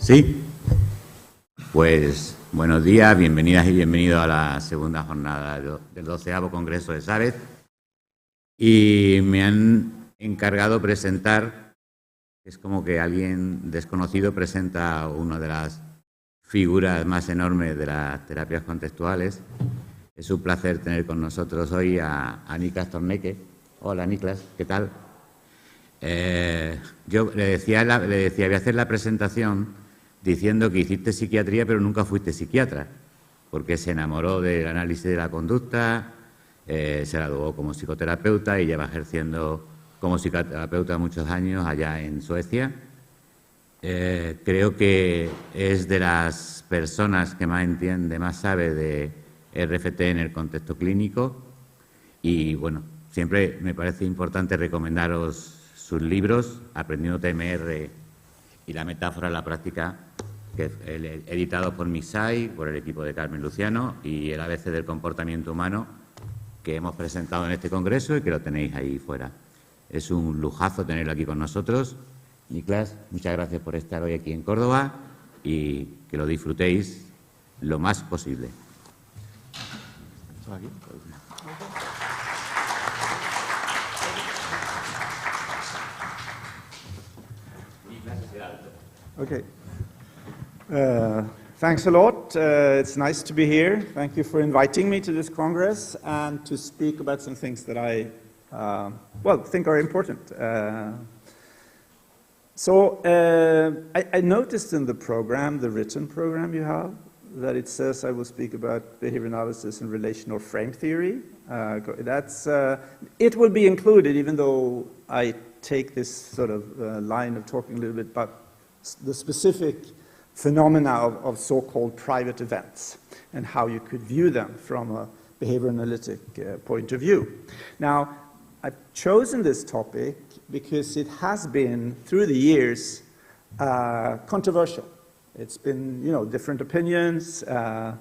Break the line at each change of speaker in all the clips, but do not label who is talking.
Sí, pues buenos días, bienvenidas y bienvenidos a la segunda jornada del 12º Congreso de SAVECC. Y me han encargado presentar, es como que alguien desconocido presenta a una de las figuras más enormes de las terapias contextuales. Es un placer tener con nosotros hoy a Niklas Torneke. Hola Niklas, ¿qué tal? Yo le decía, voy a hacer la presentación diciendo que hiciste psiquiatría pero nunca fuiste psiquiatra, porque se enamoró del análisis de la conducta, se graduó como psicoterapeuta y lleva ejerciendo como psicoterapeuta muchos años allá en Suecia. Creo que es de las personas que más entiende, más sabe de RFT en el contexto clínico y, bueno, siempre me parece importante recomendaros sus libros, Aprendiendo TMR y la metáfora en la práctica, que editado por MISAI, por el equipo de Carmen Luciano, y el ABC del comportamiento humano, que hemos presentado en este congreso y que lo tenéis ahí fuera. Es un lujazo tenerlo aquí con nosotros. Niklas, muchas gracias por estar hoy aquí en Córdoba y que lo disfrutéis lo más posible.
Okay. Thanks a lot. It's nice to be here. Thank you for inviting me to this Congress and to speak about some things that I, think are important. I noticed in the program, the written program you have, that it says I will speak about behavior analysis and relational frame theory. It will be included, even though I take this sort of line of talking a little bit about the specific phenomena of so-called private events and how you could view them from a behavior analytic point of view. Now, I've chosen this topic because it has been, through the years, controversial. It's been, different opinions. So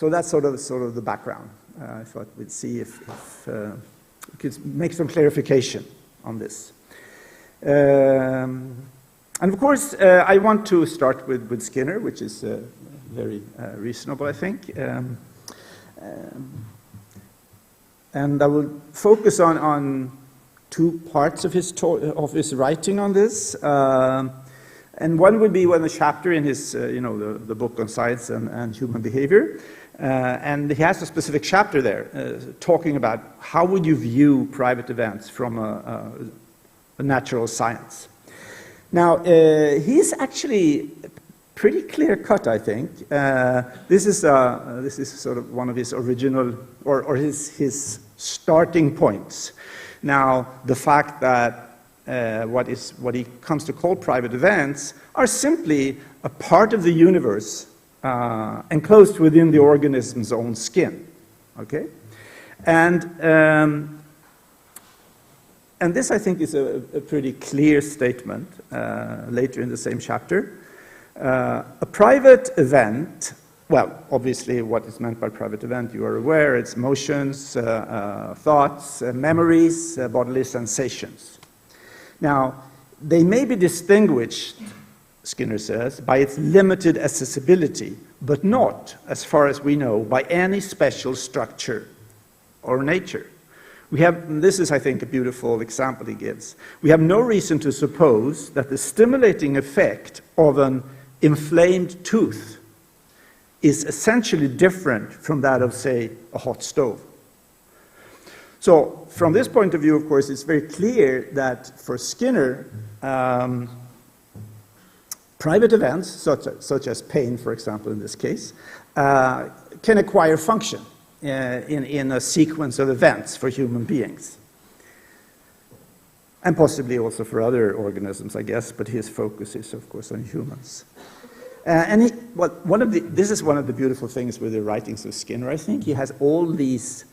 that's sort of the background. I thought we'd see if we could make some clarification on this. And of course, I want to start with Skinner, which is very reasonable, I think. And I will focus on two parts of his writing on this. And one would be the chapter in his, the book on science and human behavior. And he has a specific chapter there talking about how would you view private events from a natural science. Now, he's actually pretty clear-cut, I think. This is sort of one of his original, or his starting points. Now, the fact that what he comes to call private events are simply a part of the universe enclosed within the organism's own skin. Okay, and this, I think, is a pretty clear statement later in the same chapter. A private event, well, obviously what is meant by private event, you are aware, it's motions, thoughts, memories, bodily sensations. Now, they may be distinguished, Skinner says, by its limited accessibility, but not, as far as we know, by any special structure or nature. This is, I think, a beautiful example he gives. We have no reason to suppose that the stimulating effect of an inflamed tooth is essentially different from that of, say, a hot stove. So, from this point of view, of course, it's very clear that for Skinner, private events, such as pain, for example, in this case, can acquire function in a sequence of events for human beings. And possibly also for other organisms, I guess, but his focus is, of course, on humans. This is one of the beautiful things with the writings of Skinner, I think. He has all these,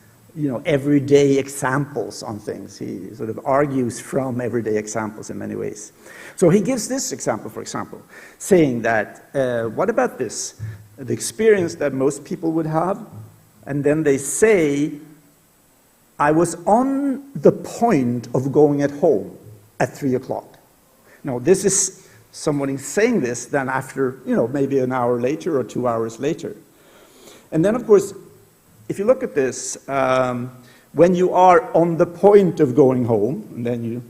everyday examples on things. He sort of argues from everyday examples in many ways. So he gives this example, for example, saying that, what about this? The experience that most people would have, and then they say, I was on the point of going at home at 3 o'clock. Now, this is someone is saying this than after, maybe an hour later or 2 hours later. And then, of course, if you look at this, when you are on the point of going home, and then you,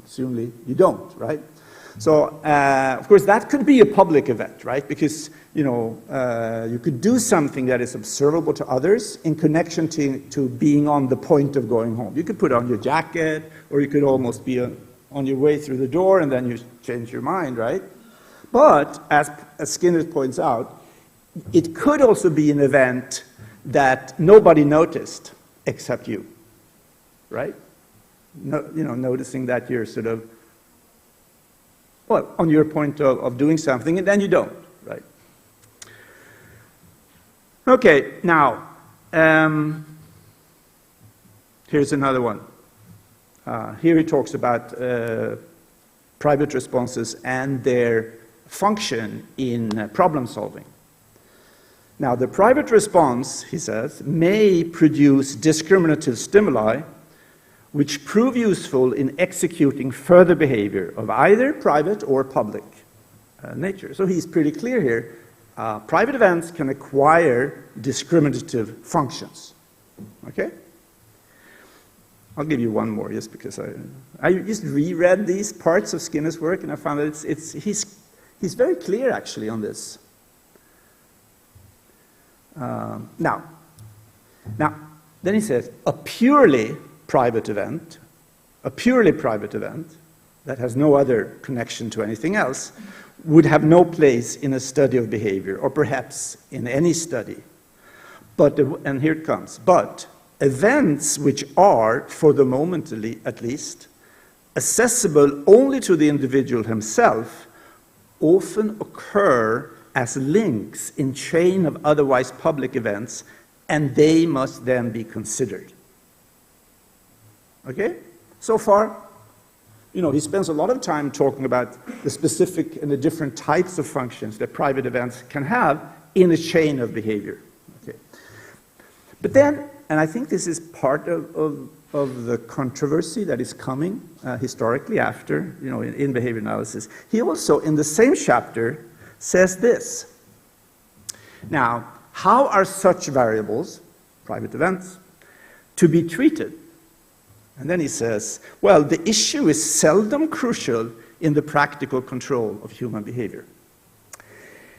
assumably, you don't, right? So, of course, that could be a public event, right? Because, you could do something that is observable to others in connection to being on the point of going home. You could put on your jacket, or you could almost be on your way through the door, and then you change your mind, right? But, as Skinner points out, it could also be an event that nobody noticed except you, right? Noticing that you're sort of, on your point of doing something, and then you don't, right? Okay, now, here's another one. Here he talks about private responses and their function in problem solving. Now, the private response, he says, may produce discriminative stimuli which prove useful in executing further behavior of either private or public nature. So he's pretty clear here. Private events can acquire discriminative functions. Okay? I'll give you one more, just because I just reread these parts of Skinner's work, and I found that he's very clear, actually, on this. Now, then he says, a purely private event that has no other connection to anything else would have no place in a study of behavior, or perhaps in any study. But, and here it comes, but events which are, for the moment at least, accessible only to the individual himself often occur as links in chain of otherwise public events, and they must then be considered. Okay? So far, he spends a lot of time talking about the specific and the different types of functions that private events can have in a chain of behavior. Okay? But then, and I think this is part of the controversy that is coming historically after, in behavior analysis, he also, in the same chapter, says this. Now, how are such variables, private events, to be treated? And then he says, well, the issue is seldom crucial in the practical control of human behavior.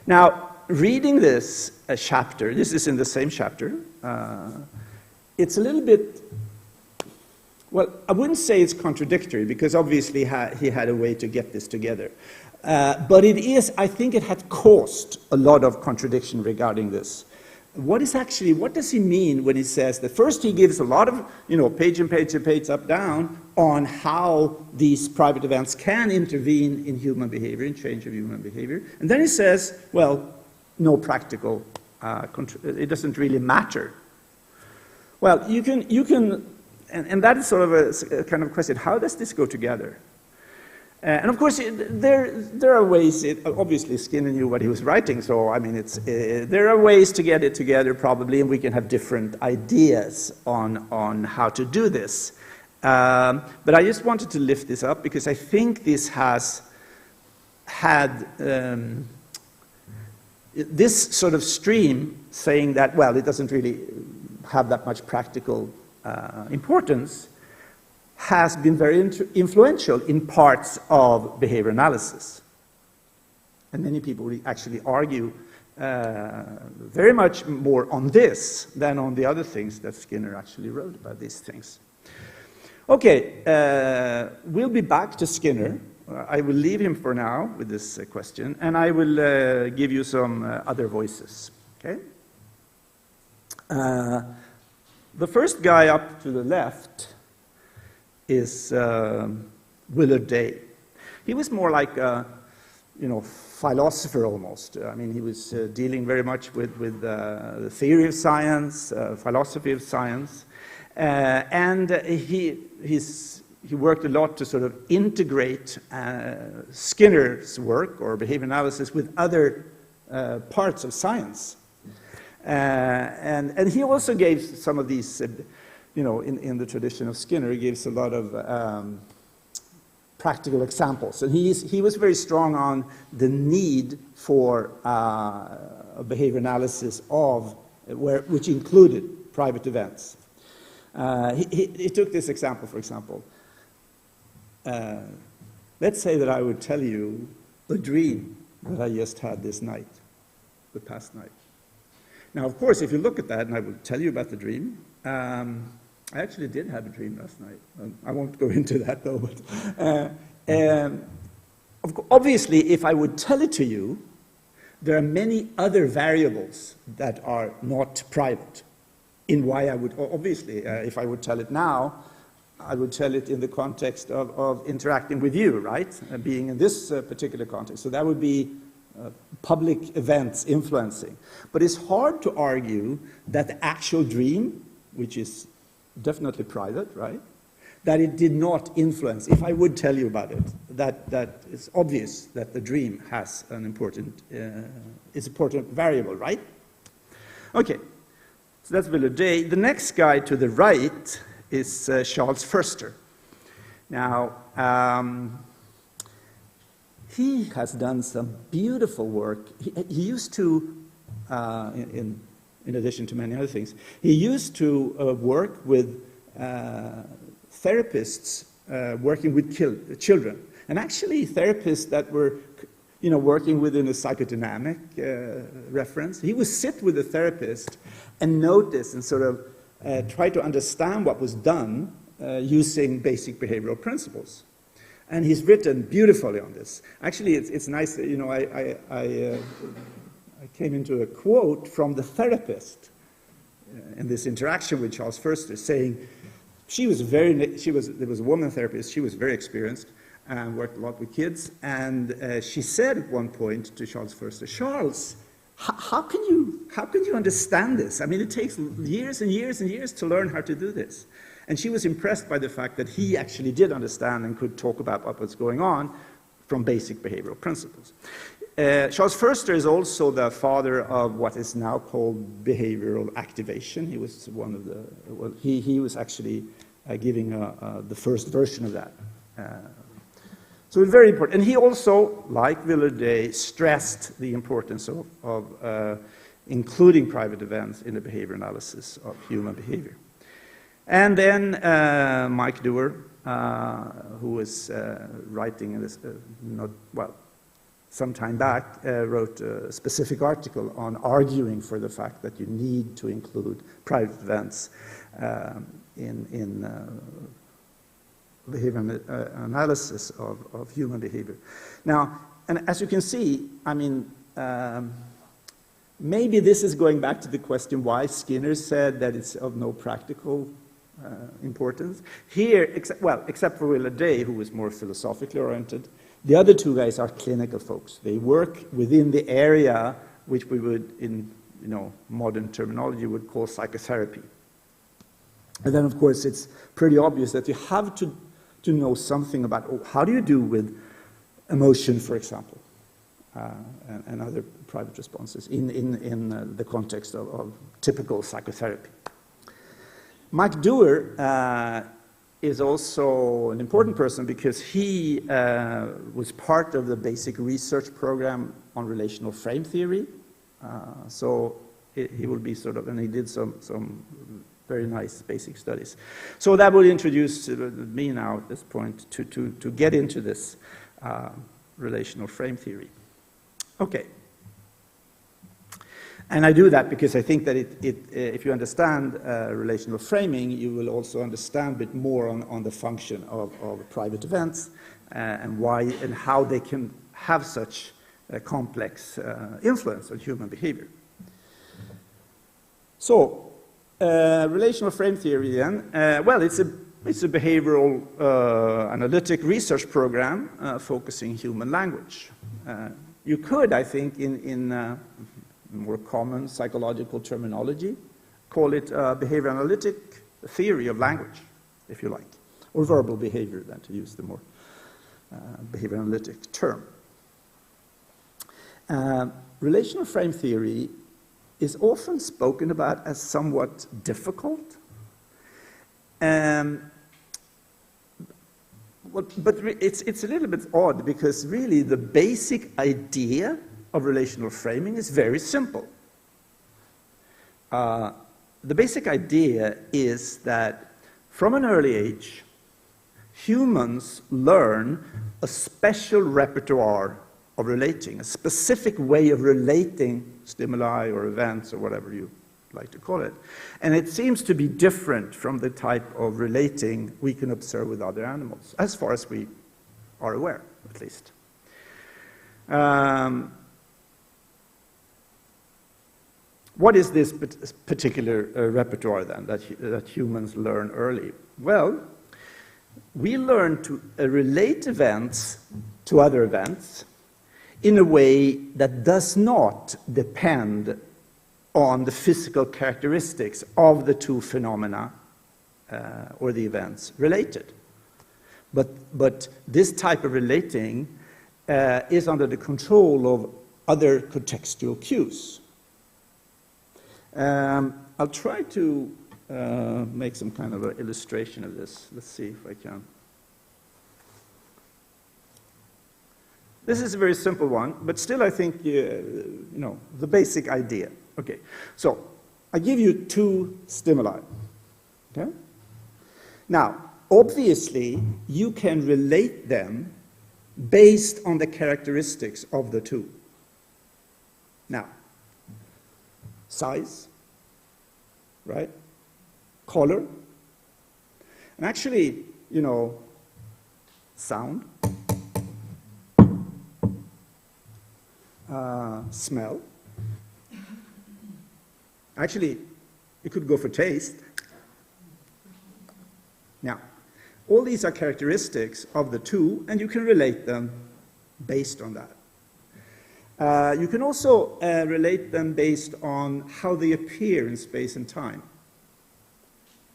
Now, reading this chapter, this is in the same chapter, it's a little bit, well, I wouldn't say it's contradictory, because obviously he had a way to get this together. But it is, I think it had caused a lot of contradiction regarding this. What does he mean when he says that? First he gives a lot of, page and page and page up, down, on how these private events can intervene in human behavior, in change of human behavior. And then he says, well, no practical, it doesn't really matter. Well, you can, and that is sort of a kind of question, how does this go together? And of course, there are ways, obviously Skinner knew what he was writing, so I mean, there are ways to get it together probably, and we can have different ideas on how to do this. But I just wanted to lift this up because I think this has had this sort of stream saying that, well, it doesn't really have that much practical importance, has been very influential in parts of behavior analysis. And many people actually argue very much more on this than on the other things that Skinner actually wrote about these things. Okay, we'll be back to Skinner. I will leave him for now with this question, and I will give you some other voices. Okay? The first guy up to the left is Willard Day. He was more like a, philosopher almost. I mean, he was dealing very much with the theory of science, philosophy of science, and he worked a lot to sort of integrate Skinner's work or behavior analysis with other parts of science. And he also gave some of these, in the tradition of Skinner, he gives a lot of practical examples. And he was very strong on the need for a behavior analysis which included private events. He took this example, for example. Let's say that I would tell you the dream that I just had this night, the past night. Now, of course, if you look at that, and I will tell you about the dream, I actually did have a dream last night. I won't go into that, though. But, obviously, if I would tell it to you, there are many other variables that are not private in why I would, obviously, if I would tell it now, I would tell it in the context of interacting with you, right? Being in this particular context. So that would be public events influencing. But it's hard to argue that the actual dream, which is definitely private, right? That it did not influence. If I would tell you about it, that it's obvious that the dream has an important variable, right? Okay, so that's Willard Day. The next guy to the right is Charles Förster. Now, he has done some beautiful work. He used to, in addition to many other things, he used to work with therapists working with children. And actually therapists that were working within a psychodynamic reference. He would sit with the therapist and notice and sort of try to understand what was done using basic behavioral principles. And he's written beautifully on this. Actually, it's nice, I came into a quote from the therapist in this interaction with Charles Förster saying, there was a woman therapist, she was very experienced and worked a lot with kids, and she said at one point to Charles Förster, Charles, how can you understand this? I mean, it takes years and years and years to learn how to do this. And she was impressed by the fact that he actually did understand and could talk about what was going on from basic behavioral principles. Charles Förster is also the father of what is now called behavioral activation. He was one of the, well, he was actually giving the first version of that. So it's very important. And he also, like Willard Day, stressed the importance of including private events in the behavior analysis of human behavior. And then Mike Dewar, who was writing in this, some time back, wrote a specific article on arguing for the fact that you need to include private events in behavior analysis of human behavior. Now, and as you can see, I mean, maybe this is going back to the question why Skinner said that it's of no practical importance. Here, except for Willard Day, who was more philosophically oriented, the other two guys are clinical folks. They work within the area which we would, in modern terminology, would call psychotherapy. And then, of course, it's pretty obvious that you have to know something about how do you do with emotion, for example, and other private responses in the context of typical psychotherapy. Mike Dewar is also an important person because he was part of the basic research program on relational frame theory. So he will be sort of, and he did some very nice basic studies. So that will introduce me now at this point to get into this relational frame theory. Okay. And I do that because I think that if you understand relational framing, you will also understand a bit more on the function of private events and why and how they can have such a complex influence on human behavior. So, relational frame theory then, it's a behavioral analytic research program focusing human language. You could, I think, in more common psychological terminology, call it behavior analytic theory of language, if you like, or verbal behavior, then, to use the more behavior analytic term. Relational frame theory is often spoken about as somewhat difficult. Well, but it's a little bit odd because really the basic idea of relational framing is very simple. The basic idea is that from an early age, humans learn a special repertoire of relating, a specific way of relating stimuli or events or whatever you like to call it. And it seems to be different from the type of relating we can observe with other animals, as far as we are aware, at least. What is this particular repertoire, then, that humans learn early? Well, we learn to relate events to other events in a way that does not depend on the physical characteristics of the two phenomena or the events related. But this type of relating is under the control of other contextual cues. I'll try to make some kind of an illustration of this. Let's see if I can. This is a very simple one, but still I think, you know, the basic idea. Okay, so I give you two stimuli, okay? Now, obviously, you can relate them based on the characteristics of the two. Now, size, right? Color, and actually, you know, sound, smell. Actually, it could go for taste. Now, all these are characteristics of the two, and you can relate them based on that. You can also relate them based on how they appear in space and time.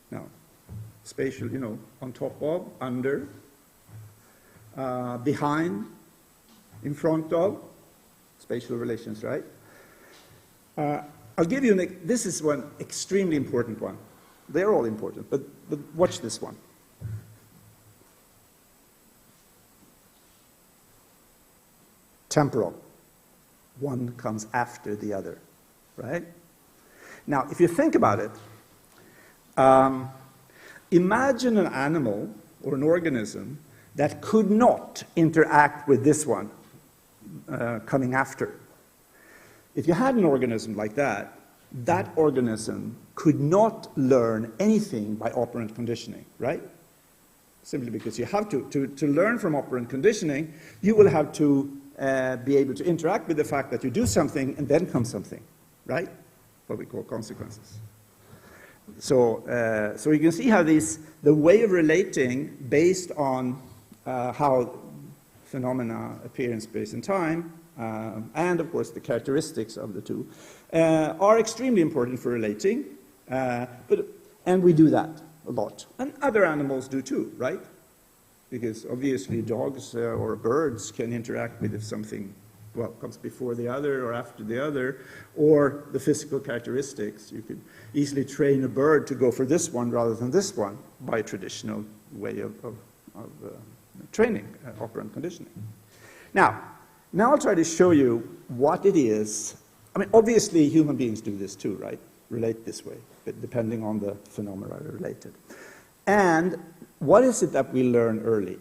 Now, spatial, you know, on top of, under, behind, in front of, spatial relations, right? I'll give you, this is one extremely important one. They're all important, but watch this one. Temporal. One comes after the other, right? Now, if you think about it, imagine an animal or an organism that could not interact with this one coming after. If you had an organism like that, that organism could not learn anything by operant conditioning, right? Simply because you have to learn from operant conditioning, you will have to be able to interact with the fact that you do something and then comes something, right? What we call consequences. So you can see how the way of relating based on how phenomena appear in space and time, and of course the characteristics of the two, are extremely important for relating, and we do that a lot. And other animals do too, right? Because obviously dogs or birds can interact with if something, well, comes before the other or after the other, or the physical characteristics. You could easily train a bird to go for this one rather than this one by a traditional way of training, operant conditioning. Now I'll try to show you what it is. I mean, obviously human beings do this too, right? Relate this way, but depending on the phenomena related. And what is it that we learn early?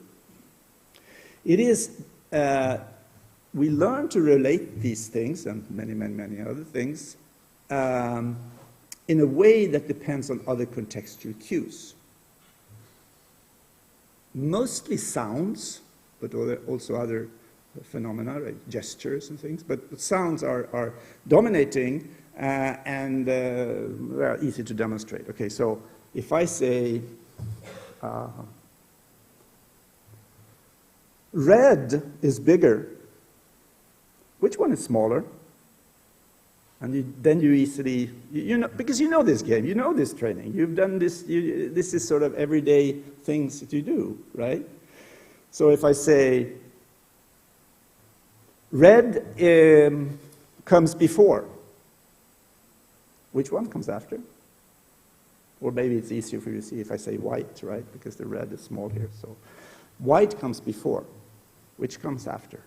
It is, we learn to relate these things and many other things in a way that depends on other contextual cues. Mostly sounds, but also other phenomena, right? Gestures and things, but sounds are dominating and well, easy to demonstrate. Okay, so if I say red is bigger, which one is smaller? And then you easily, you know, because you know this game, you know this training, you've done this, this is sort of everyday things that you do, right? So if I say red comes before, which one comes after? Or maybe it's easier for you to see if I say white, right? Because the red is small here. So White comes before. Which comes after?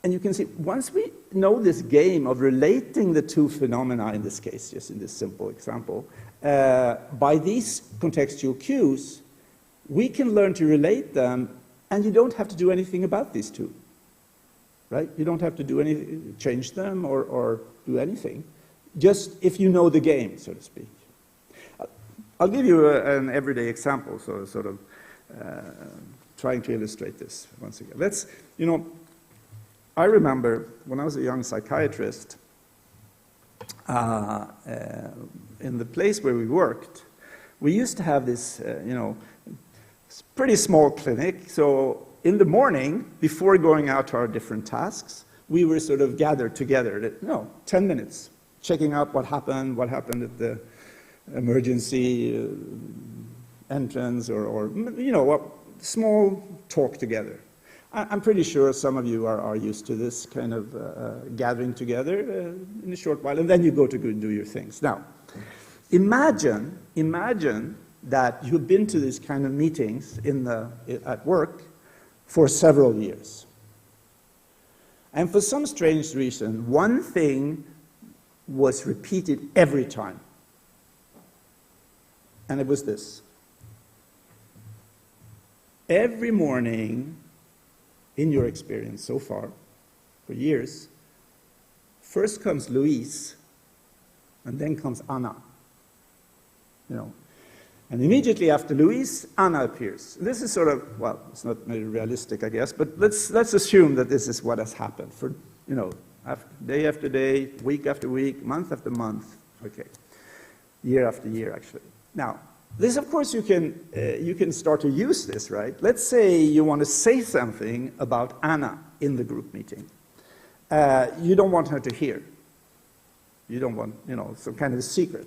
And you can see, once we know this game of relating the two phenomena, in this case, just in this simple example, by these contextual cues, we can learn to relate them, and you don't have to do anything about these two, right? You don't have to do anything, change them or do anything, just if you know the game, so to speak. I'll give you an everyday example, so sort of trying to illustrate this once again. Let's, I remember when I was a young psychiatrist, in the place where we worked, we used to have this, pretty small clinic. So in the morning, before going out to our different tasks, we were sort of gathered together, 10 minutes, checking out what happened at the emergency entrance or small talk together. I'm pretty sure some of you are used to this kind of gathering together in a short while, and then you go to go do your things. Now, imagine that you've been to these kind of meetings at work for several years. And for some strange reason, one thing was repeated every time. And it was this. Every morning, in your experience so far, for years, first comes Luis, and then comes Anna. And immediately after Luis, Anna appears. This is sort of, well, it's not very realistic, I guess, but let's assume that this is what has happened for, day after day, week after week, month after month, okay, year after year, actually. Now, this, of course, you can start to use this, right? Let's say you want to say something about Anna in the group meeting. You don't want her to hear. You don't want, some kind of a secret.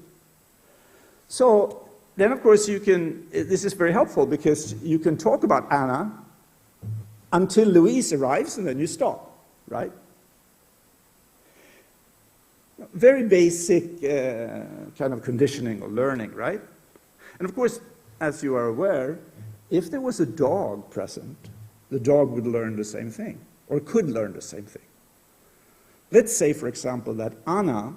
So then, of course, this is very helpful because you can talk about Anna until Luis arrives and then you stop, right? Very basic kind of conditioning or learning, right? And of course, as you are aware, if there was a dog present, the dog would learn the same thing, or could learn the same thing. Let's say, for example, that Anna,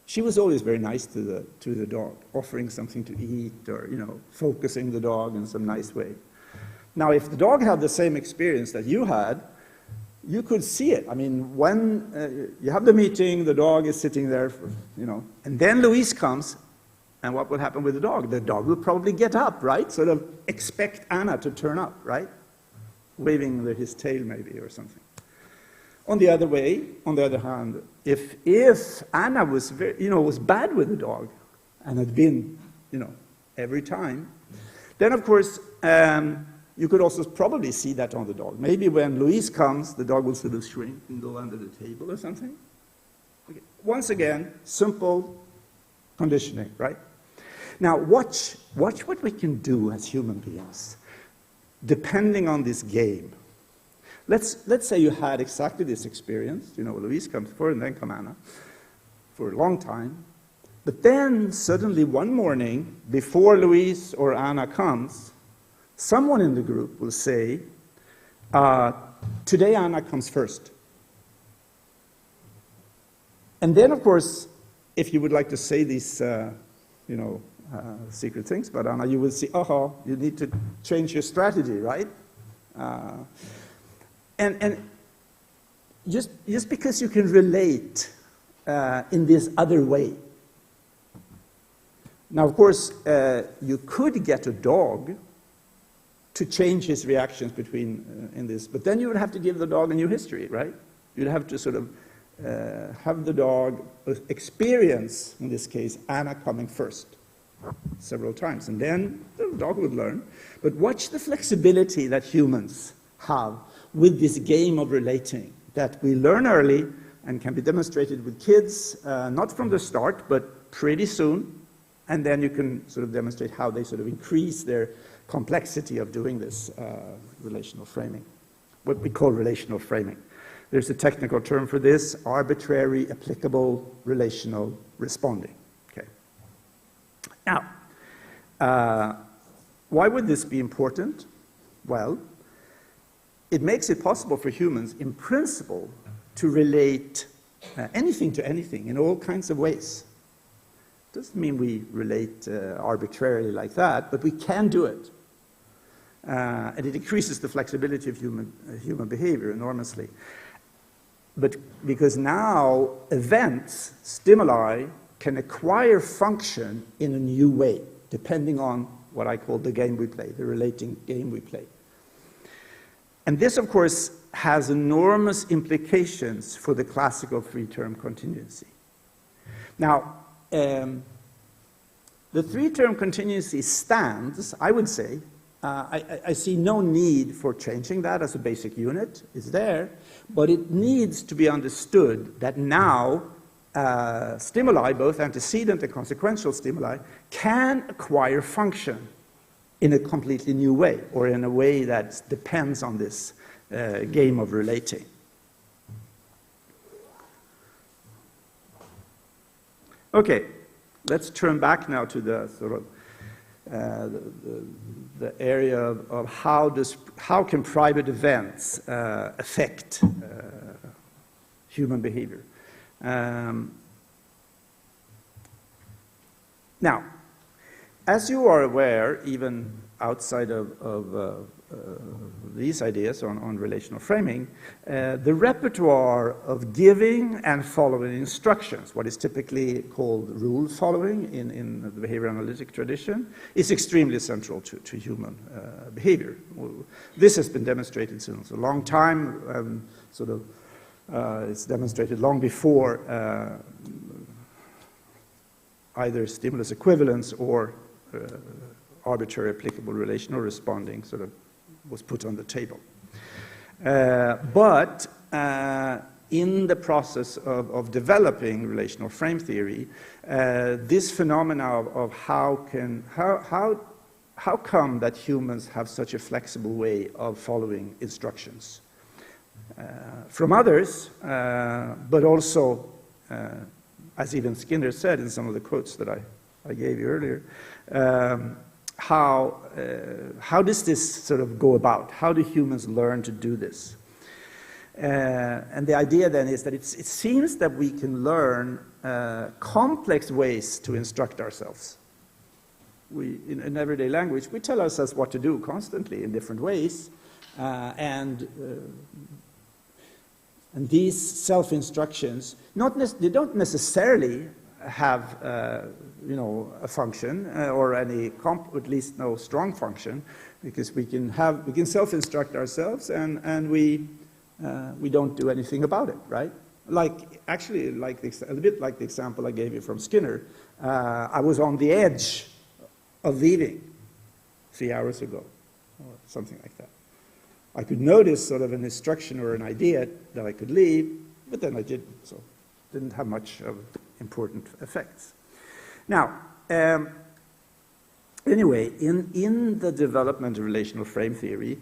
she was always very nice to the dog, offering something to eat or, focusing the dog in some nice way. Now, if the dog had the same experience that you had, you could see it. I mean, when you have the meeting, the dog is sitting there, and then Luis comes, and what will happen with the dog? The dog will probably get up, right? Sort of expect Anna to turn up, right? Waving his tail maybe or something. On the other hand, if Anna was was bad with the dog and had been, every time, then of course, you could also probably see that on the dog. Maybe when Luis comes, the dog will sort of shrink and go under the table or something. Okay. Once again, simple conditioning, right? Now, watch what we can do as human beings, depending on this game. Let's say you had exactly this experience. Luis comes first and then comes Anna for a long time. But then suddenly one morning, before Luis or Anna comes, someone in the group will say, today Anna comes first. And then, of course, if you would like to say these, secret things about Anna, you will see, you need to change your strategy, right? And just because you can relate in this other way. Now, of course, you could get a dog to change his reactions in this. But then you would have to give the dog a new history, right? You'd have to sort of have the dog experience, in this case, Anna coming first several times. And then the dog would learn. But watch the flexibility that humans have with this game of relating, that we learn early and can be demonstrated with kids, not from the start, but pretty soon. And then you can sort of demonstrate how they sort of increase their complexity of doing this relational framing, what we call relational framing. There's a technical term for this, arbitrary applicable relational responding. Okay. Now, why would this be important? Well, it makes it possible for humans, in principle, to relate anything to anything in all kinds of ways. Doesn't mean we relate arbitrarily like that, but we can do it. And it increases the flexibility of human behavior enormously. But because now events, stimuli, can acquire function in a new way, depending on what I call the game we play, the relating game we play. And this, of course, has enormous implications for the classical three-term continuancy. Now, the three-term continuancy stands, I would say. I see no need for changing that as a basic unit. It's there, but it needs to be understood that now stimuli, both antecedent and consequential stimuli, can acquire function in a completely new way, or in a way that depends on this game of relating. Okay, let's turn back now to the sort of the area of how can private events affect human behavior. Now, as you are aware, even outside of these ideas on relational framing, the repertoire of giving and following instructions, what is typically called rule following in the behavior analytic tradition, is extremely central to human behavior. This has been demonstrated since a long time, it's demonstrated long before either stimulus equivalence or arbitrary applicable relational responding sort of was put on the table. But in the process of developing relational frame theory, this phenomena of how come that humans have such a flexible way of following instructions from others, but also, as even Skinner said in some of the quotes that I gave you earlier, how does this sort of go about? How do humans learn to do this? And the idea then is that it seems that we can learn complex ways to instruct ourselves. In everyday language, we tell ourselves what to do constantly in different ways, and these self-instructions, they don't necessarily have a function or any at least no strong function, because we can self-instruct ourselves and we don't do anything about it, right? A bit like the example I gave you from Skinner. I was on the edge of leaving 3 hours ago, or something like that. I could notice sort of an instruction or an idea that I could leave, but then I didn't, so it didn't have much of important effects. Now, anyway, in the development of relational frame theory,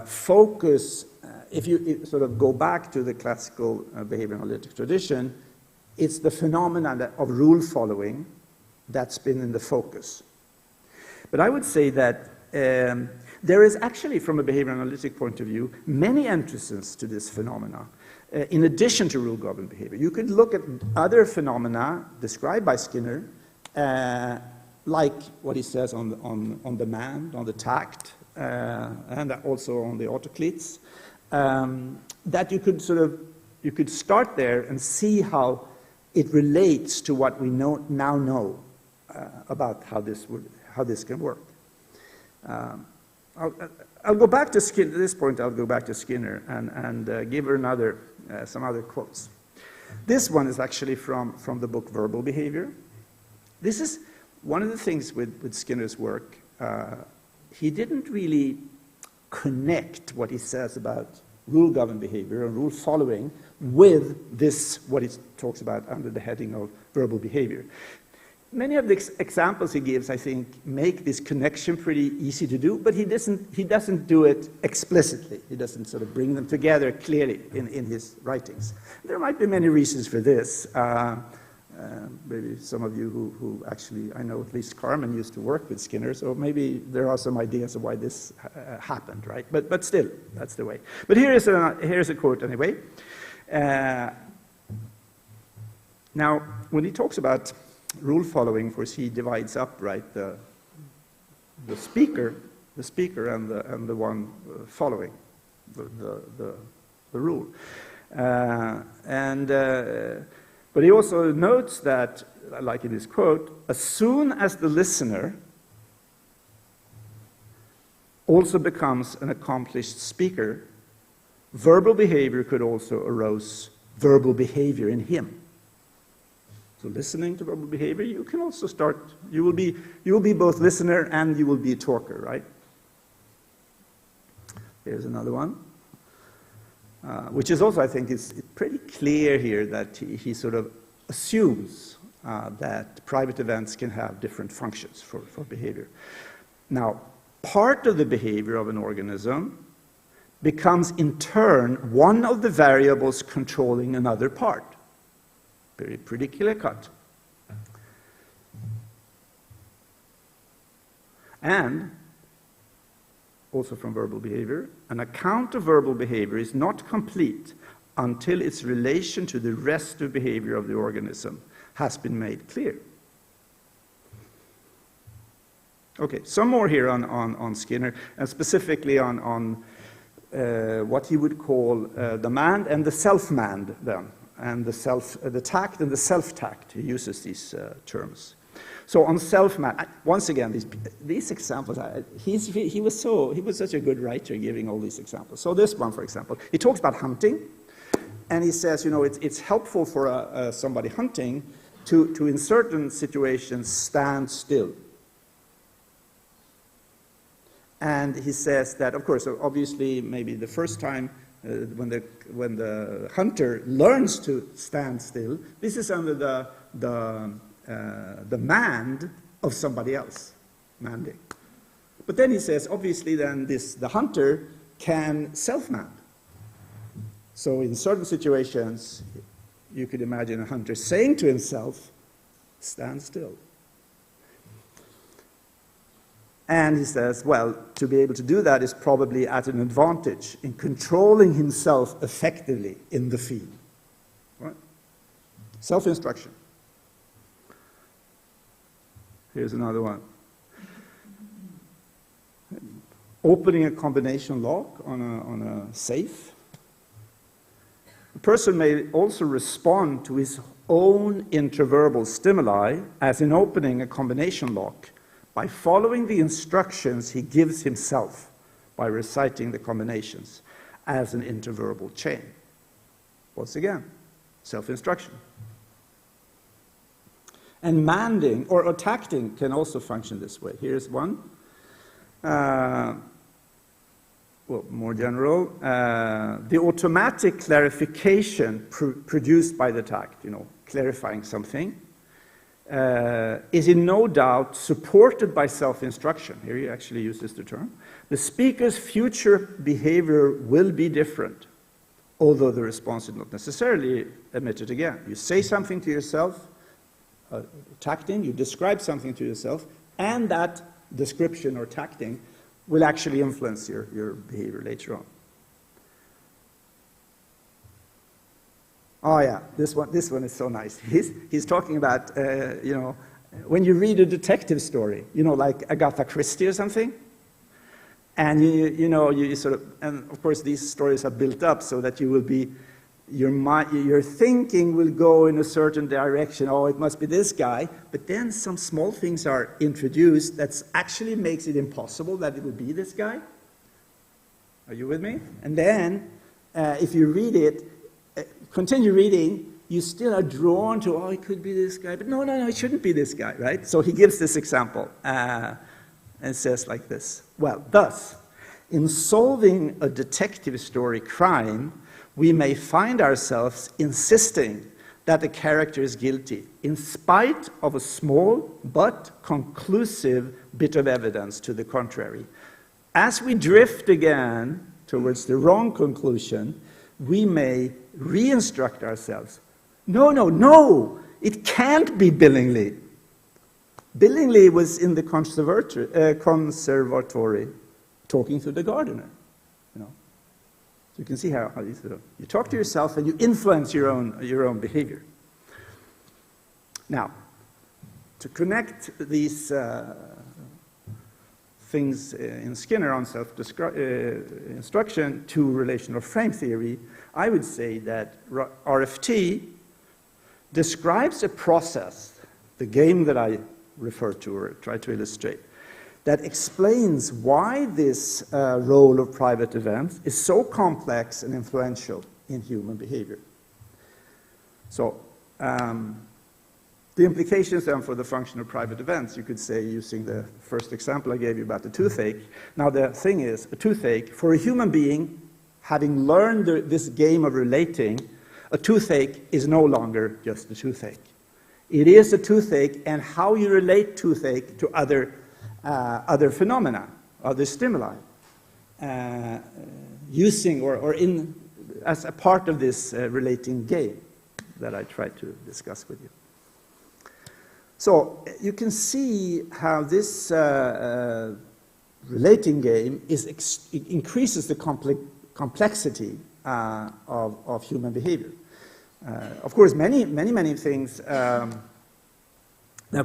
focus, if you sort of go back to the classical behavior analytic tradition, it's the phenomenon of rule following that's been in the focus. But I would say that there is actually, from a behavior analytic point of view, many entrances to this phenomena. In addition to rule-governed behavior, you could look at other phenomena described by Skinner, like what he says on demand, on the tact, and also on the autocleats, that you could start there and see how it relates to what we now know about how this can work. I'll go back to Skinner. At this point, I'll go back to Skinner and give her some other quotes. This one is actually from the book Verbal Behavior. This is one of the things with Skinner's work. He didn't really connect what he says about rule-governed behavior and rule following with this, what he talks about under the heading of verbal behavior. many of the examples he gives, I think, make this connection pretty easy to do, but he doesn't do it explicitly. He doesn't sort of bring them together clearly in his writings. There might be many reasons for this. Maybe some of you who actually, I know at least Carmen used to work with Skinner, so maybe there are some ideas of why this happened, right? But still, that's the way. But here's a quote anyway. Now, when he talks about rule following, of course, he divides up, right, the speaker and the one following the rule. But he also notes that, like in his quote, as soon as the listener also becomes an accomplished speaker, verbal behavior could also arouse verbal behavior in him. So listening to verbal behavior, you can also start, you will be both listener and you will be a talker, right? Here's another one. Which is also, I think, is pretty clear here that he sort of assumes that private events can have different functions for behavior. Now, part of the behavior of an organism becomes in turn one of the variables controlling another part. Pretty clear cut. And also from verbal behavior, an account of verbal behavior is not complete until its relation to the rest of behavior of the organism has been made clear. Okay, some more here on Skinner, and specifically on what he would call the manned and the self-manned, then, and the tact and the self-tact. He uses these terms. So on self-manned, once again, these examples, he was such a good writer giving all these examples. So this one, for example, he talks about hunting, and he says, it's helpful for somebody hunting to in certain situations stand still. And he says that, of course, obviously, maybe the first time when the hunter learns to stand still, this is under the mand of somebody else, manding. But then he says, obviously, then the hunter can self-mand. So in certain situations, you could imagine a hunter saying to himself, stand still. And he says, well, to be able to do that is probably at an advantage in controlling himself effectively in the field. Right? Self-instruction. Here's another one. Opening a combination lock on a safe. A person may also respond to his own intraverbal stimuli, as in opening a combination lock, by following the instructions he gives himself by reciting the combinations as an interverbal chain. Once again, self-instruction. And manding or tacting can also function this way. Here's one. More general. The automatic clarification produced by the tact, clarifying something, is in no doubt supported by self-instruction. Here he actually uses the term. The speaker's future behavior will be different, although the response is not necessarily emitted again. You say something to yourself, tacting, you describe something to yourself, and that description or tacting will actually influence your behavior later on. Oh yeah, this one is so nice. He's talking about, when you read a detective story, like Agatha Christie or something, and you sort of, and of course these stories are built up so that you will be, your thinking will go in a certain direction. Oh, it must be this guy. But then some small things are introduced that actually makes it impossible that it would be this guy. Are you with me? And then, if you read it, continue reading, you still are drawn to, oh, it could be this guy. But no, it shouldn't be this guy, right? So he gives this example and says like this. Well, thus, in solving a detective story crime, we may find ourselves insisting that the character is guilty, in spite of a small but conclusive bit of evidence to the contrary. As we drift again towards the wrong conclusion, we may re-instruct ourselves. No, no, no, it can't be Billingsley. Billingsley was in the conservatory talking to the gardener. You know, so you can see how you talk to yourself and you influence your own behavior. Now, to connect these things in Skinner on self-instruction to relational frame theory, I would say that RFT describes a process, the game that I refer to or try to illustrate, that explains why this role of private events is so complex and influential in human behavior. So, the implications then for the function of private events, you could say, using the first example I gave you about the toothache. Now the thing is, a toothache, for a human being, having learned this game of relating, a toothache is no longer just a toothache. It is a toothache, and how you relate toothache to other phenomena, other stimuli, using or in as a part of this relating game that I try to discuss with you. So you can see how this relating game increases the complexity of human behavior. Of course, many things that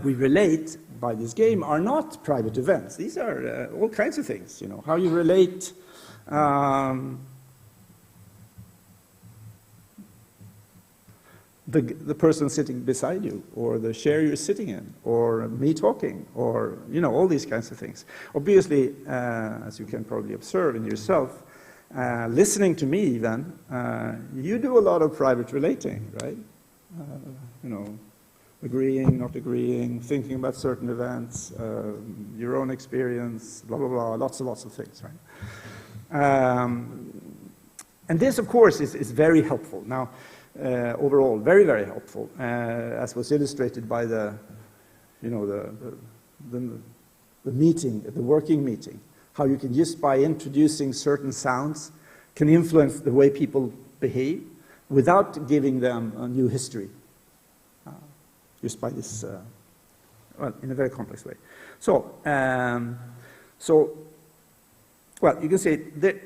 we relate by this game are not private events. These are all kinds of things. You know, how you relate. The person sitting beside you, or the chair you're sitting in, or me talking, or, you know, all these kinds of things. Obviously, as you can probably observe in yourself, listening to me even, you do a lot of private relating, right? You know, agreeing, not agreeing, thinking about certain events, your own experience, blah, blah, blah, lots and lots of things, right? And this, of course, is very helpful. Now, overall, very, very helpful, as was illustrated by the meeting, the working meeting, how you can just by introducing certain sounds can influence the way people behave without giving them a new history, just by this, well, in a very complex way. So, well, you can say that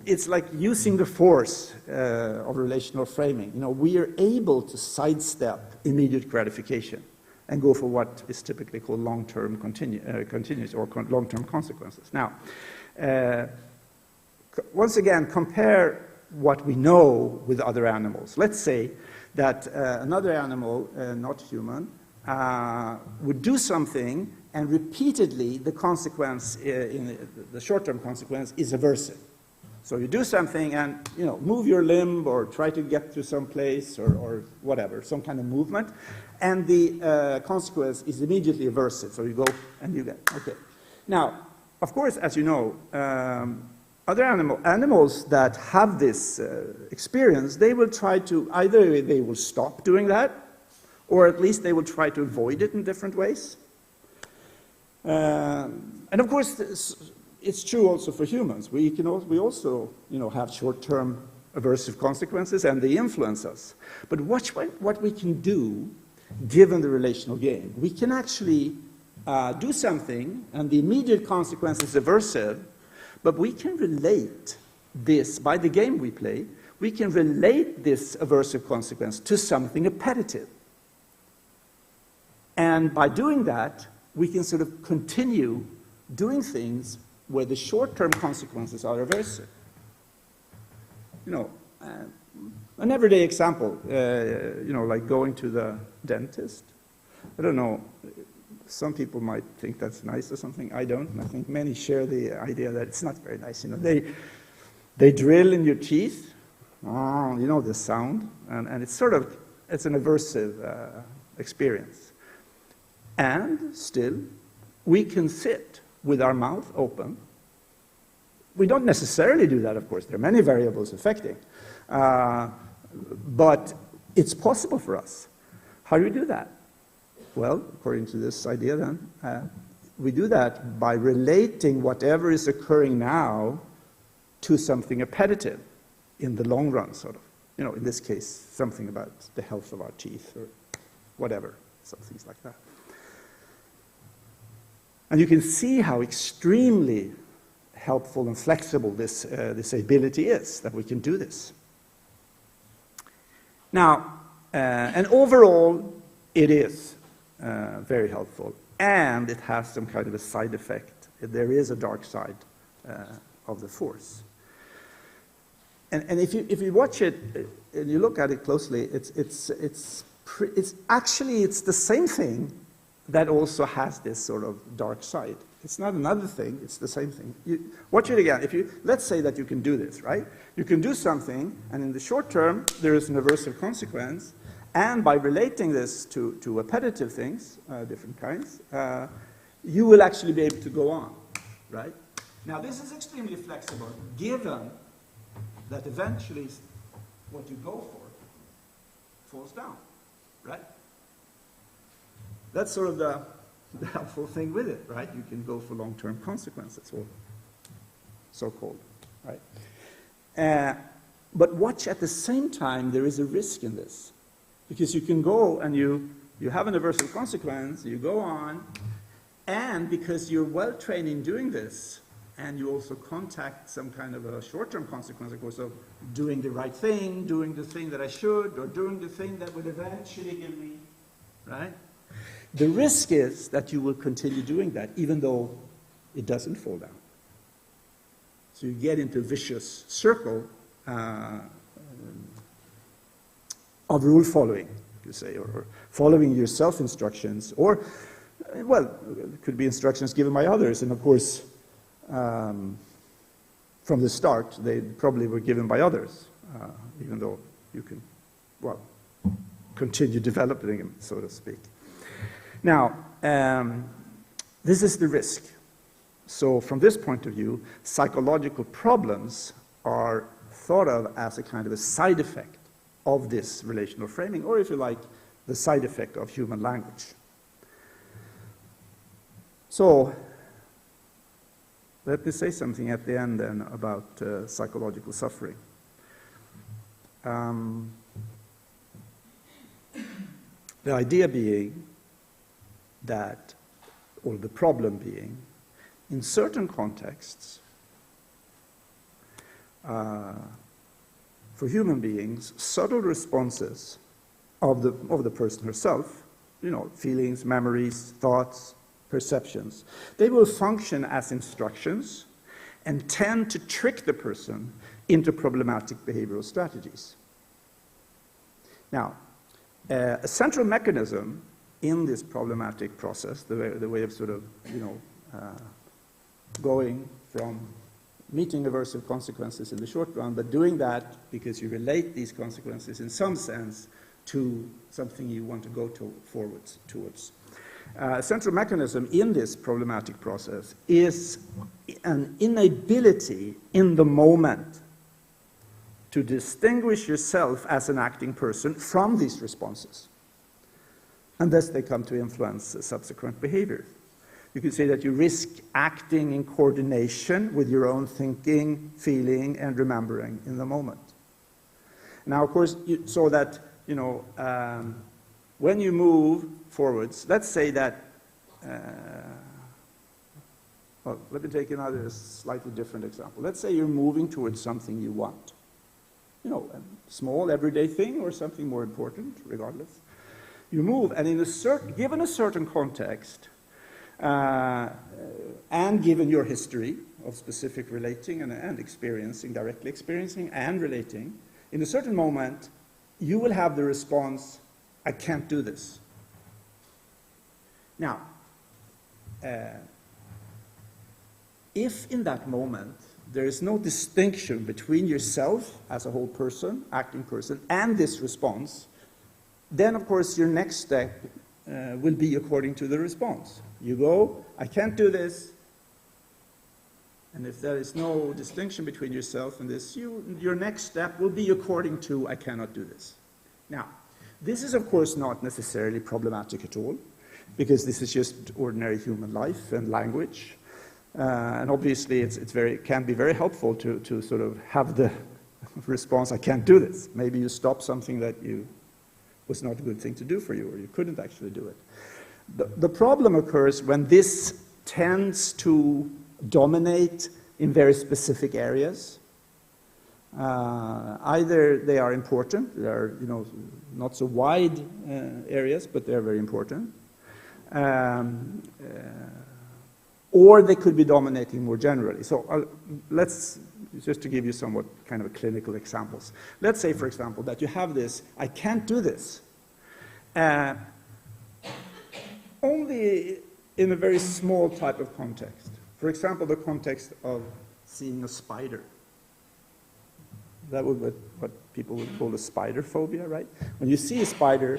it's like using the force of relational framing. You know, we are able to sidestep immediate gratification and go for what is typically called long-term continuous or long-term consequences. Now, once again, compare what we know with other animals. Let's say that another animal, not human, would do something, and repeatedly the consequence, the short-term consequence, is aversive. So you do something and, you know, move your limb or try to get to some place or whatever, some kind of movement, and the consequence is immediately aversive. So you go and you get, okay. Now, of course, as you know, other animals that have this experience, they will try to, either they will stop doing that, or at least they will try to avoid it in different ways. And of course, it's true also for humans. We also, you know, have short-term aversive consequences, and they influence us. But what we can do, given the relational game, we can actually do something, and the immediate consequence is aversive, but we can relate this, by the game we play, we can relate this aversive consequence to something appetitive. And by doing that, we can sort of continue doing things where the short-term consequences are aversive. You know, an everyday example, you know, like going to the dentist. I don't know, some people might think that's nice or something. I don't, and I think many share the idea that it's not very nice. You know, they drill in your teeth, you know, the sound, and it's sort of, it's an aversive experience. And still, we can sit with our mouth open. We don't necessarily do that, of course. There are many variables affecting. But it's possible for us. How do we do that? Well, according to this idea then, we do that by relating whatever is occurring now to something appetitive in the long run, sort of. You know, in this case, something about the health of our teeth or whatever, some things like that. And you can see how extremely helpful and flexible this ability is, that we can do this. Now, and overall, it is very helpful, and it has some kind of a side effect. There is a dark side of the force. And if you watch it and you look at it closely, it's actually the same thing that also has this sort of dark side. It's not another thing, it's the same thing. Watch it again. Let's say that you can do this, right? You can do something, and in the short term, there is an aversive consequence, and by relating this to appetitive things, different kinds, you will actually be able to go on, right? Now, this is extremely flexible, given that eventually what you go for falls down, right? That's sort of the helpful thing with it, right? You can go for long-term consequences, or so-called, right? But watch, at the same time, there is a risk in this. Because you can go and you have an aversive consequence, you go on, and because you're well trained in doing this, and you also contact some kind of a short-term consequence, of course, of doing the right thing, doing the thing that I should, or doing the thing that would eventually give me, right? The risk is that you will continue doing that, even though it doesn't fall down. So you get into a vicious circle of rule following, you say, or following your self-instructions, or, well, it could be instructions given by others, and of course, from the start, they probably were given by others, even though you can, well, continue developing them, so to speak. Now, this is the risk. So from this point of view, psychological problems are thought of as a kind of a side effect of this relational framing, or if you like, the side effect of human language. So, let me say something at the end then about psychological suffering. The idea being that, or the problem being, in certain contexts, for human beings, subtle responses of the person herself, you know, feelings, memories, thoughts, perceptions, they will function as instructions and tend to trick the person into problematic behavioral strategies. Now, a central mechanism in this problematic process, the way of sort of, you know, going from meeting aversive consequences in the short run, but doing that because you relate these consequences in some sense to something you want to go forwards towards. A central mechanism in this problematic process is an inability in the moment to distinguish yourself as an acting person from these responses. And thus they come to influence subsequent behavior. You could say that you risk acting in coordination with your own thinking, feeling, and remembering in the moment. Now, of course, so that, you know, when you move forwards, let's say that, well, let me take another slightly different example. Let's say you're moving towards something you want. You know, a small everyday thing or something more important, regardless. You move, and given a certain context, and given your history of specific relating and experiencing, directly experiencing and relating, in a certain moment, you will have the response, I can't do this. Now, if in that moment there is no distinction between yourself as a whole person, acting person, and this response, then of course your next step will be according to the response. You go, I can't do this, and if there is no distinction between yourself and this, your next step will be according to, I cannot do this. Now, This is, of course, not necessarily problematic at all, because this is just ordinary human life and language. And obviously, it can be very helpful to sort of have the response, I can't do this. Maybe you stop something that was not a good thing to do for you, or you couldn't actually do it. The problem occurs when this tends to dominate in very specific areas. Either they are important, they are not so wide areas, but they're very important. Or they could be dominating more generally. So let's, just to give you somewhat kind of clinical examples. Let's say, for example, that you have this, I can't do this. Only in a very small type of context. For example, the context of seeing a spider. That would be what people would call a spider phobia, right? When you see a spider,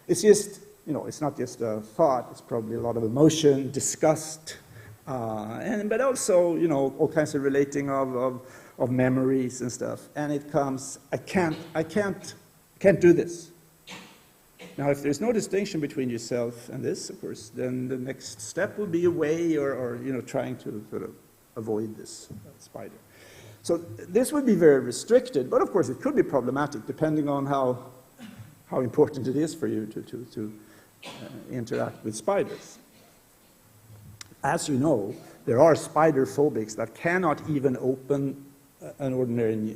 it's just, it's not just a thought, it's probably a lot of emotion, disgust, but also, all kinds of relating of memories and stuff. And it comes, I can't do this. Now, if there's no distinction between yourself and this, of course, then the next step will be away or trying to sort of avoid this spider. So this would be very restricted, but of course it could be problematic depending on how important it is for you to interact with spiders. As you know, there are spider phobics that cannot even open an ordinary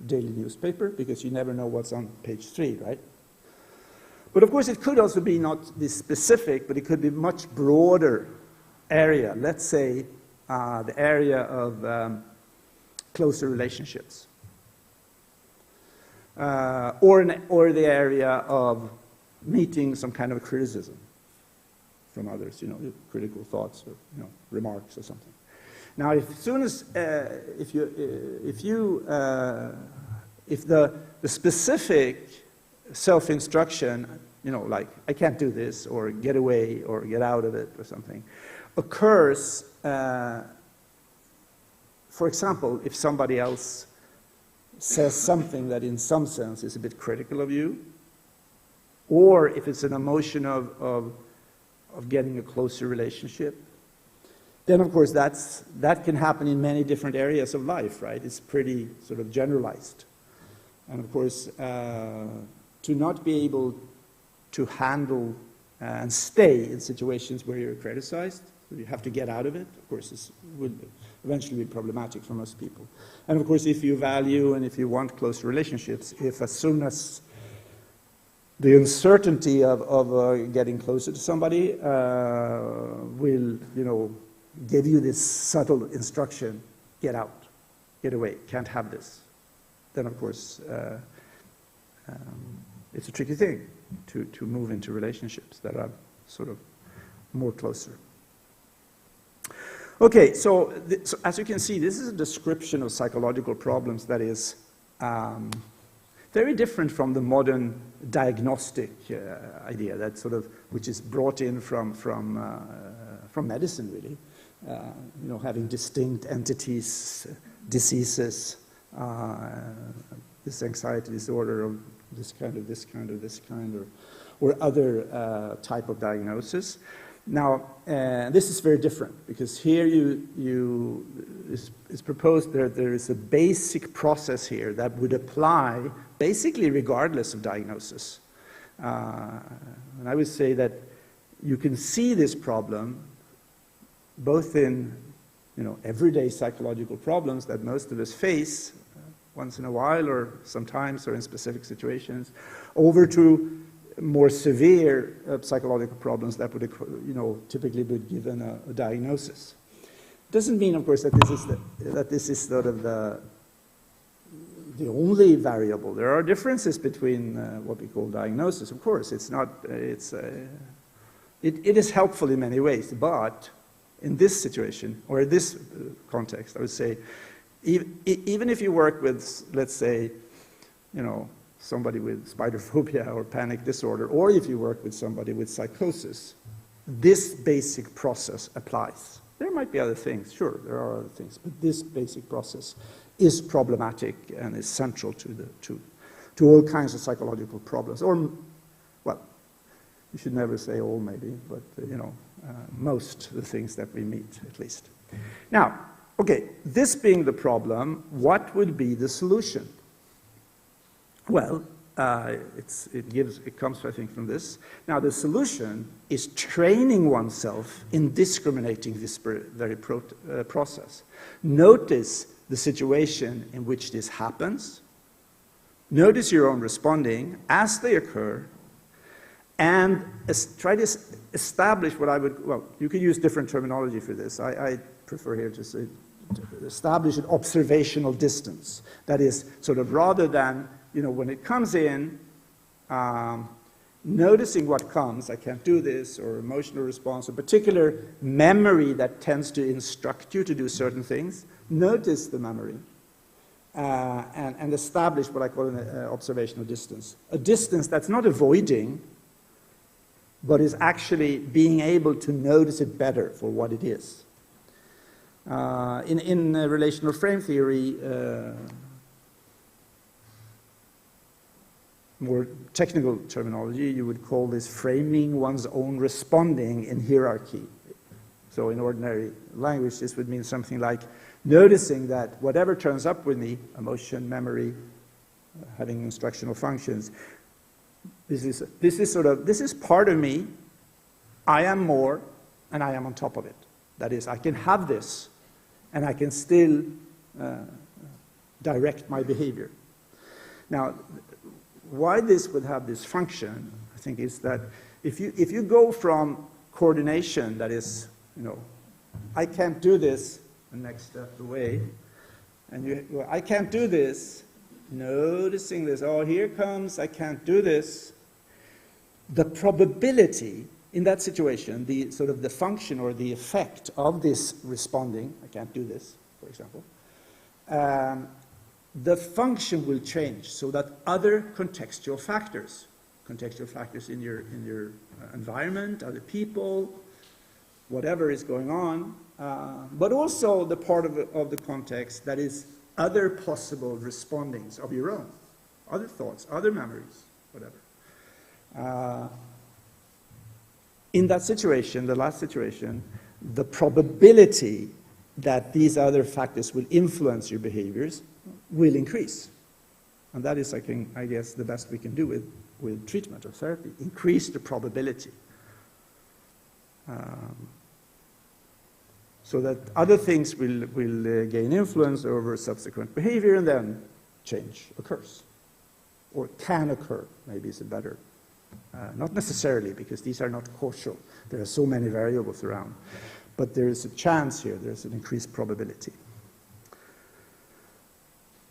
daily newspaper because you never know what's on page 3, right? But of course it could also be not this specific, but it could be much broader area. Let's say the area of closer relationships, or the area of meeting some kind of criticism from others, critical thoughts or remarks or something. Now, if the specific self-instruction, like I can't do this or get away or get out of it or something, occurs. For example, if somebody else says something that in some sense is a bit critical of you, or if it's an emotion of getting a closer relationship, then of course that can happen in many different areas of life, right? It's pretty sort of generalized. And of course, to not be able to handle and stay in situations where you're criticized, you have to get out of it, of course, this would eventually be problematic for most people. And of course, if you value and if you want close relationships, if as soon as the uncertainty of getting closer to somebody will, give you this subtle instruction, get out, get away, can't have this, then of course it's a tricky thing to move into relationships that are sort of more closer. Okay, so as you can see, this is a description of psychological problems that is very different from the modern diagnostic idea that sort of, which is brought in from medicine, really. Having distinct entities, diseases, this anxiety disorder of this kind, or other type of diagnosis. Now, this is very different because here it's proposed that there is a basic process here that would apply basically regardless of diagnosis. And I would say that you can see this problem both in everyday psychological problems that most of us face once in a while or sometimes or in specific situations, over to more severe psychological problems that would, typically be given a diagnosis. Doesn't mean, of course, that this is sort of the only variable. There are differences between what we call diagnosis. Of course, it's not. It is helpful in many ways, but in this situation or in this context, I would say, even if you work with, let's say, somebody with spider phobia or panic disorder, or if you work with somebody with psychosis, this basic process applies. There might be other things, sure, there are other things, but this basic process is problematic and is central to all kinds of psychological problems, or You should never say all, maybe, but, most of the things that we meet, at least. Now, okay, this being the problem, what would be the solution? Well, it comes, I think, from this. Now, the solution is training oneself in discriminating this very process. Notice the situation in which this happens. Notice your own responding as they occur, and try to establish what I would, well, you could use different terminology for this. I prefer here to say, to establish an observational distance. That is, sort of rather than, when it comes in, noticing what comes, I can't do this, or emotional response, or particular memory that tends to instruct you to do certain things, notice the memory. And establish what I call an observational distance. A distance that's not avoiding, but is actually being able to notice it better for what it is. In relational frame theory, more technical terminology, you would call this framing one's own responding in hierarchy. So in ordinary language, this would mean something like noticing that whatever turns up with me, emotion, memory, having instructional functions, this is part of me. I am more, and I am on top of it. That is, I can have this, and I can still direct my behavior. Now, why this would have this function, I think, is that if you go from coordination, that is, I can't do this, the next step away, and I can't do this, noticing this, oh, here comes, I can't do this. The probability in that situation, the sort of the function or the effect of this responding, I can't do this, for example, the function will change so that other contextual factors in your environment, other people, whatever is going on, but also the part of the context that is other possible respondings of your own, other thoughts, other memories, whatever. In that situation, the last situation, the probability that these other factors will influence your behaviors will increase. And that is, I guess, the best we can do with treatment or therapy, increase the probability. So that other things will gain influence over subsequent behavior, and then change occurs. Or can occur, maybe is a better. Not necessarily, because these are not causal. There are so many variables around. But there is a chance here, there's an increased probability.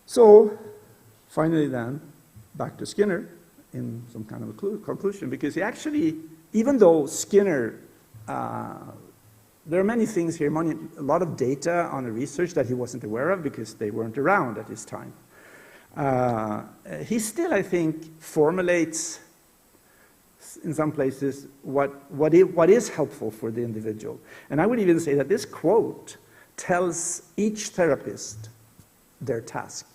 So, finally then, back to Skinner in some kind of a conclusion, because he actually, even though Skinner, there are many things here, a lot of data on the research that he wasn't aware of because they weren't around at his time. He still, I think, formulates in some places what is helpful for the individual. And I would even say that this quote tells each therapist their task.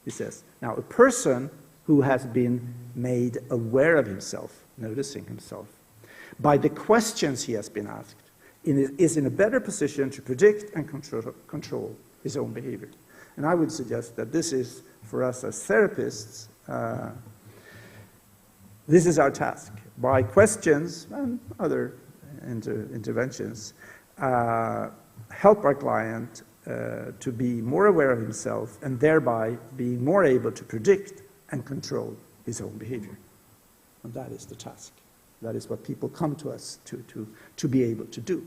He says, now a person who has been made aware of himself, noticing himself, by the questions he has been asked, is in a better position to predict and control his own behavior. And I would suggest that this is, for us as therapists, this is our task. By questions and other interventions, help our client to be more aware of himself, and thereby being more able to predict and control his own behavior. And that is the task. That is what people come to us to be able to do.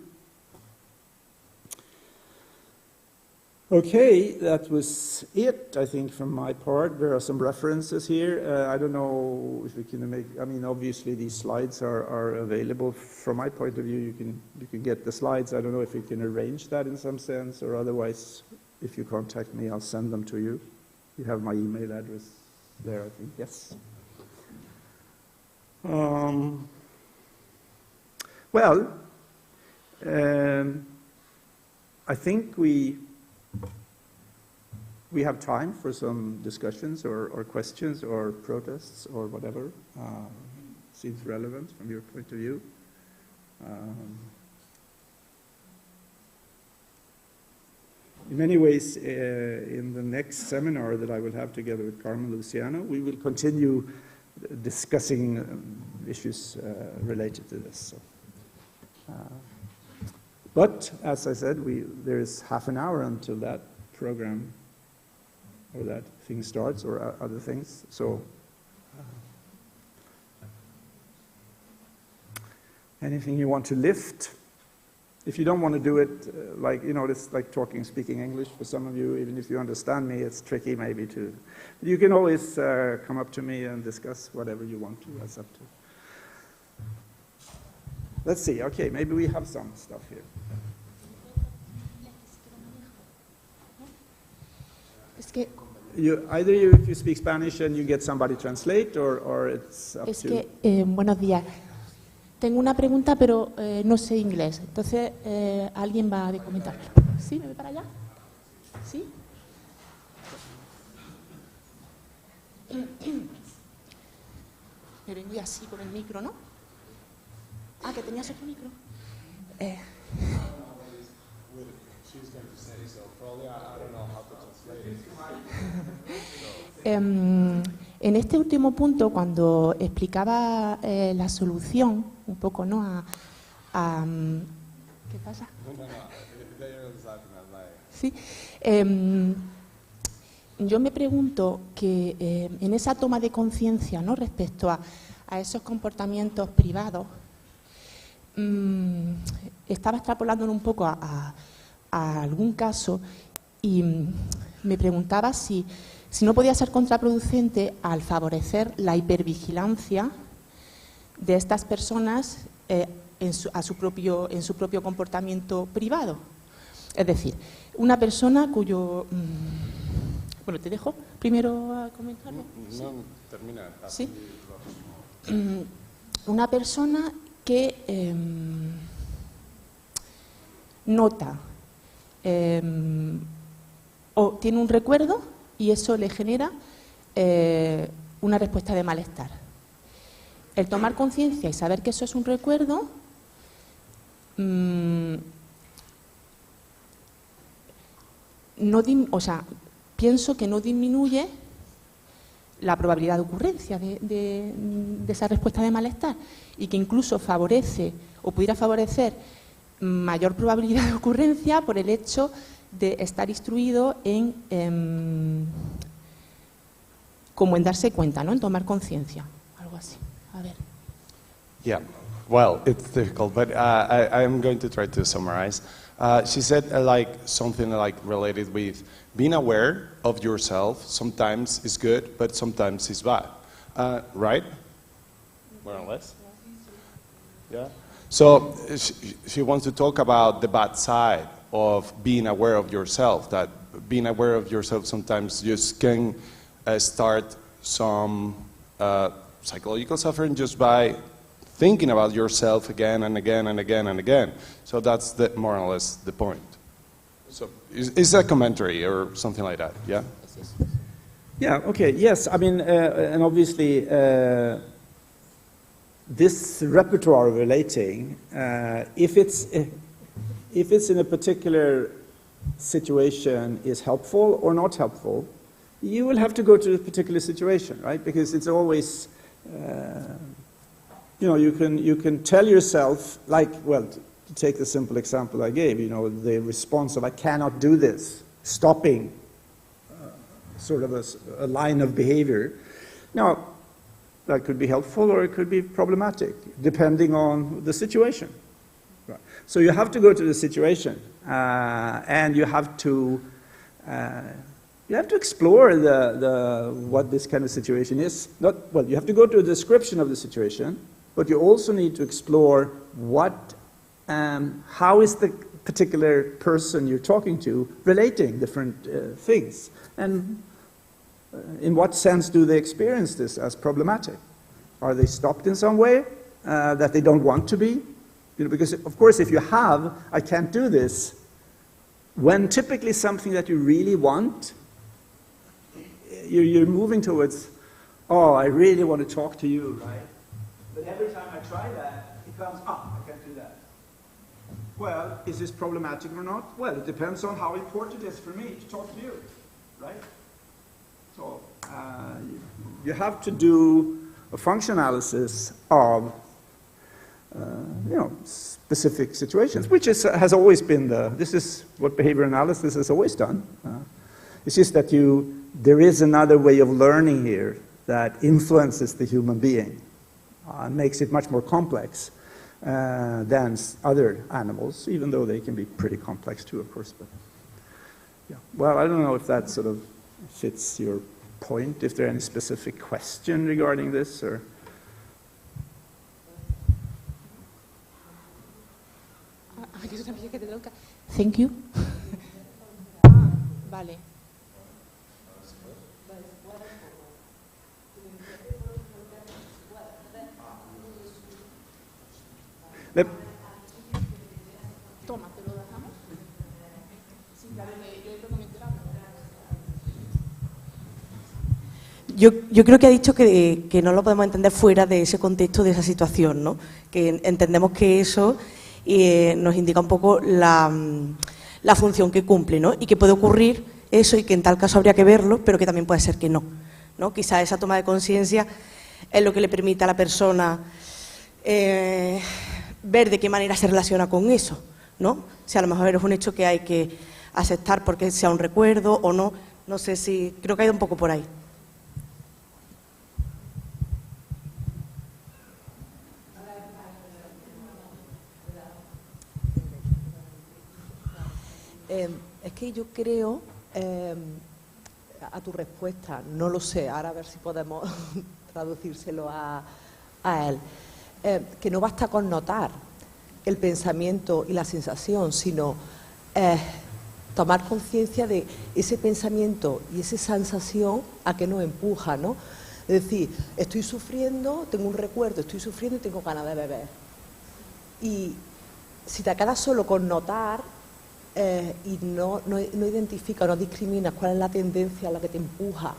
Okay, that was it, I think, from my part. There are some references here. I don't know if we can make, obviously these slides are available. From my point of view, you can get the slides. I don't know if we can arrange that in some sense, or otherwise, if you contact me, I'll send them to you. You have my email address there, I think, yes. I think we have time for some discussions or questions or protests or whatever. seems relevant from your point of view. In many ways, in the next seminar that I will have together with Carmen Luciano, we will continue discussing issues related to this. So, but, as I said, there is half an hour until that program or that thing starts, or other things. So, anything you want to lift? If you don't want to do it, like, you know, it's like speaking English for some of you. Even if you understand me, it's tricky maybe to. You can always come up to me and discuss whatever you want to. That's up to. Let's see. Okay, maybe we have some stuff here. If you speak Spanish and you get somebody translate, or it's up to.
Buenos días. Tengo una pregunta, pero no sé inglés. Entonces, alguien va a comentar. ¿Sí? ¿Me ve para allá? ¿Sí? Me vengo así con el micro, ¿no? Ah, que tenías otro micro. En este último punto, cuando explicaba la solución, un poco, ¿no? ¿Qué pasa? Sí. Yo me pregunto que en esa toma de conciencia, ¿no? Respecto a esos comportamientos privados, estaba extrapolándolo un poco a algún caso y me preguntaba si no podía ser contraproducente al favorecer la hipervigilancia de estas personas en su propio comportamiento privado. Es decir, una persona cuyo... bueno, te dejo primero a comentarlo.
No, termina.
¿Sí? Una persona que nota o tiene un recuerdo y eso le genera una respuesta de malestar. El tomar conciencia y saber que eso es un recuerdo pienso que no disminuye la probabilidad de ocurrencia de esa respuesta de malestar y que incluso favorece o pudiera favorecer mayor probabilidad de ocurrencia por el hecho de estar instruido como en darse cuenta, ¿no? En tomar conciencia, algo así. A ver.
Yeah, well, it's difficult, but I'm going to try to summarize. She said something related with being aware of yourself. Sometimes is good, but sometimes is bad, right? More or less. Yeah. So she wants to talk about the bad side of being aware of yourself, that being aware of yourself sometimes just can start some psychological suffering just by thinking about yourself again and again and again and again. So that's more or less the point. So is that a commentary or something like that, yeah?
Yeah, okay, yes, I mean, and obviously this repertoire of relating, if it's in a particular situation is helpful or not helpful, you will have to go to a particular situation, right? Because it's always, you can tell yourself, to take the simple example I gave, the response of I cannot do this, stopping sort of a line of behavior. Now, that could be helpful or it could be problematic, depending on the situation. Right. So you have to go to the situation, and you have to explore what this kind of situation is. You have to go to a description of the situation, but you also need to explore how is the particular person you're talking to relating different things, and in what sense do they experience this as problematic? Are they stopped in some way that they don't want to be? Because, of course, if you have, I can't do this, when typically something that you really want, you're moving towards, oh, I really want to talk to you, right? But every time I try that, it comes, I can't do that. Well, is this problematic or not? Well, it depends on how important it is for me to talk to you, right? So you have to do a function analysis of specific situations, which has always been this is what behavior analysis has always done. It's just that there is another way of learning here that influences the human being and makes it much more complex than other animals, even though they can be pretty complex too, of course. But yeah, well, I don't know if that sort of fits your point, if there are any specific question regarding this, or...
Thank you. Vale. Toma, ¿te lo dejamos? Sí, claro, le recomiendo la...
Yo creo que ha dicho que no lo podemos entender fuera de ese contexto, de esa situación, ¿no? Que entendemos que eso nos indica un poco la función que cumple, ¿no? Y que puede ocurrir eso y que en tal caso habría que verlo, pero que también puede ser que no, ¿no? Quizá esa toma de conciencia es lo que le permite a la persona ver de qué manera se relaciona con eso, ¿no? Si a lo mejor es un hecho que hay que aceptar porque sea un recuerdo o no, no sé si... Creo que ha ido un poco por ahí.
Es que yo creo, a tu respuesta, no lo sé, ahora a ver si podemos traducírselo a él, que no basta con notar el pensamiento y la sensación, sino tomar conciencia de ese pensamiento y esa sensación a que nos empuja, ¿no? Es decir, estoy sufriendo, tengo un recuerdo, estoy sufriendo y tengo ganas de beber. Y si te quedas solo con notar, y no identificas, no discriminas cuál es la tendencia a la que te empuja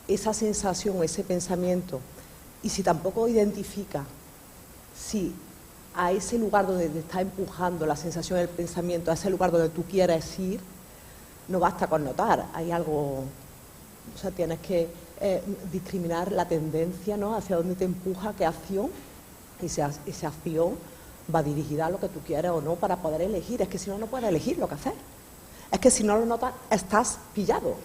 esa sensación, ese pensamiento, y si tampoco identificas si a ese lugar donde te está empujando la sensación, el pensamiento, a ese lugar donde tú quieres ir, no basta con notar, hay algo, o sea, tienes que discriminar la tendencia, ¿no? Hacia dónde te empuja, qué acción, y esa acción va dirigida a lo que tú quieres o no para poder elegir. Es que si no, no puedes elegir lo que hacer. Es que si no lo notas, estás pillado.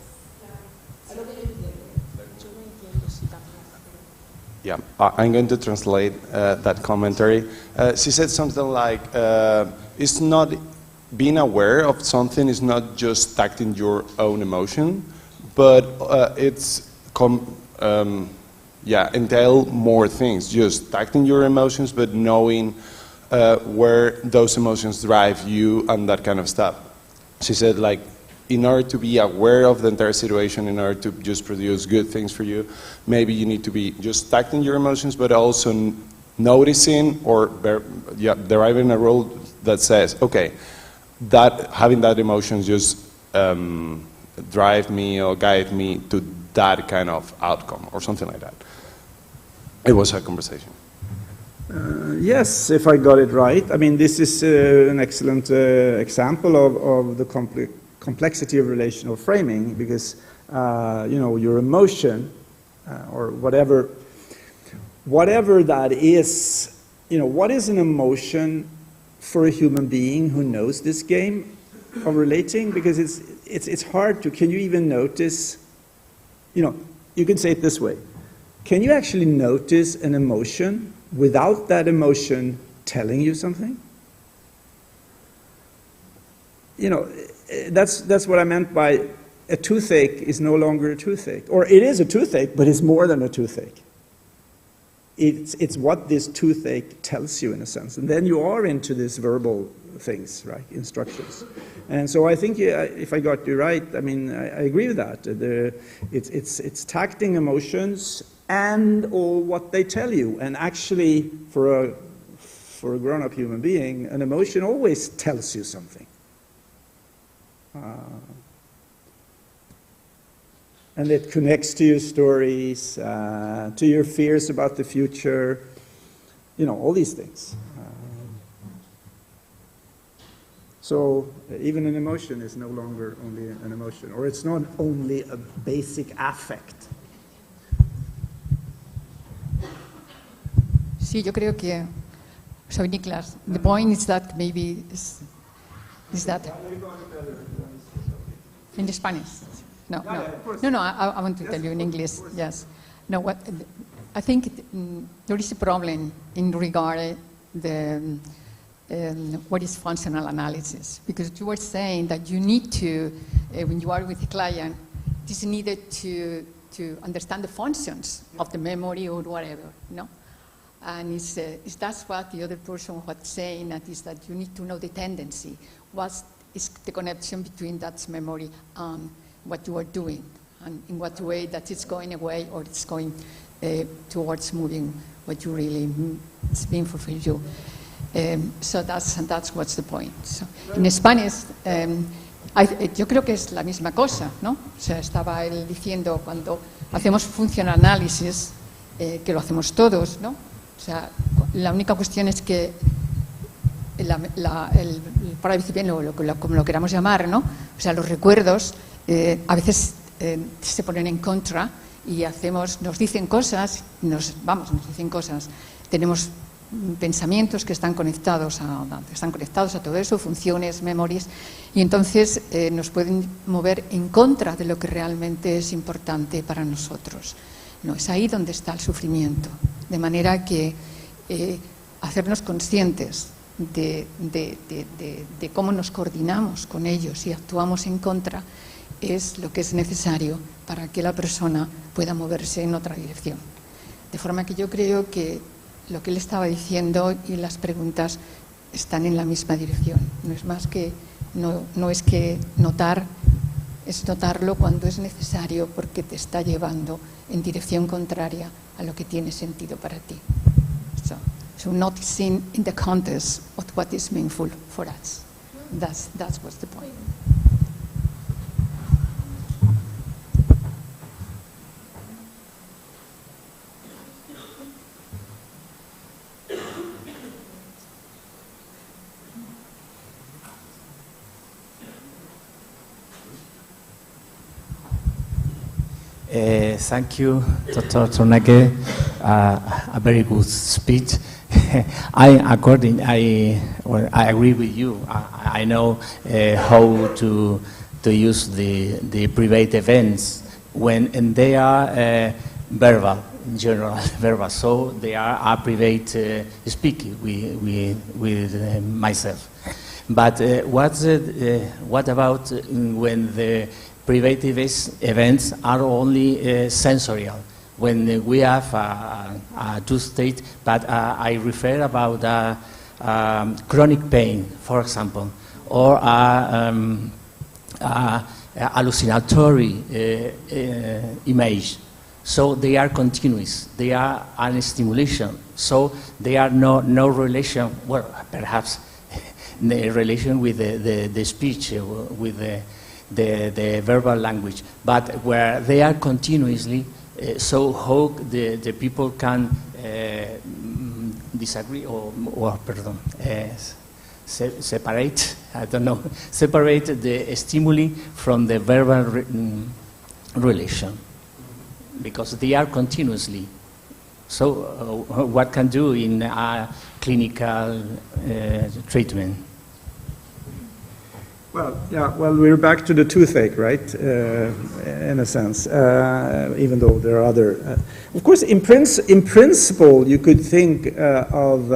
Yeah, I'm going to translate that commentary. She said something like, it's not being aware of something is not just acting your own emotion, but it's entail more things. Just acting your emotions, but knowing where those emotions drive you and that kind of stuff. She said, like, in order to be aware of the entire situation, in order to just produce good things for you, maybe you need to be just acting your emotions, but also noticing or deriving a rule that says, okay, that having that emotion just drive me or guide me to that kind of outcome or something like that. It was a conversation.
Yes, if I got it right. I mean, this is an excellent example of the complexity of relational framing, because your emotion or whatever that is, what is an emotion for a human being who knows this game of relating? Because it's hard to. Can you even notice? You can say it this way: can you actually notice an emotion without that emotion telling you something? That's what I meant by a toothache is no longer a toothache. Or it is a toothache, but it's more than a toothache. It's what this toothache tells you, in a sense. And then you are into these verbal things, right, instructions. And so I think, if I got you right, I mean, I agree with that. It's tacting emotions and or what they tell you. And actually, for a grown-up human being, an emotion always tells you something. And it connects to your stories, to your fears about the future, all these things. So even an emotion is no longer only an emotion, or it's not only a basic affect.
Sí, yo creo que, so Niklas, the point is that maybe is that in Spanish. No, I want to tell you in English. Yes. No, what I think there is a problem in regard the what is functional analysis, because you were saying that you need to, when you are with a client, it is needed to understand the functions of the memory or whatever, no? And it's that's what the other person was saying, that is that you need to know the tendency. What is the connection between that memory and what you are doing, and in what way that it's going away or it's going towards moving what you really it's being fulfilled you. So that's what's the point. So, in Spanish, yo creo que es la misma cosa, ¿no? O sea, estaba él diciendo cuando hacemos funcional análisis, que lo hacemos todos, ¿no? O sea, la única cuestión es que el parabicipieno, como lo queramos llamar, ¿no? O sea, los recuerdos a veces se ponen en contra y nos dicen cosas, nos dicen cosas. Tenemos pensamientos que están conectados a todo eso, funciones, memorias, y entonces nos pueden mover en contra de lo que realmente es importante para nosotros. No, es ahí donde está el sufrimiento, de manera que hacernos conscientes de cómo nos coordinamos con ellos y actuamos en contra es lo que es necesario para que la persona pueda moverse en otra dirección. De forma que yo creo que lo que él estaba diciendo y las preguntas están en la misma dirección. No es más que, no es que notar, es notarlo cuando es necesario porque te está llevando en dirección contraria a lo que tiene sentido para ti. So noticing in the context of what is meaningful for us. That's what's the point.
Thank you, Dr. Torneke. A very good speech. I agree with you. I know how to use the private events and they are verbal, in general, verbal. So they are a private speaking with myself. But what about when the private events are only sensorial? When we have a two state, but I refer about chronic pain, for example, or hallucinatory image. So they are continuous. They are an stimulation. So they are no relation. Well, perhaps the relation with the speech, with the verbal language, but where they are continuously. So how the people can disagree or separate, I don't know, separate the stimuli from the verbal relation, because they are continuously. So what can do in a clinical treatment?
Well, yeah. Well, we're back to the toothache, right? In a sense, even though there are other. Of course, in principle, you could think of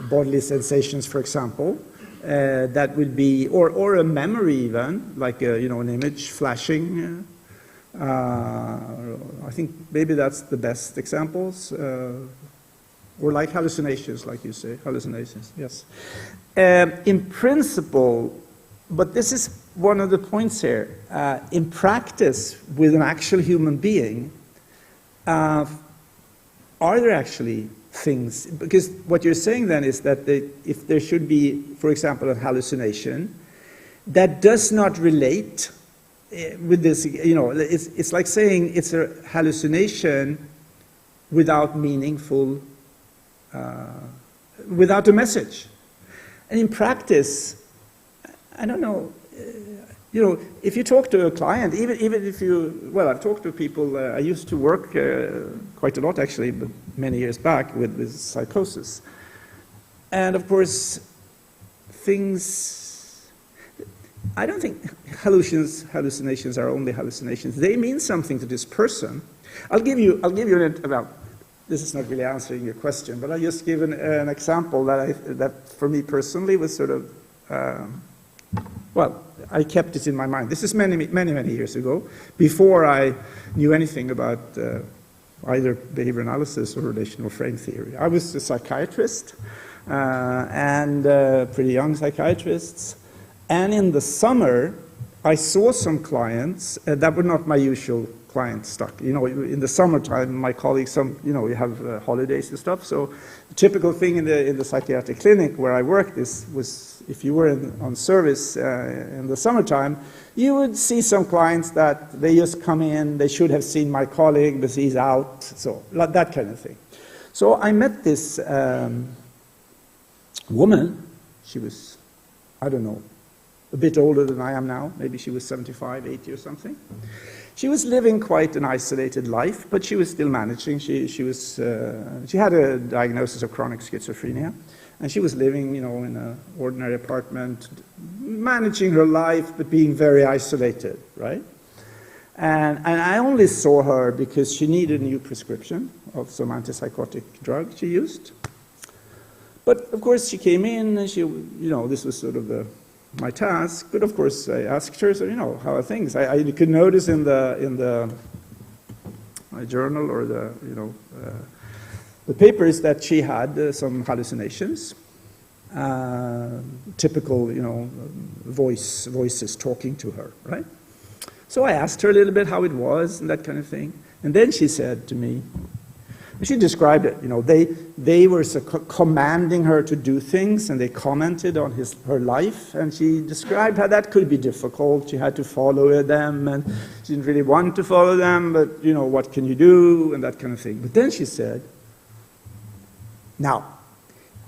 bodily sensations, for example, that would be, or a memory even, like an image flashing. I think maybe that's the best examples, or like hallucinations, like you say, hallucinations. Yes. In principle, but this is one of the points here, in practice with an actual human being, are there actually things, because what you're saying then is that if there should be, for example, a hallucination, that does not relate with this, it's like saying it's a hallucination without meaningful without a message. And in practice, I don't know, if you talk to a client, even if you, well, I've talked to people, I used to work quite a lot actually, but many years back with psychosis. And of course, I don't think hallucinations are only hallucinations. They mean something to this person. I'll give you well, this is not really answering your question, but I'll just give an example that for me personally was sort of, well, I kept it in my mind. This is many years ago, before I knew anything about either behavior analysis or relational frame theory. I was a psychiatrist, and pretty young psychiatrists. And in the summer, I saw some clients that were not my usual client stock. In the summertime, my colleagues, we have holidays and stuff. So the typical thing in the psychiatric clinic where I worked was if you were on service in the summertime, you would see some clients that they just come in, they should have seen my colleague, but he's out, so that kind of thing. So I met this woman. She was, I don't know, a bit older than I am now. Maybe she was 75, 80 or something. She was living quite an isolated life, but she was still managing. She had a diagnosis of chronic schizophrenia, and she was living, in an ordinary apartment, managing her life, but being very isolated, right? And I only saw her because she needed a new prescription of some antipsychotic drug she used. But of course, she came in, and this was sort of my task, but of course I asked her, so how are things? I could notice in my journal or the papers that she had some hallucinations, typical voices talking to her, right? So I asked her a little bit how it was and that kind of thing, and then she said to me, she described it, they were commanding her to do things, and they commented on her life, and she described how that could be difficult. She had to follow them, and she didn't really want to follow them, but, what can you do, and that kind of thing. But then she said, now,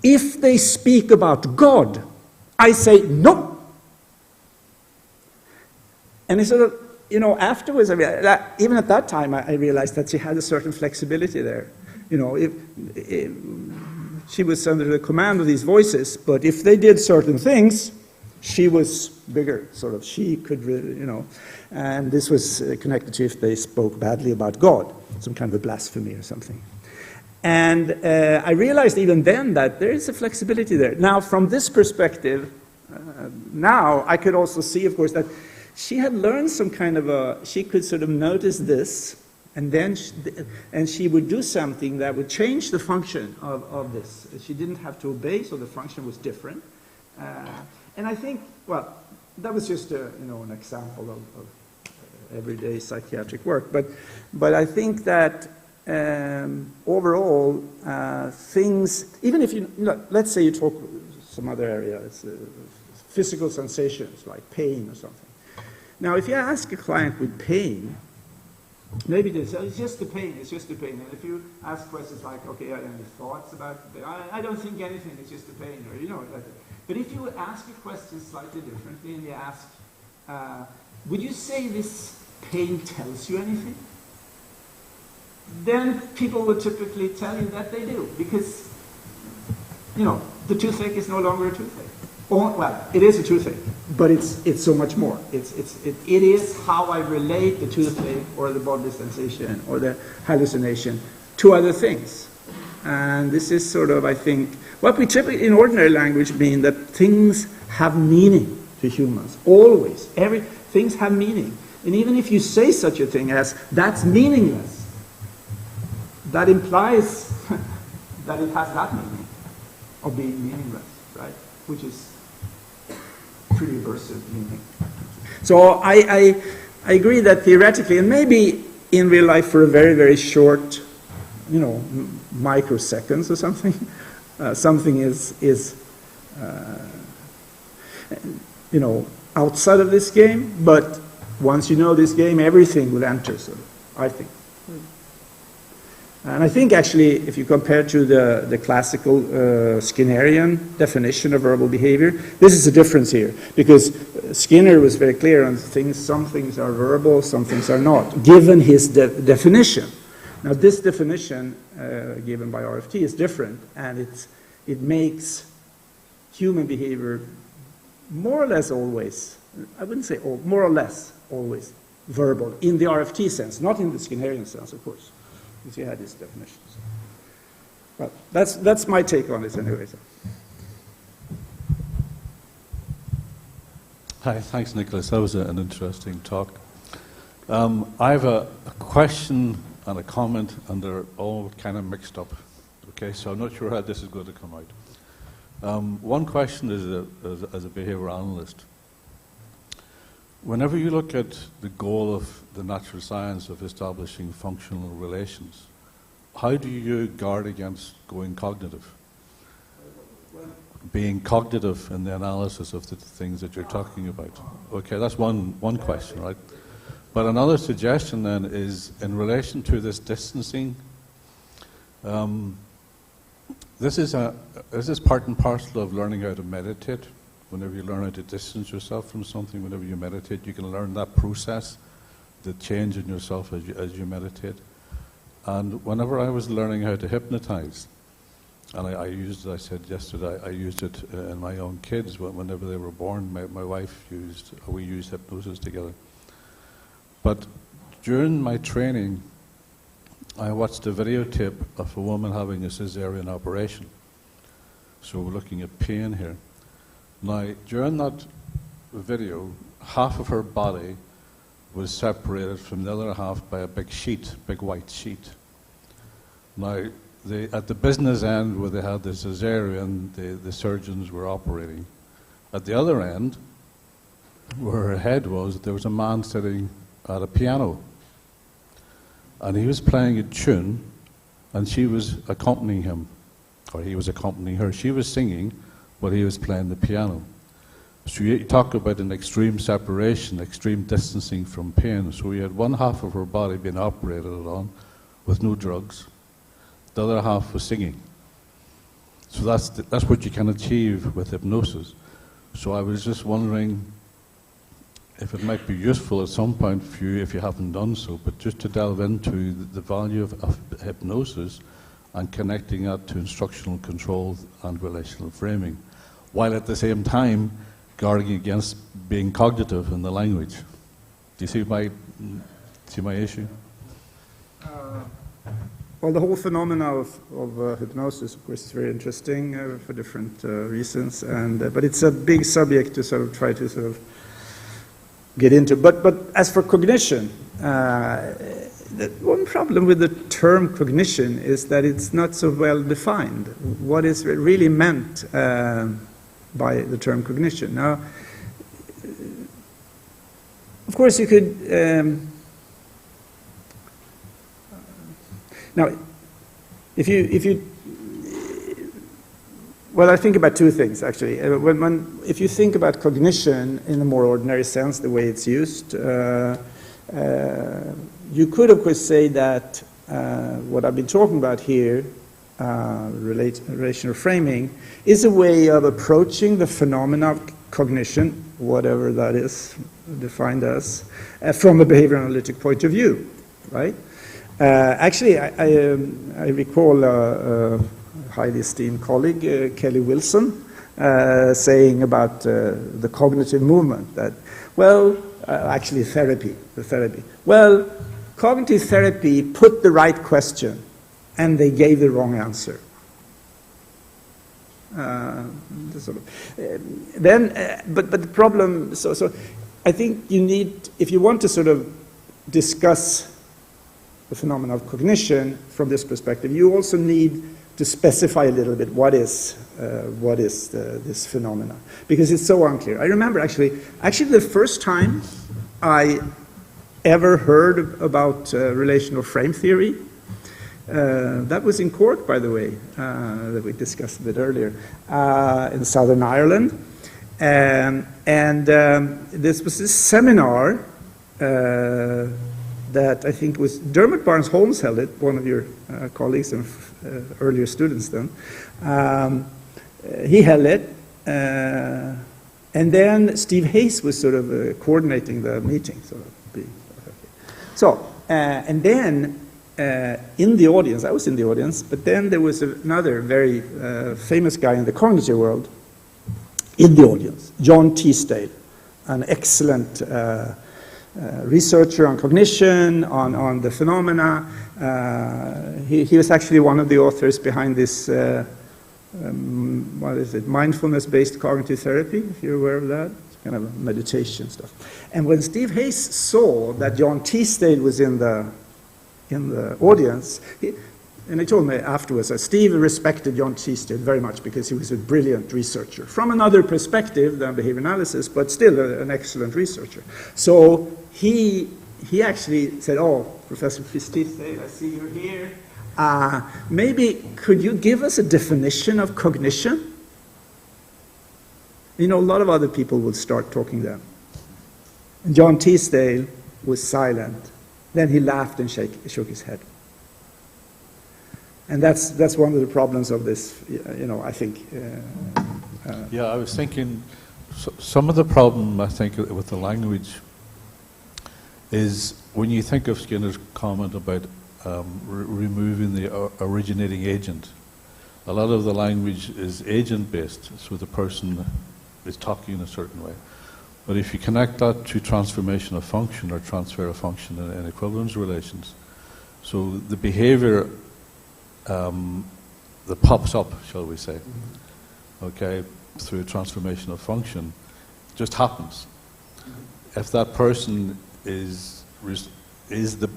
if they speak about God, I say no. And it sort of, afterwards, even at that time, I realized that she had a certain flexibility there. If she was under the command of these voices, but if they did certain things, she was bigger, sort of. She could really, and this was connected to if they spoke badly about God, some kind of a blasphemy or something. And I realized even then that there is a flexibility there. Now, from this perspective, now I could also see, of course, that she had learned some kind of she could sort of notice this, and then she would do something that would change the function of this. She didn't have to obey, so the function was different. And I think, well, that was just an example of everyday psychiatric work. But I think that overall, things, even if let's say you talk some other areas, physical sensations like pain or something. Now, if you ask a client with pain, maybe they say, it's just the pain, it's just the pain. And if you ask questions like, okay, are there any thoughts about it? I don't think anything, it's just the pain, or, like that. But if you ask a question slightly differently and you ask, would you say this pain tells you anything? Then people would typically tell you that they do, because, the toothache is no longer a toothache. Well, it is a toothache, but it's so much more. It is how I relate the toothache or the bodily sensation or the hallucination to other things. And this is sort of, I think, what we typically in ordinary language mean that things have meaning to humans. Always. Things have meaning. And even if you say such a thing as, that's meaningless, that implies that it has that meaning of being meaningless, right? Which is pretty aversive meaning. So I agree that theoretically, and maybe in real life for a very, very short, microseconds or something, something is outside of this game, but once you know this game, everything will enter, so I think. And I think actually, if you compare to the classical Skinnerian definition of verbal behavior, this is a difference here, because Skinner was very clear on things. Some things are verbal, some things are not, given his definition. Now, this definition given by RFT is different, and it makes human behavior more or less always, I wouldn't say all, more or less always verbal in the RFT sense, not in the Skinnerian sense, of course. Because he had his definitions. Well, that's my take on this anyway. So.
Hi, thanks, Nicholas. That was an interesting talk. I have a question and a comment, and they're all kind of mixed up. Okay, so I'm not sure how this is going to come out. One question is, as a behavior analyst, whenever you look at the goal of the natural science of establishing functional relations, how do you guard against going cognitive? Being cognitive in the analysis of the things that you're talking about. Okay, that's one question, right? But another suggestion then is in relation to this distancing. This is part and parcel of learning how to meditate. Whenever you learn how to distance yourself from something, whenever you meditate, you can learn that process, the change in yourself as you meditate. And whenever I was learning how to hypnotize, and I used, as I said yesterday, I used it in my own kids. Whenever they were born, my wife we used hypnosis together. But during my training, I watched a videotape of a woman having a cesarean operation. So we're looking at pain here. Now, during that video, half of her body was separated from the other half by a big white sheet. Now, at the business end where they had the cesarean, the surgeons were operating. At the other end, where her head was, there was a man sitting at a piano. And he was playing a tune, and she was accompanying him, or he was accompanying her. She was singing, but he was playing the piano. So you talk about an extreme separation, extreme distancing from pain. So we had one half of her body being operated on with no drugs. The other half was singing. So that's what you can achieve with hypnosis. So I was just wondering if it might be useful at some point for you, if you haven't done so, but just to delve into the value of hypnosis and connecting that to instructional control and relational framing, while at the same time guarding against being cognitive in the language. Do you see my issue?
Well, the whole phenomena of hypnosis, of course, is very interesting for different reasons, but it's a big subject to sort of try to sort of get into. But as for cognition, the one problem with the term cognition is that it's not so well defined. What is really meant by the term cognition? Now, of course, you could. Now, if you, well, I think about two things actually. If you think about cognition in a more ordinary sense, the way it's used, you could, of course, say that what I've been talking about here, relational framing, is a way of approaching the phenomena of cognition, whatever that is defined as, from a behavior analytic point of view, right? Actually, I recall a highly esteemed colleague, Kelly Wilson, saying about the cognitive movement that, well, actually the therapy. Well, cognitive therapy put the right question and they gave the wrong answer. But the problem, so I think you need, if you want to sort of discuss the phenomena of cognition from this perspective, you also need to specify a little bit what is this phenomena, because it's so unclear. I remember actually the first time I ever heard about relational frame theory, that was in Cork, by the way, that we discussed a bit earlier, in Southern Ireland, and this was this seminar that I think was Dermot Barnes-Holmes held it, one of your colleagues and earlier students then. He held it, and then Steve Hayes was sort of coordinating the meeting. So, and then in the audience, I was in the audience, but then there was another very famous guy in the cognitive world in the audience, John Teasdale, an excellent researcher on cognition, on the phenomena. He was actually one of the authors behind this, what is it, mindfulness-based cognitive therapy, if you're aware of that. It's kind of meditation stuff. And when Steve Hayes saw that John Teasdale was in the audience, and he told me afterwards that Steve respected John Teasdale very much because he was a brilliant researcher. From another perspective than behavior analysis, but still an excellent researcher. So he actually said, oh, Professor Teasdale, I see you're here. Maybe could you give us a definition of cognition? You know, a lot of other people would start talking then. And John Teasdale was silent. Then he laughed and shook his head. And that's one of the problems of this, you know, I think.
Yeah, I was thinking, some of the problem, I think, with the language is when you think of Skinner's comment about removing the originating agent, a lot of the language is agent-based, so the person is talking in a certain way. But if you connect that to transformation of function or transfer of function in equivalence relations, so the behavior that pops up, shall we say, okay, through transformation of function, just happens. If that person is the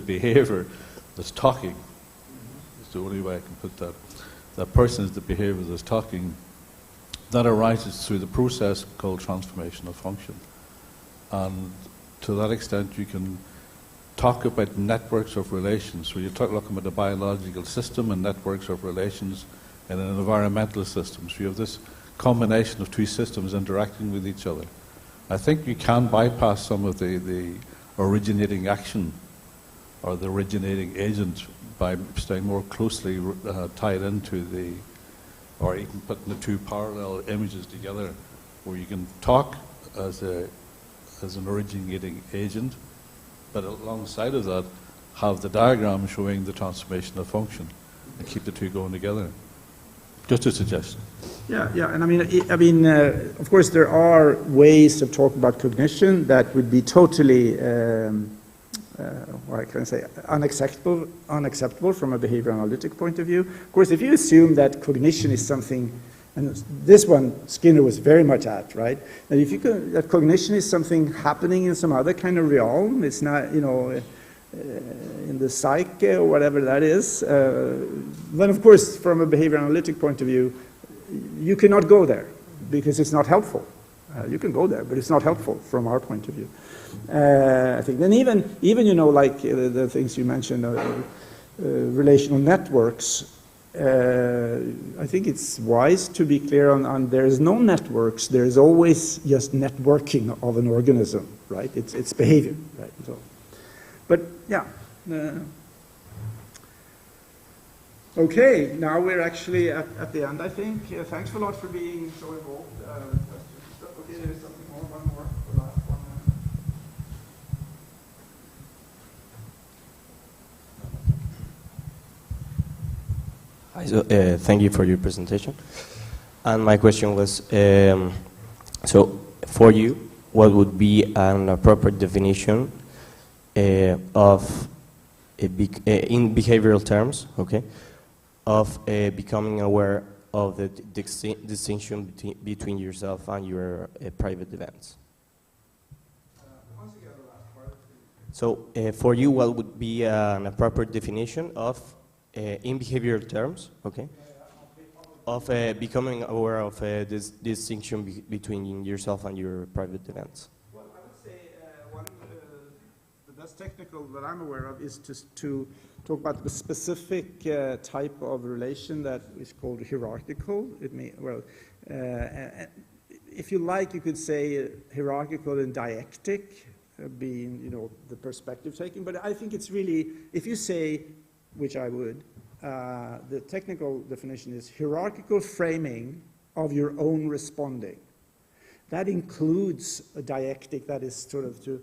behavior that's talking, it's the only way I can put that. That person is the behavior that's talking. That arises through the process called transformation of function. And to that extent, you can talk about networks of relations. So you're talking about a biological system and networks of relations in an environmental system. So you have this combination of two systems interacting with each other. I think you can bypass some of the originating action or the originating agent by staying more closely tied into the, or even putting the two parallel images together, where you can talk as an originating agent, but alongside of that, have the diagram showing the transformation of function, and keep the two going together. Just a suggestion.
Yeah, and I mean, of course, there are ways of talking about cognition that would be totally, what can I say, unacceptable from a behavior analytic point of view. Of course, if you assume that cognition is something, and this one Skinner was very much at, right? That if you that cognition is something happening in some other kind of realm, it's not, you know, in the psyche or whatever that is, then of course, from a behavior analytic point of view, you cannot go there because it's not helpful. You can go there, but it's not helpful from our point of view. I think, and even you know, like the things you mentioned, relational networks. I think it's wise to be clear on there is no networks. There is always just networking of an organism, right? It's behavior, right? So, but yeah. Okay, now we're actually at the end, I think. Thanks a lot for being so involved. Okay, there's something more, one more, the last one.
Hi, so, thank you for your presentation. And my question was, so for you, what would be an appropriate definition of, in behavioral terms, okay, of becoming aware of the distinction between yourself and your private events? So for you, what would be an appropriate definition of, in behavioral terms, okay, of becoming aware of this distinction between yourself and your private events?
Well, I would say the best technical that I'm aware of is to talk about the specific type of relation that is called hierarchical. It may, well, if you like, you could say hierarchical and dyactic being, the perspective taking. But I think it's really, if you say, which I would, the technical definition is hierarchical framing of your own responding. That includes a dialectic that is sort of to,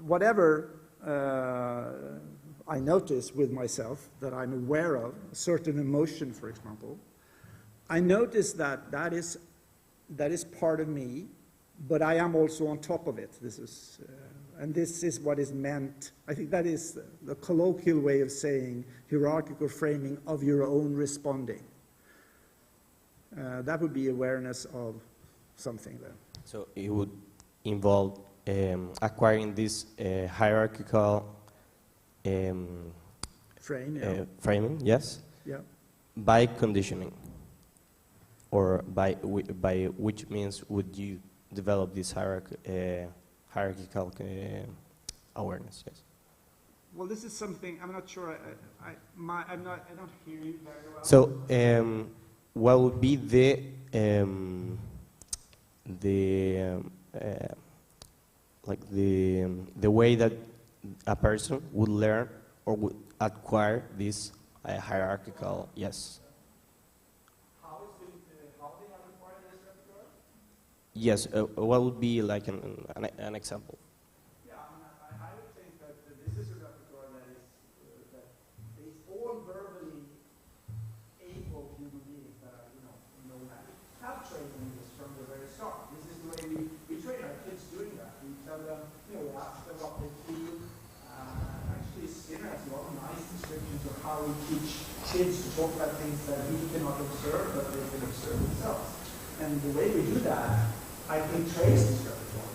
whatever I notice with myself that I'm aware of, a certain emotion, for example, I notice that is part of me, but I am also on top of it. And this is what is meant. I think that is the colloquial way of saying hierarchical framing of your own responding. That would be awareness of something then.
So it would involve acquiring this hierarchical framing, yes?
Yeah.
By conditioning. Or by which means would you develop this hierarchical awareness? Yes.
Well, this is something I'm not sure. I don't hear you very well.
So, what would be the way that a person would learn or would acquire this hierarchical? Yes. Yes, what would be like an example?
Yeah, I would think that this is a repertoire that is all verbally able human beings that are, know that. Have training this from the very start. This is the way we train our kids doing that. We tell them, we ask them what they feel. Actually, Skinner has a lot of nice descriptions of how we teach kids to talk about things that we cannot observe, but they can observe themselves. And the way we do that, I think, trains this repertoire.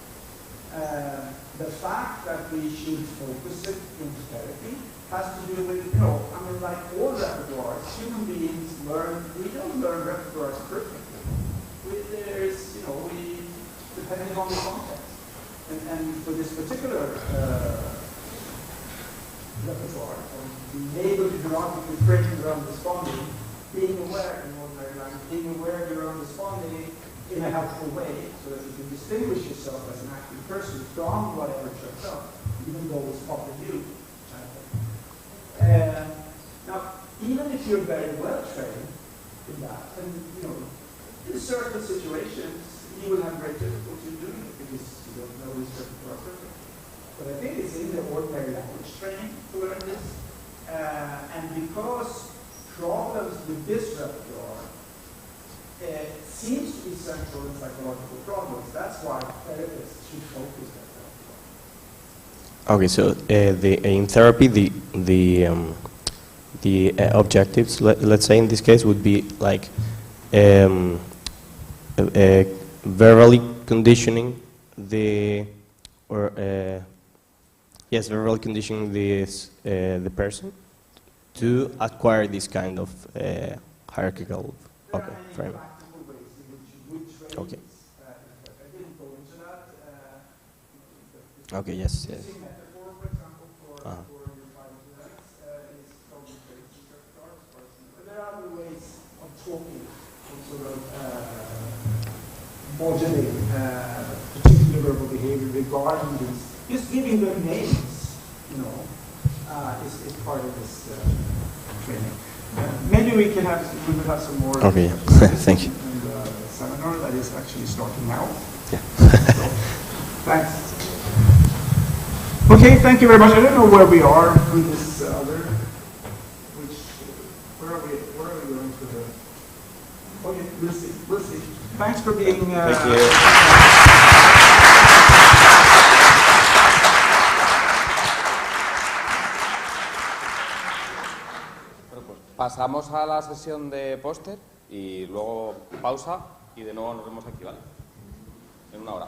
The fact that we should focus it in therapy has to do with, like all repertoires, human beings we don't learn repertoires perfectly. Depending on the context. And for this particular repertoire, being able to hierarchically frame your own responding, being aware in ordinary language, being aware of your own responding in a helpful way, so that you can distinguish yourself as an active person from whatever shows up, even though it's part of you. Now, even if you're very well trained in that, and in certain situations, you will have great difficulty doing it because you don't know this repertoire perfectly. But I think it's in the ordinary language training to learn this, and because problems with this repertoire seems to be central in psychological problems. That's why therapists should focus on that.
Okay, so in therapy, the objectives, let's say in this case, would be like verbally conditioning verbally conditioning the person to acquire this kind of hierarchical frame. Okay. Okay. Yes. Yes.
There are other ways of talking, sort of modeling particular verbal behavior regarding these. Just giving them names, is part of this training. Maybe we will have some more.
Okay. Thank you.
In the seminar that is actually starting now.
Yeah.
So, thanks. Okay, thank you very much. I don't know where we are with this other. Where are we going to the? Okay, we'll see. Thanks for being.
Thank you.
Pasamos a la sesión de póster y luego pausa y de nuevo nos vemos aquí, ¿vale? En una hora.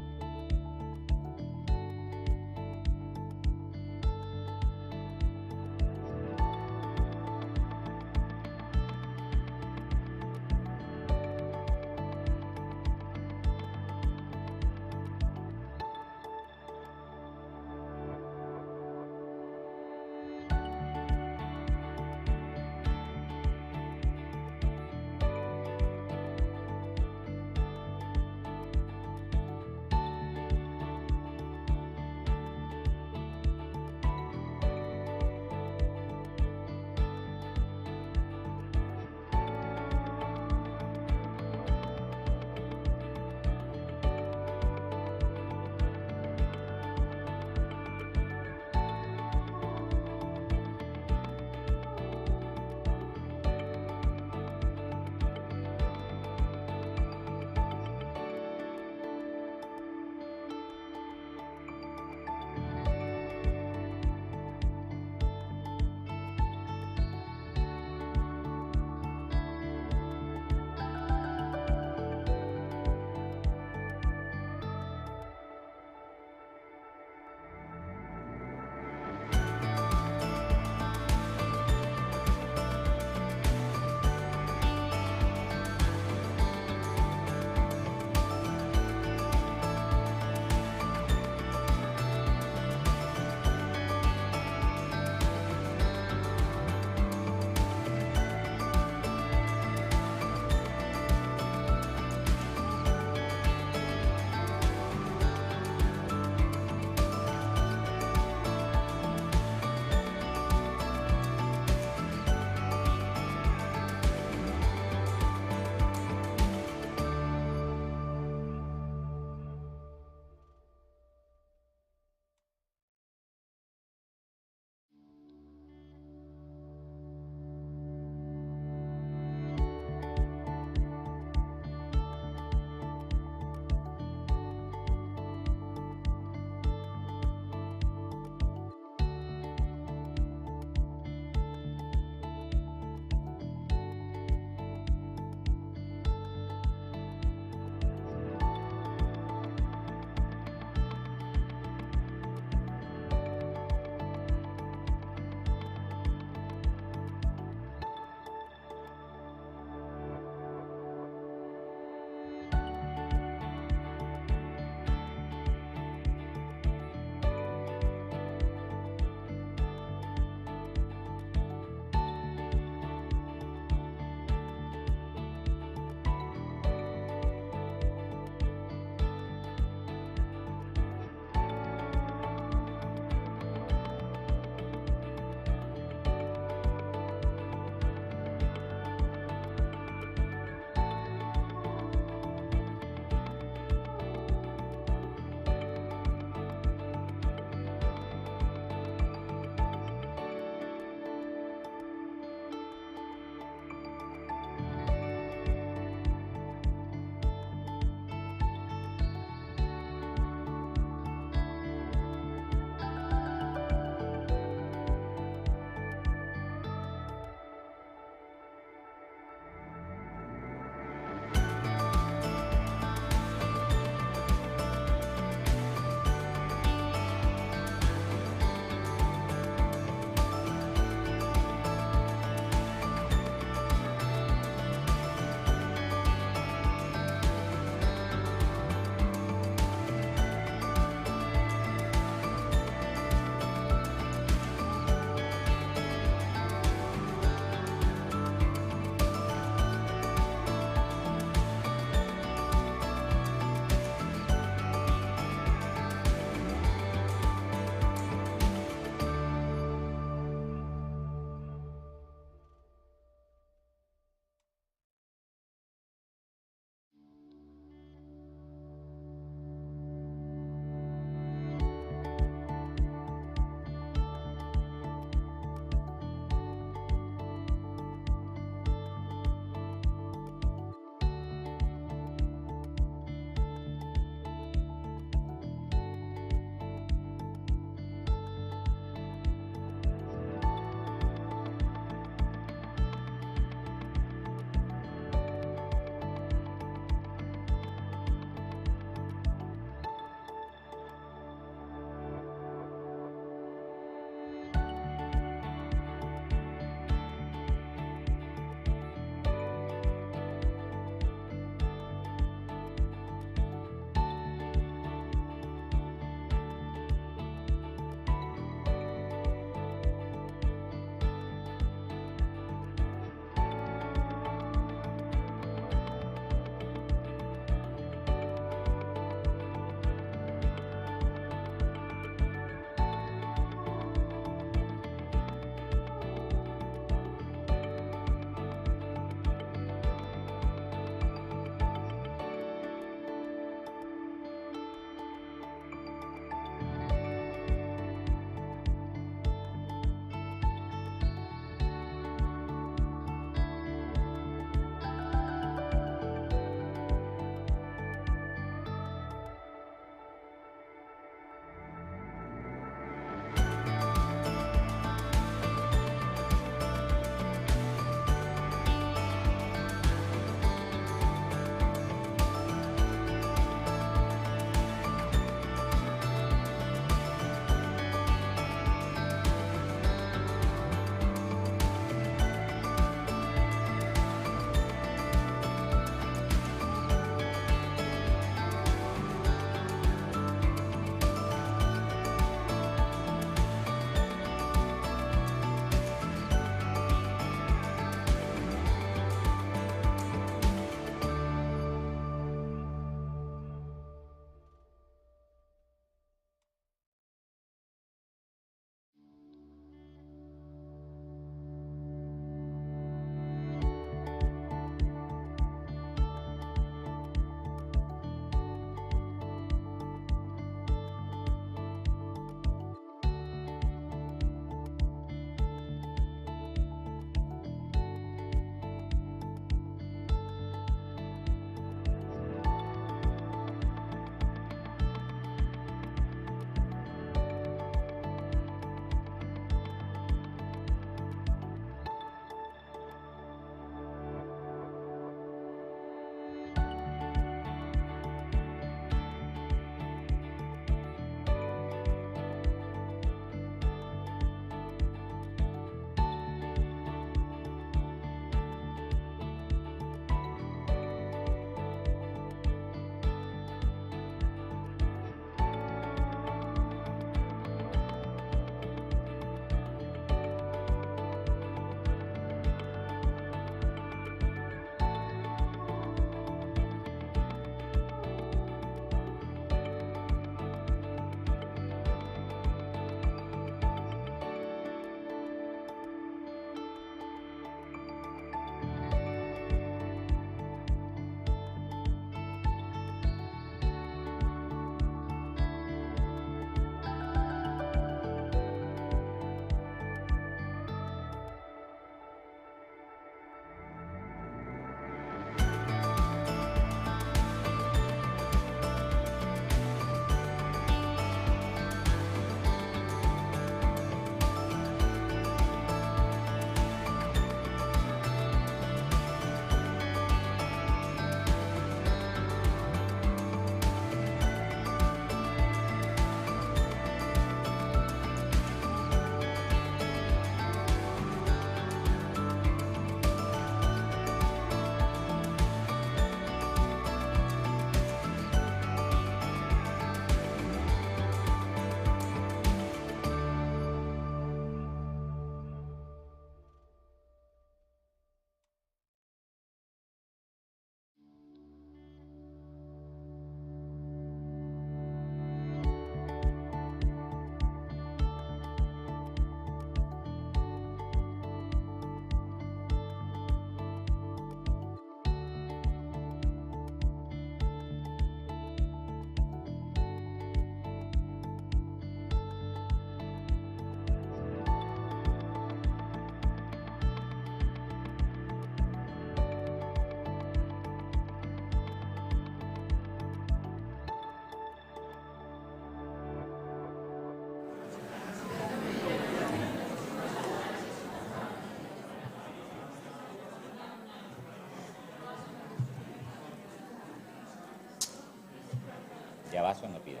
vasos no pida.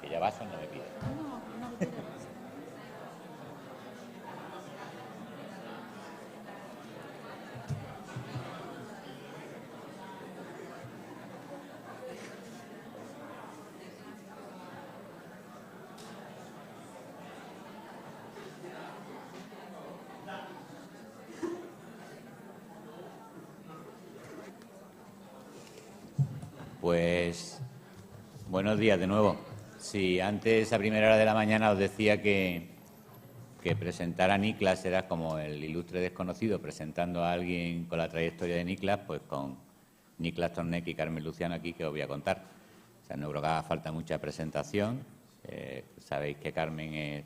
Que ya vasos no me pida. Pues buenos días de nuevo. Sí, antes a primera hora de la mañana os decía que presentar a Niklas era como el ilustre desconocido presentando a alguien con la trayectoria de Niklas, pues con Niklas Tornec y Carmen Luciano aquí que os voy a contar. O sea, no creo que haga falta mucha presentación. Sabéis que Carmen es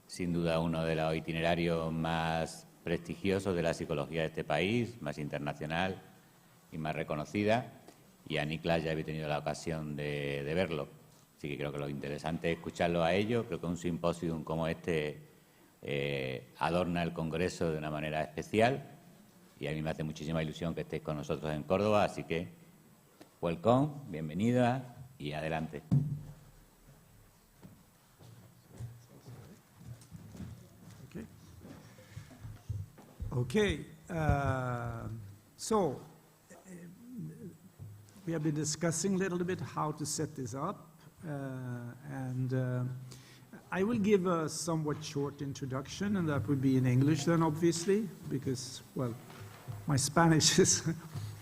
sin duda uno de los itinerarios más prestigiosos de la psicología de este país, más internacional y más reconocida. Y a Niklas ya había tenido la ocasión de verlo. Así que creo que lo interesante es escucharlo a ellos. Creo que un simposio como este adorna el Congreso de una manera especial. Y a mí me hace muchísima ilusión que estéis con nosotros en Córdoba. Así que, welcome, bienvenida y adelante.
Okay. So we have been discussing a little bit how to set this up, and I will give a somewhat short introduction, and that would be in English then, obviously, because, well, my Spanish is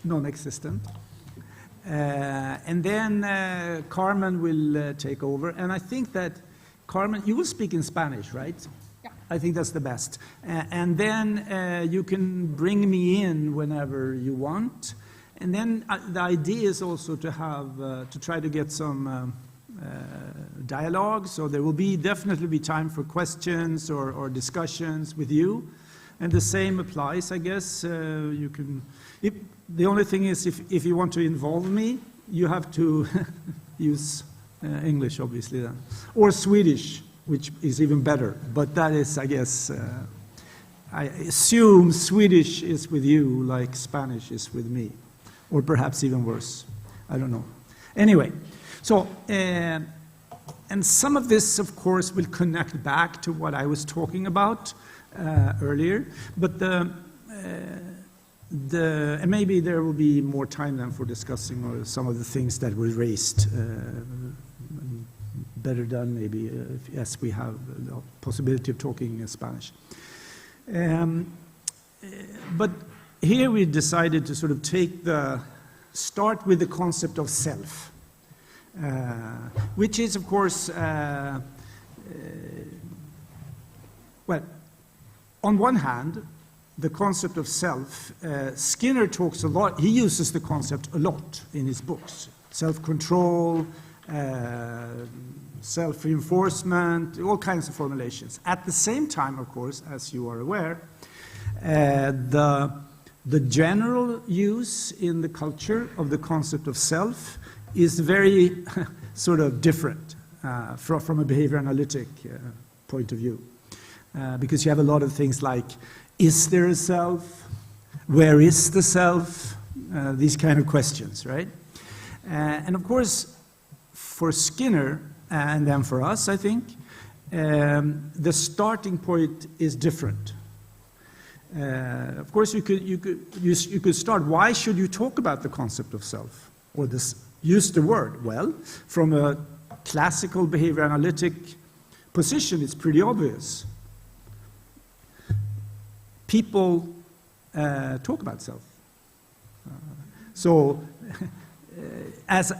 non-existent. And then Carmen will take over, and I think that, Carmen, you will speak in Spanish, right?
Yeah.
I think that's the best. And then you can bring me in whenever you want. And then the idea is also to have, to try to get some dialogue, so there will definitely be time for questions or discussions with you. And the same applies, I guess. You can, the only thing is if you want to involve me, you have to use English, obviously, then. Or Swedish, which is even better. But that is, I guess, I assume Swedish is with you like Spanish is with me. Or perhaps even worse. I don't know. Anyway, so, and some of this, of course, will connect back to what I was talking about earlier. But and maybe there will be more time then for discussing some of the things that were raised. Better done, maybe, as we have the possibility of talking in Spanish. But here we decided to sort of start with the concept of self, which is, of course, well, on one hand, the concept of self, Skinner talks a lot, he uses the concept a lot in his books. Self-control, self-reinforcement, all kinds of formulations. At the same time, of course, as you are aware, the general use in the culture of the concept of self is very sort of different from a behavior analytic point of view. Because you have a lot of things like, is there a self? Where is the self? These kind of questions, right? And of course, for Skinner, and then for us, I think, the starting point is different. Of course, you could start. Why should you talk about the concept of self, or use the word? Well, from a classical behavior analytic position, it's pretty obvious. People talk about self. So, as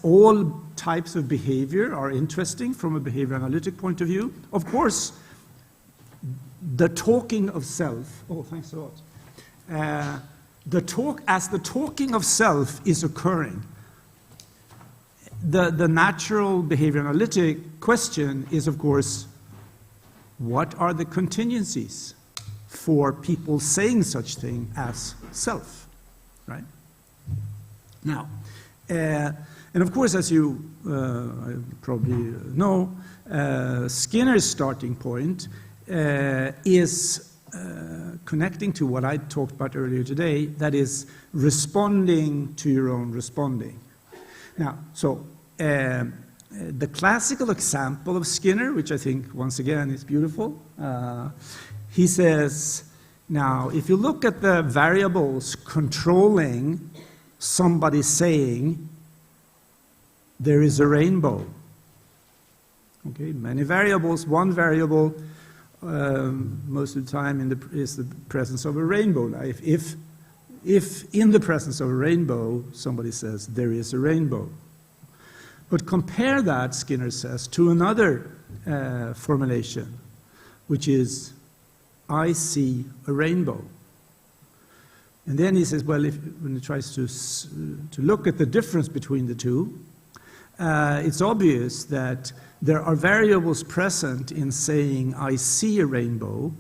all types of behavior are interesting from a behavior analytic point of view, of course, the talking of self, oh, thanks a lot. The talking of self is occurring, the natural behavior analytic question is, of course, what are the contingencies for people saying such thing as self, right? Now, and of course, as you probably know, Skinner's starting point is connecting to what I talked about earlier today, that is responding to your own responding. Now, so the classical example of Skinner, which I think, once again, is beautiful, he says, now, if you look at the variables controlling somebody saying there is a rainbow, okay, many variables, one variable most of the time is the presence of a rainbow. Now, if in the presence of a rainbow, somebody says there is a rainbow. But compare that, Skinner says, to another formulation, which is, I see a rainbow. And then he says, well, when he tries to look at the difference between the two, it's obvious that there are variables present in saying, I see a rainbow,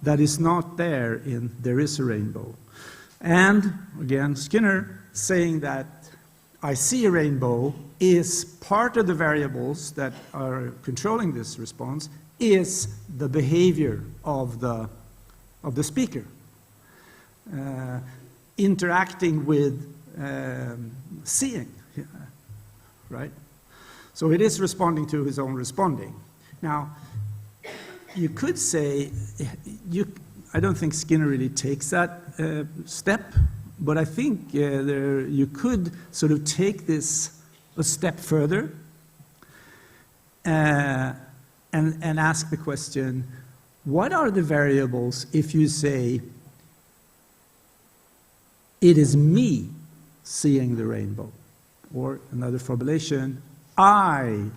that is not there in there is a rainbow. And, again, Skinner saying that I see a rainbow is part of the variables that are controlling this response is the behavior of the speaker, interacting with seeing, right? So it is responding to his own responding. Now, you could say, I don't think Skinner really takes that step, but I think you could sort of take this a step further and ask the question, what are the variables if you say, it is me seeing the rainbow? Or another formulation, I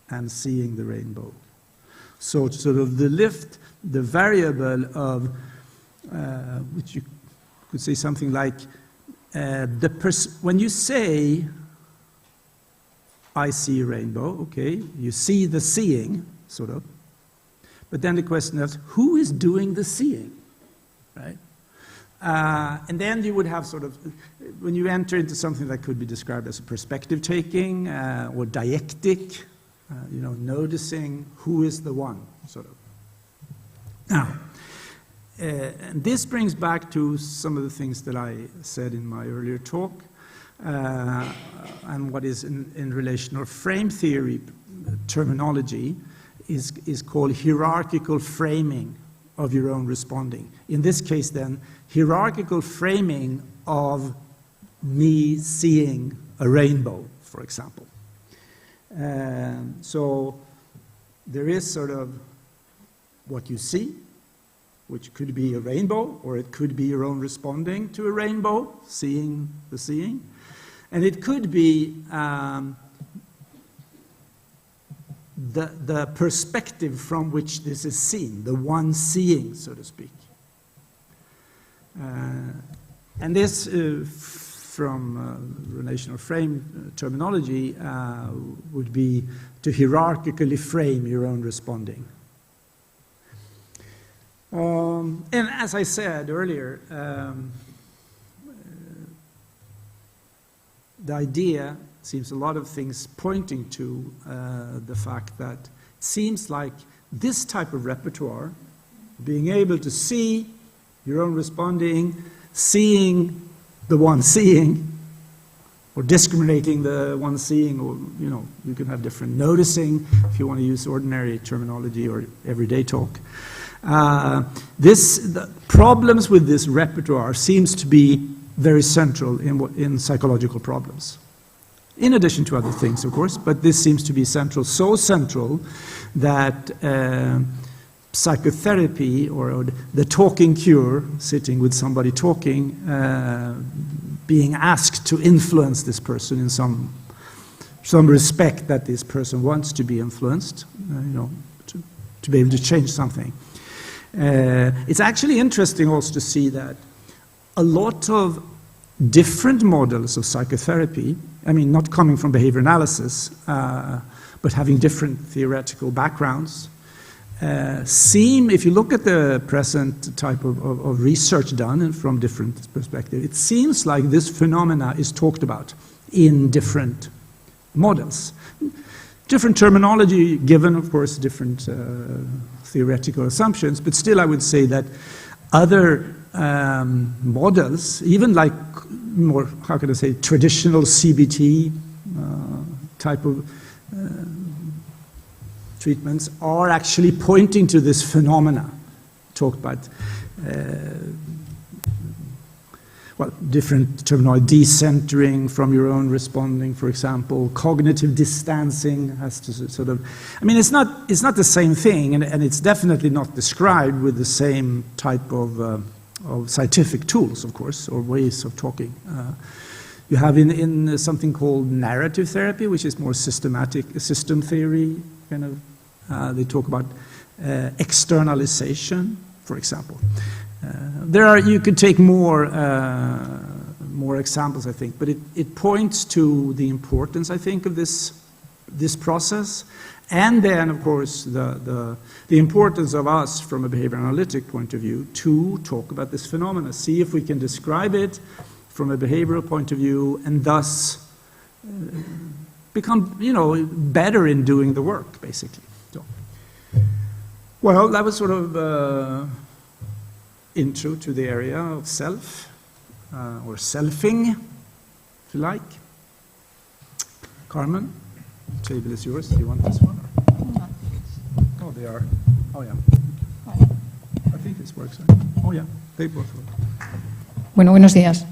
am seeing the rainbow. So sort of lift the variable of, which you could say something like, when you say, I see a rainbow, okay, you see the seeing, sort of, but then the question is, who is doing the seeing, right? And then you would have sort of, when you enter into something that could be described as a perspective taking or dialectic, noticing who is the one, sort of. Now, and this brings back to some of the things that I said in my earlier talk, and what is in relational frame theory terminology is called hierarchical framing of your own responding. In this case, then, hierarchical framing of me seeing a rainbow, for example. So there is sort of what you see, which could be a rainbow, or it could be your own responding to a rainbow, seeing the seeing. And it could be the perspective from which this is seen, the one seeing, so to speak. And this, from relational frame terminology, would be to hierarchically frame your own responding. And as I said earlier, the idea seems a lot of things pointing to the fact that it seems like this type of repertoire, being able to see your own responding, seeing the one seeing, or discriminating the one seeing, or, you can have different noticing if you want to use ordinary terminology or everyday talk. The problems with this repertoire seems to be very central in psychological problems. In addition to other things, of course, but this seems to be central, so central that psychotherapy or the talking cure, sitting with somebody talking, being asked to influence this person in some respect that this person wants to be influenced, to be able to change something. It's actually interesting also to see that a lot of different models of psychotherapy, I mean, not coming from behavior analysis, but having different theoretical backgrounds, seem, if you look at the present type of research done and from different perspectives, it seems like this phenomena is talked about in different models. Different terminology given, of course, different theoretical assumptions, but still I would say that other models, even like more, how can I say, traditional CBT type of treatments are actually pointing to this phenomena. Talked about different terminology, decentering from your own responding, for example, cognitive distancing has to sort of, I mean, it's not the same thing, and it's definitely not described with the same type of scientific tools, of course, or ways of talking. You have in something called narrative therapy, which is more systematic, system theory, kind of, they talk about externalization, for example. You could take more examples, I think, but it points to the importance, I think, of this process, and then, of course, the importance of us from a behavior analytic point of view to talk about this phenomena, see if we can describe it from a behavioral point of view, and thus become, better in doing the work, basically. So, well, that was sort of intro to the area of self, or selfing, if you like. Carmen, the table is yours. Do you want this one? Or? Oh, they are. Oh, yeah. I think this works. Right? Oh, yeah. They both work.
Bueno, buenos días.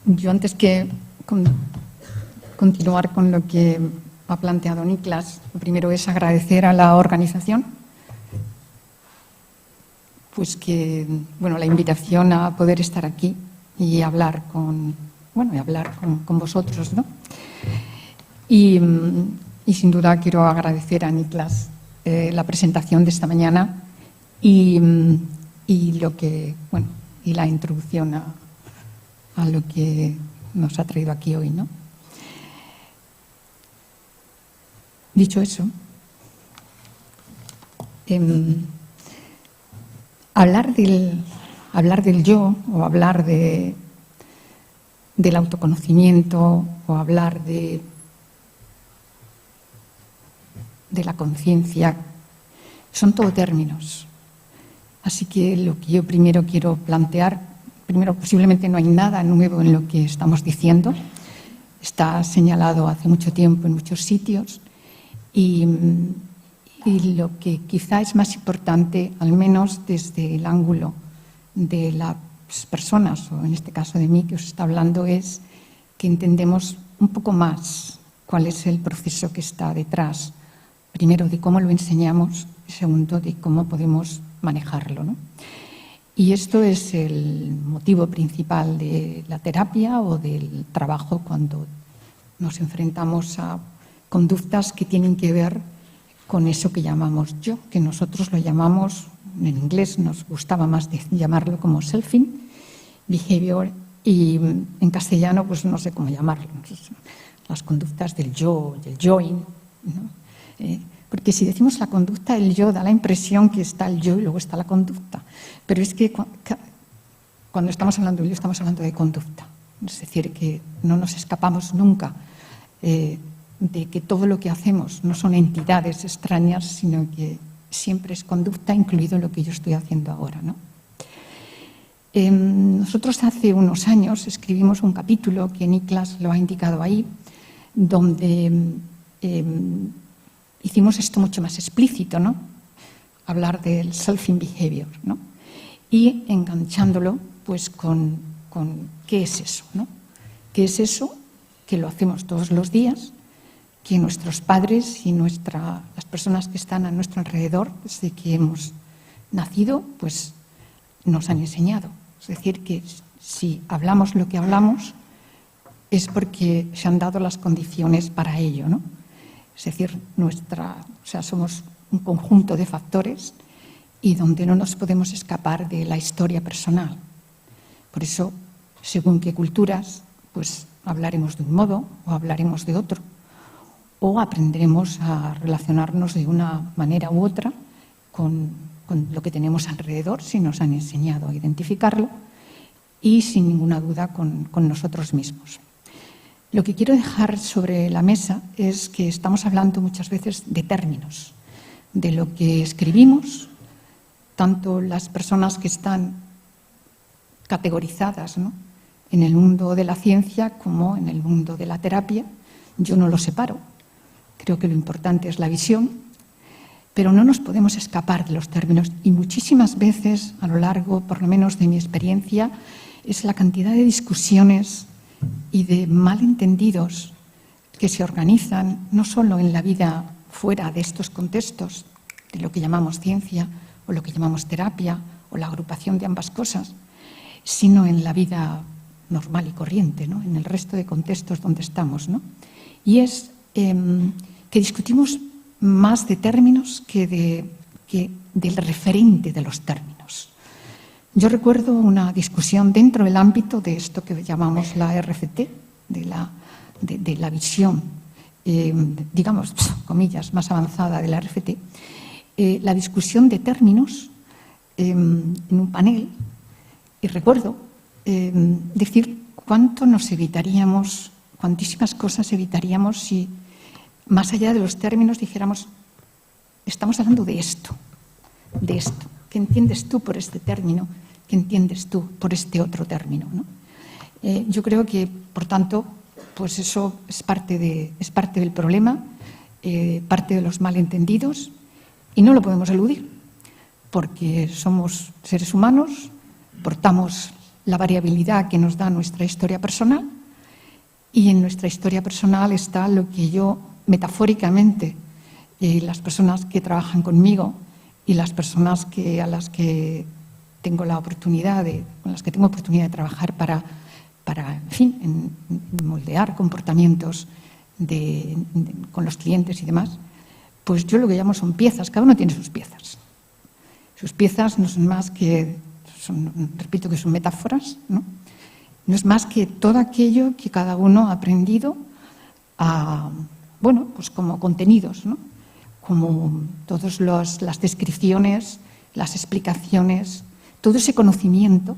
Yo antes que continuar con lo que ha planteado Niklas, lo primero es agradecer a la organización pues que, la invitación a poder estar aquí y hablar con vosotros, ¿no? Y sin duda quiero agradecer a Niklas la presentación de esta mañana y la introducción a lo que nos ha traído aquí hoy, ¿no? Dicho eso, hablar del yo, o hablar del autoconocimiento, o hablar de la conciencia, son todo términos. Así que lo que yo primero quiero plantear, posiblemente no hay nada nuevo en lo que estamos diciendo, está señalado hace mucho tiempo en muchos sitios, y lo que quizá es más importante, al menos desde el ángulo de las personas, o en este caso de mí que os está hablando, es que entendemos un poco más cuál es el proceso que está detrás, primero de cómo lo enseñamos y segundo de cómo podemos manejarlo, ¿no? Y esto es el motivo principal de la terapia o del trabajo cuando nos enfrentamos a conductas que tienen que ver con eso que llamamos yo, que nosotros lo llamamos, en inglés nos gustaba más llamarlo como selfing behavior, y en castellano pues no sé cómo llamarlo, las conductas del yo, del yoing, ¿no? Porque si decimos la conducta del yo, da la impresión que está el yo y luego está la conducta, pero es que cuando estamos hablando del yo estamos hablando de conducta, es decir, que no nos escapamos nunca de que todo lo que hacemos no son entidades extrañas, sino que siempre es conducta, incluido lo que yo estoy haciendo ahora, ¿no? Nosotros hace unos años escribimos un capítulo que Niklas lo ha indicado ahí, donde hicimos esto mucho más explícito, ¿no? Hablar del selfing behavior, ¿no? Y enganchándolo pues con qué es eso, ¿no? ¿Qué es eso? Que lo hacemos todos los días, que nuestros padres y las personas que están a nuestro alrededor, desde que hemos nacido, pues nos han enseñado. Es decir, que si hablamos lo que hablamos es porque se han dado las condiciones para ello, ¿no? Es decir, somos un conjunto de factores y donde no nos podemos escapar de la historia personal. Por eso, según qué culturas, pues hablaremos de un modo o hablaremos de otro, o aprenderemos a relacionarnos de una manera u otra con lo que tenemos alrededor, si nos han enseñado a identificarlo, y sin ninguna duda con nosotros mismos. Lo que quiero dejar sobre la mesa es que estamos hablando muchas veces de términos, de lo que escribimos, tanto las personas que están categorizadas, ¿no?, en el mundo de la ciencia como en el mundo de la terapia. Yo no lo separo. Creo que lo importante es la visión, pero no nos podemos escapar de los términos. Y muchísimas veces, a lo largo, por lo menos de mi experiencia, es la cantidad de discusiones y de malentendidos que se organizan no solo en la vida fuera de estos contextos, de lo que llamamos ciencia o lo que llamamos terapia o la agrupación de ambas cosas, sino en la vida normal y corriente, ¿no? En el resto de contextos donde estamos, ¿no? Y es que discutimos más de términos que del referente de los términos. Yo recuerdo una discusión dentro del ámbito de esto que llamamos la RFT, de la visión, digamos, comillas, más avanzada de la RFT, la discusión de términos en un panel, y recuerdo decir cuánto nos evitaríamos, cuantísimas cosas evitaríamos si, más allá de los términos, dijéramos, estamos hablando de esto, ¿qué entiendes tú por este término? ¿Qué entiendes tú por este otro término? ¿No? Yo creo que, por tanto, pues eso es parte del problema, parte de los malentendidos, y no lo podemos eludir, porque somos seres humanos, portamos la variabilidad que nos da nuestra historia personal, y en nuestra historia personal está lo que yo, metafóricamente, las personas que trabajan conmigo y las personas a las que tengo la oportunidad con las que tengo oportunidad de trabajar para en fin, en moldear comportamientos con los clientes y demás, pues yo lo que llamo son piezas, cada uno tiene sus piezas. Sus piezas no son más que, repito que son metáforas, ¿no? No es más que todo aquello que cada uno ha aprendido pues como contenidos, ¿no? Como todas las descripciones, las explicaciones, todo ese conocimiento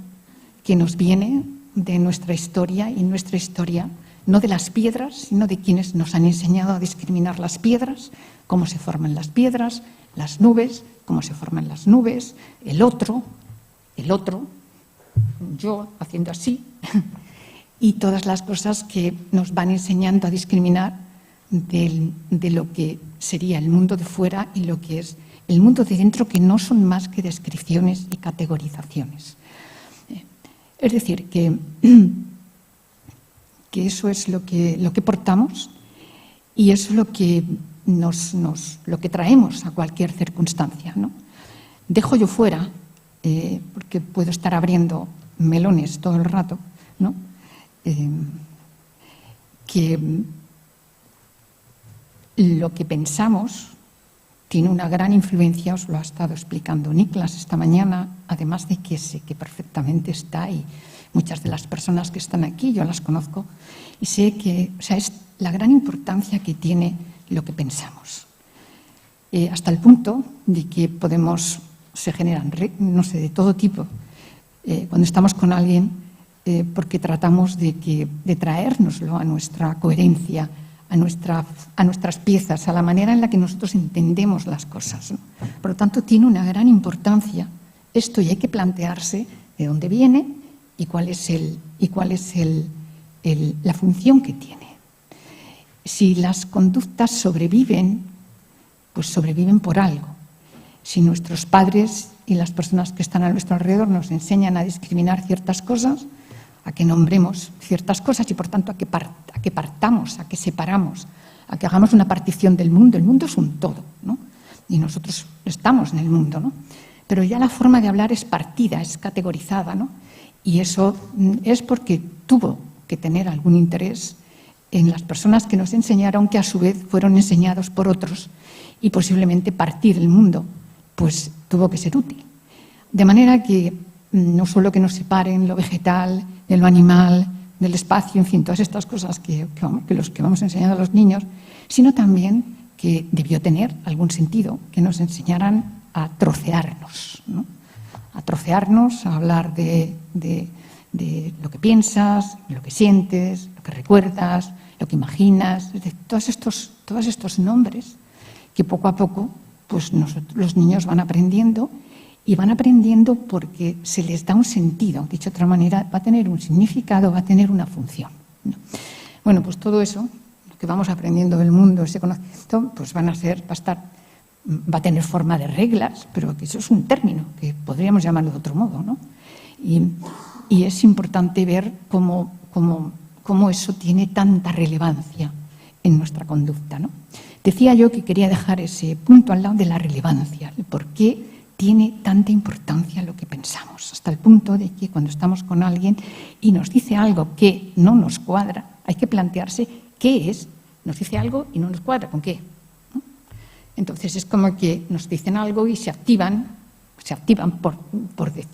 que nos viene de nuestra historia, y nuestra historia no de las piedras, sino de quienes nos han enseñado a discriminar las piedras, cómo se forman las piedras, las nubes, cómo se forman las nubes, el otro, yo haciendo así, y todas las cosas que nos van enseñando a discriminar de lo que sería el mundo de fuera y lo que es el mundo de dentro, que no son más que descripciones y categorizaciones. Es decir, que eso es lo que portamos, y eso es lo que lo que traemos a cualquier circunstancia, ¿no? Dejo yo fuera, porque puedo estar abriendo melones todo el rato, ¿no? Que lo que pensamos tiene una gran influencia, os lo ha estado explicando Niklas esta mañana, además de que sé que perfectamente está ahí. Muchas de las personas que están aquí yo las conozco y sé que, es la gran importancia que tiene lo que pensamos. Hasta el punto de que se generan, no sé, de todo tipo, cuando estamos con alguien, porque tratamos de traérnoslo a nuestra coherencia, a nuestras piezas, a la manera en la que nosotros entendemos las cosas, ¿no? Por lo tanto, tiene una gran importancia esto, y hay que plantearse de dónde viene y cuál es la función que tiene. Si las conductas sobreviven, pues sobreviven por algo. Si nuestros padres y las personas que están a nuestro alrededor nos enseñan a discriminar ciertas cosas, a que nombremos ciertas cosas y, por tanto, a que partamos, a que separamos, a que hagamos una partición del mundo. El mundo es un todo, ¿no? Y nosotros estamos en el mundo, ¿no? Pero ya la forma de hablar es partida, es categorizada, ¿no? Y eso es porque tuvo que tener algún interés en las personas que nos enseñaron, que a su vez fueron enseñados por otros, y posiblemente partir el mundo, pues tuvo que ser útil. De manera que no solo que nos separen lo vegetal de lo animal, del espacio, en fin, todas estas cosas que vamos enseñando a los niños, sino también que debió tener algún sentido, que nos enseñaran a trocearnos, ¿no? A trocearnos, a hablar de lo que piensas, lo que sientes, lo que recuerdas, lo que imaginas, es decir, todos estos nombres que poco a poco pues los niños van aprendiendo y van aprendiendo porque se les da un sentido, dicho de otra manera, va a tener un significado, va a tener una función, ¿no? Bueno, pues todo eso, lo que vamos aprendiendo del mundo, ese conocimiento, pues va a tener forma de reglas, pero que eso es un término, que podríamos llamarlo de otro modo, ¿no? Y es importante ver cómo eso tiene tanta relevancia en nuestra conducta, ¿no? Decía yo que quería dejar ese punto al lado de la relevancia, el por qué tiene tanta importancia lo que pensamos, hasta el punto de que cuando estamos con alguien y nos dice algo que no nos cuadra, hay que plantearse qué es, nos dice algo y no nos cuadra, ¿con qué? ¿No? Entonces es como que nos dicen algo y se activan por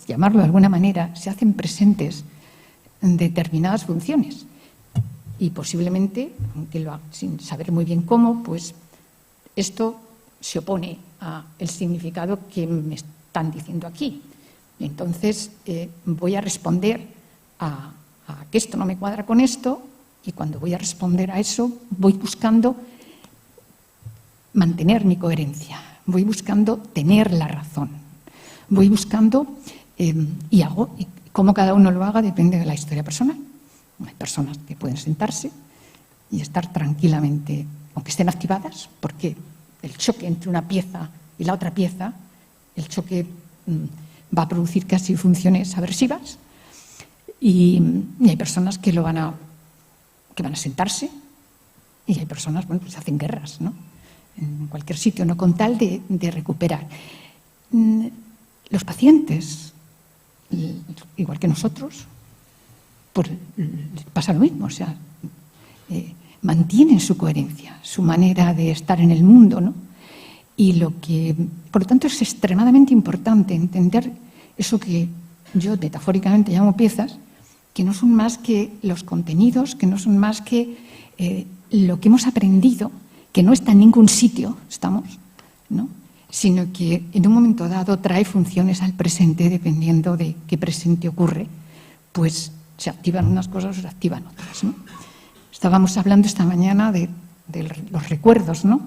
llamarlo de alguna manera, se hacen presentes en determinadas funciones. Y posiblemente, aunque sin saber muy bien cómo, pues esto se opone al significado que me están diciendo aquí. Entonces voy a responder a que esto no me cuadra con esto, y cuando voy a responder a eso voy buscando mantener mi coherencia, voy buscando tener la razón, voy buscando y cómo cada uno lo haga depende de la historia personal. Hay personas que pueden sentarse y estar tranquilamente, aunque estén activadas, porque el choque entre una pieza y la otra pieza, el choque va a producir casi funciones aversivas, y hay personas que van a sentarse, y hay personas, bueno, pues hacen guerras, ¿no? En cualquier sitio, no con tal de recuperar. Los pacientes, igual que nosotros, pues pasa lo mismo, o sea, mantienen su coherencia, su manera de estar en el mundo, ¿no? Y por lo tanto, es extremadamente importante entender eso que yo metafóricamente llamo piezas, que no son más que los contenidos, que no son más que lo que hemos aprendido, que no está en ningún sitio, ¿no? Sino que en un momento dado trae funciones al presente, dependiendo de qué presente ocurre, pues se activan unas cosas o se activan otras, ¿no? Estábamos hablando esta mañana de los recuerdos, ¿no?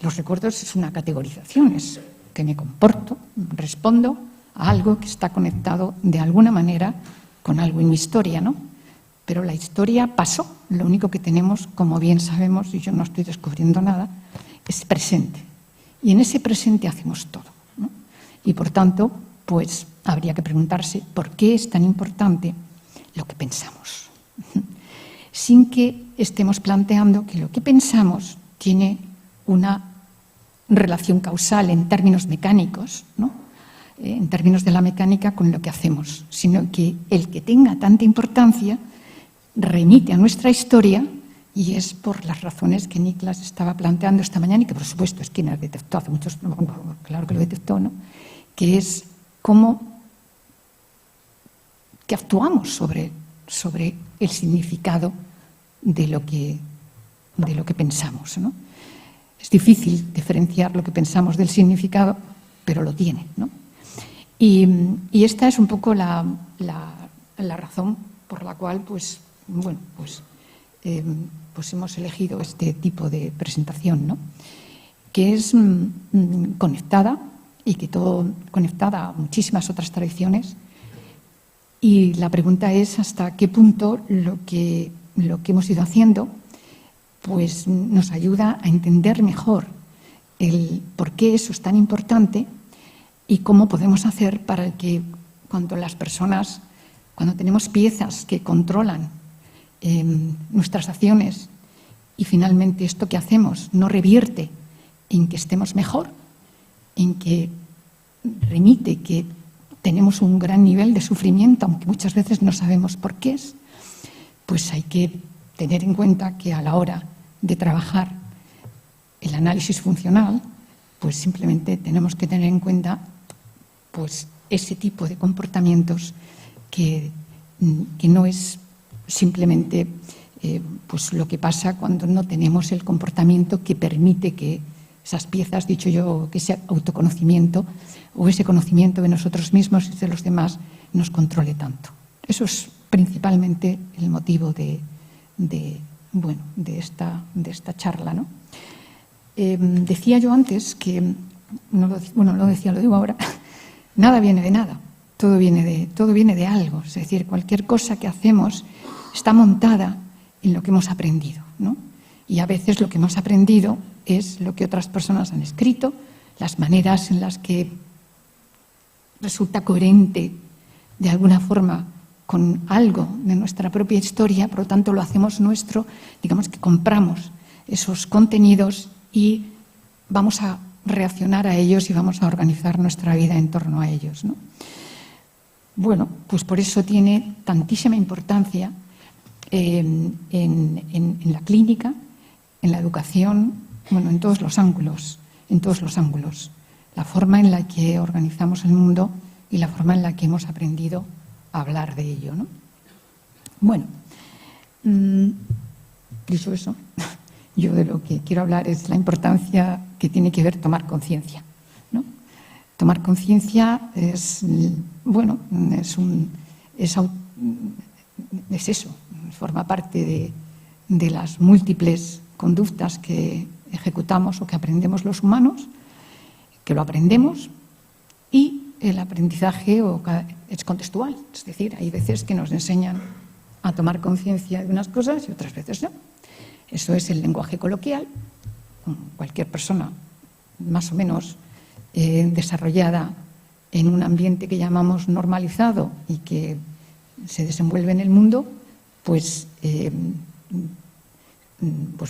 Los recuerdos es una categorización, es que me comporto, respondo a algo que está conectado de alguna manera con algo en mi historia, ¿no? Pero la historia pasó, lo único que tenemos, como bien sabemos, y yo no estoy descubriendo nada, es presente. Y en ese presente hacemos todo, ¿no? Y por tanto, pues habría que preguntarse por qué es tan importante lo que pensamos, sin que estemos planteando que lo que pensamos tiene una relación causal en términos mecánicos, ¿no? En términos de la mecánica con lo que hacemos, sino que el que tenga tanta importancia remite a nuestra historia, y es por las razones que Niklas estaba planteando esta mañana, y que por supuesto es quien lo detectó hace muchos, claro que lo detectó, ¿no? Que es que actuamos sobre el significado de lo que pensamos, ¿no? Es difícil diferenciar lo que pensamos del significado, pero lo tiene, ¿no? Y esta es un poco la razón por la cual, pues hemos elegido este tipo de presentación, ¿no? Que es conectada, y que todo conectada a muchísimas otras tradiciones. Y la pregunta es hasta qué punto lo que hemos ido haciendo pues nos ayuda a entender mejor el por qué eso es tan importante, y cómo podemos hacer para que cuando tenemos piezas que controlan nuestras acciones, y finalmente esto que hacemos no revierte en que estemos mejor, en que remite que tenemos un gran nivel de sufrimiento, aunque muchas veces no sabemos por qué es, pues hay que tener en cuenta que a la hora de trabajar el análisis funcional, pues simplemente tenemos que tener en cuenta pues ese tipo de comportamientos que no es simplemente pues lo que pasa cuando no tenemos el comportamiento que permite que esas piezas, dicho yo, que ese autoconocimiento o ese conocimiento de nosotros mismos y de los demás nos controle tanto. Eso es principalmente el motivo de esta charla, ¿no? Decía yo antes que, lo digo ahora, Nada viene de nada, todo viene de algo. Es decir, cualquier cosa que hacemos está montada en lo que hemos aprendido, ¿no? Y a veces lo que hemos aprendido es lo que otras personas han escrito, las maneras en las que resulta coherente de alguna forma con algo de nuestra propia historia, por lo tanto lo hacemos nuestro, digamos que compramos esos contenidos y vamos a reaccionar a ellos y vamos a organizar nuestra vida en torno a ellos, ¿no? Bueno, pues por eso tiene tantísima importancia en la clínica, en la educación, bueno, en todos los ángulos, la forma en la que organizamos el mundo y la forma en la que hemos aprendido a hablar de ello, ¿no? Bueno, dicho eso, yo de lo que quiero hablar es la importancia que tiene que ver tomar conciencia, ¿no? Tomar conciencia es, bueno, es eso, forma parte de las múltiples conductas que ejecutamos o que aprendemos los humanos, que lo aprendemos, y el aprendizaje es contextual, es decir, hay veces que nos enseñan a tomar conciencia de unas cosas y otras veces no. Eso es el lenguaje coloquial. Cualquier persona más o menos desarrollada en un ambiente que llamamos normalizado y que se desenvuelve en el mundo, pues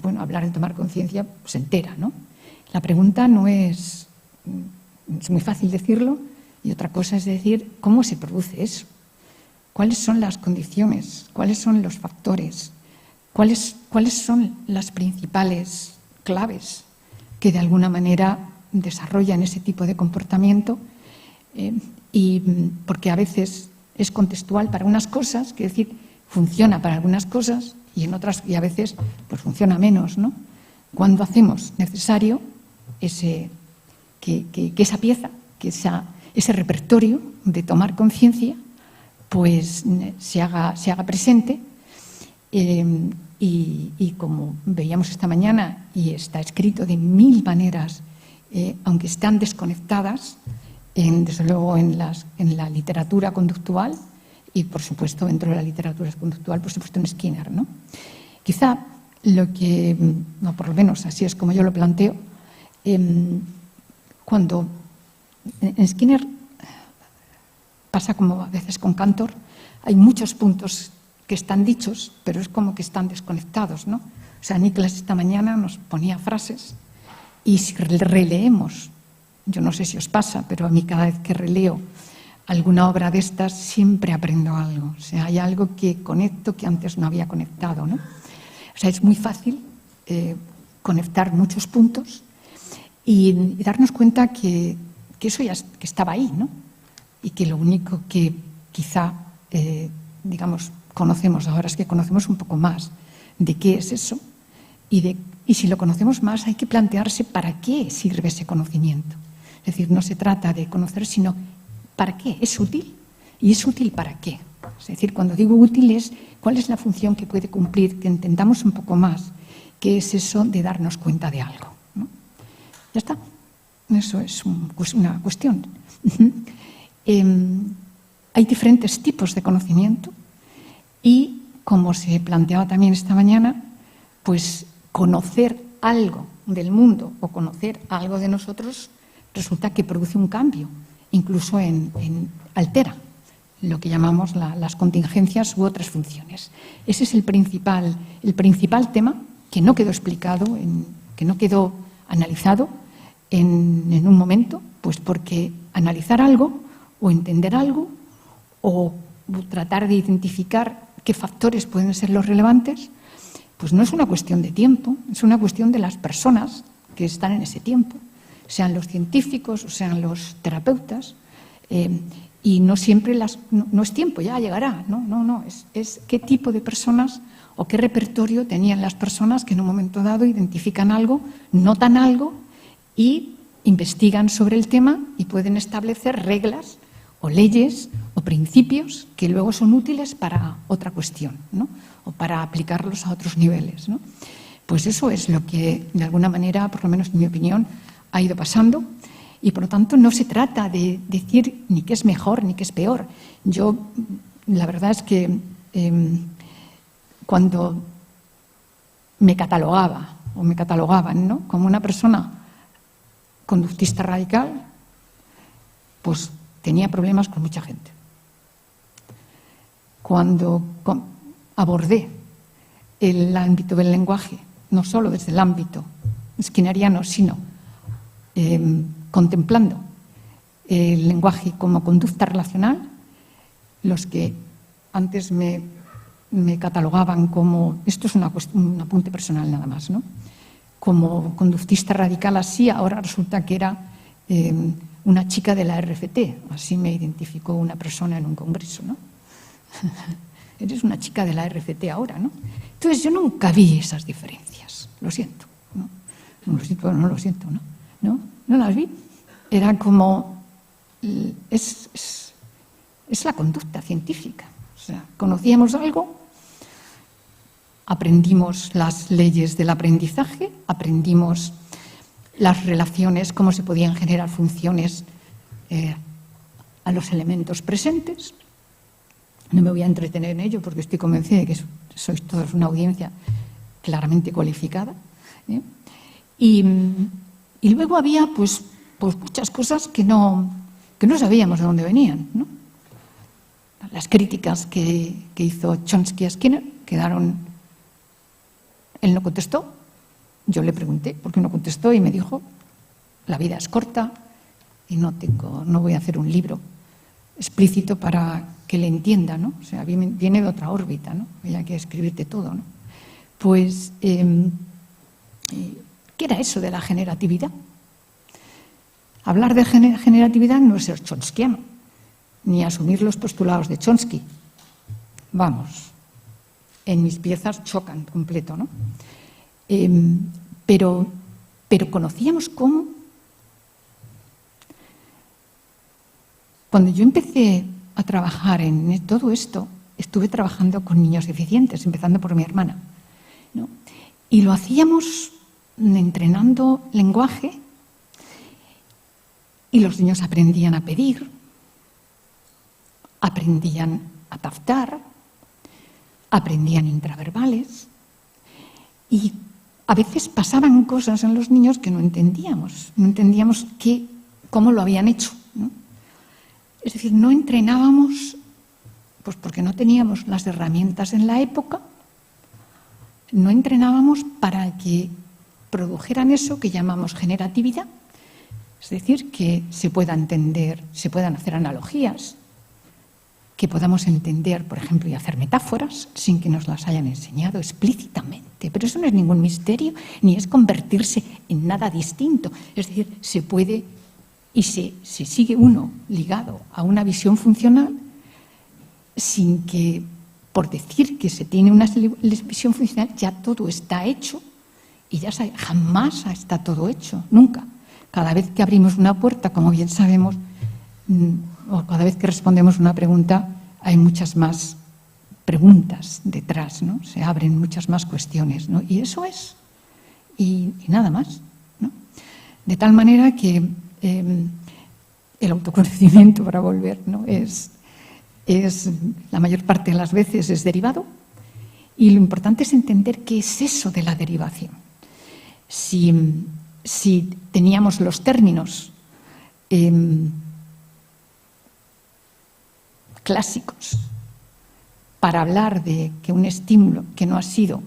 bueno, hablar de tomar conciencia se entera, ¿no? La pregunta no es muy fácil decirlo, y otra cosa es decir cómo se produce eso, cuáles son las condiciones, cuáles son los factores, cuáles son las principales claves que de alguna manera desarrollan ese tipo de comportamiento, y porque a veces es contextual para unas cosas, es decir, funciona para algunas cosas y en otras, y a veces pues funciona menos, ¿no? Cuando hacemos necesario que esa pieza, ese repertorio de tomar conciencia, pues se haga presente, y como veíamos esta mañana, y está escrito de mil maneras, aunque están desconectadas, desde luego en la literatura conductual, y por supuesto dentro de la literatura conductual, por supuesto en Skinner, ¿no? Quizá lo que, no, por lo menos así es como yo lo planteo, cuando en Skinner pasa como a veces con Cantor, hay muchos puntos que están dichos, pero es como que están desconectados, ¿no? O sea, Niklas esta mañana nos ponía frases y si releemos, yo no sé si os pasa, pero a mí cada vez que releo alguna obra de estas siempre aprendo algo. O sea, hay algo que conecto que antes no había conectado, ¿no? O sea, es muy fácil conectar muchos puntos y darnos cuenta que eso ya que estaba ahí, ¿no? Y que lo único que quizá, digamos, conocemos ahora es que conocemos un poco más de qué es eso y si lo conocemos más hay que plantearse para qué sirve ese conocimiento. Es decir, no se trata de conocer, sino ¿para qué? ¿Es útil? ¿Y es útil para qué? Es decir, cuando digo útil es cuál es la función que puede cumplir, que entendamos un poco más qué es eso de darnos cuenta de algo, ¿no? Ya está. Eso es una cuestión. Hay diferentes tipos de conocimiento y, como se planteaba también esta mañana, pues conocer algo del mundo o conocer algo de nosotros resulta que produce un cambio, incluso altera lo que llamamos las contingencias u otras funciones. Ese es el principal tema que no quedó explicado, que no quedó analizado en un momento, pues porque analizar algo o entender algo o tratar de identificar qué factores pueden ser los relevantes, pues no es una cuestión de tiempo, es una cuestión de las personas que están en ese tiempo, sean los científicos o sean los terapeutas, y no siempre no es tiempo, ya llegará, no, es qué tipo de personas o qué repertorio tenían las personas que en un momento dado identifican algo, notan algo y investigan sobre el tema y pueden establecer reglas o leyes o principios que luego son útiles para otra cuestión, ¿no? O para aplicarlos a otros niveles, ¿no? Pues eso es lo que, de alguna manera, por lo menos en mi opinión, ha ido pasando Y por lo tanto no se trata de decir ni qué es mejor ni qué es peor. Yo, la verdad es que cuando me catalogaba o me catalogaban, ¿no?, como una persona conductista radical, pues tenía problemas con mucha gente. Cuando abordé el ámbito del lenguaje, no solo desde el ámbito skinneriano, sino contemplando el lenguaje como conducta relacional, los que antes me catalogaban como, esto es un apunte personal nada más, ¿no?, como conductista radical así, ahora resulta que era una chica de la RFT, así me identificó una persona en un congreso, ¿no? Eres una chica de la RFT ahora, ¿no? Entonces yo nunca vi esas diferencias, lo siento, ¿no? No lo siento, ¿no? No las vi. Era como, es la conducta científica. O sea, conocíamos algo, aprendimos las leyes del aprendizaje, aprendimos las relaciones, cómo se podían generar funciones a los elementos presentes. No me voy a entretener en ello porque estoy convencida de que sois todos una audiencia claramente cualificada, ¿eh? Y luego había pues muchas cosas que no sabíamos de dónde venían, ¿no? Las críticas que hizo Chomsky a Skinner quedaron. Él no contestó, yo le pregunté por qué no contestó y me dijo: la vida es corta y no voy a hacer un libro explícito para que le entienda, ¿no? O sea, viene de otra órbita, ¿no? Había que escribirte todo, ¿no? Pues, ¿qué era eso de la generatividad? Hablar de generatividad no es ser chomskiano, ni asumir los postulados de Chomsky. Vamos, en mis piezas chocan completo, ¿no? Pero conocíamos cómo. Cuando yo empecé a trabajar en todo esto, estuve trabajando con niños deficientes, empezando por mi hermana, ¿no? Y lo hacíamos entrenando lenguaje, y los niños aprendían a pedir, aprendían a taftar, aprendían intraverbales, y a veces pasaban cosas en los niños que no entendíamos cómo lo habían hecho, ¿no? Es decir, no entrenábamos, pues porque no teníamos las herramientas en la época, no entrenábamos para que produjeran eso que llamamos generatividad, es decir, que se pueda entender, se puedan hacer analogías, que podamos entender, por ejemplo, y hacer metáforas sin que nos las hayan enseñado explícitamente. Pero eso no es ningún misterio, ni es convertirse en nada distinto. Es decir, se puede y se sigue uno ligado a una visión funcional sin que, por decir que se tiene una visión funcional, ya todo está hecho y ya jamás está todo hecho, nunca. Cada vez que abrimos una puerta, como bien sabemos, o cada vez que respondemos una pregunta, hay muchas más preguntas detrás, ¿no? Se abren muchas más cuestiones, ¿no? Y eso es, y nada más, ¿no? De tal manera que el autoconocimiento, para volver, ¿no?, es la mayor parte de las veces es derivado, y lo importante es entender qué es eso de la derivación. Si teníamos los términos clásicos para hablar de que un estímulo que no ha sido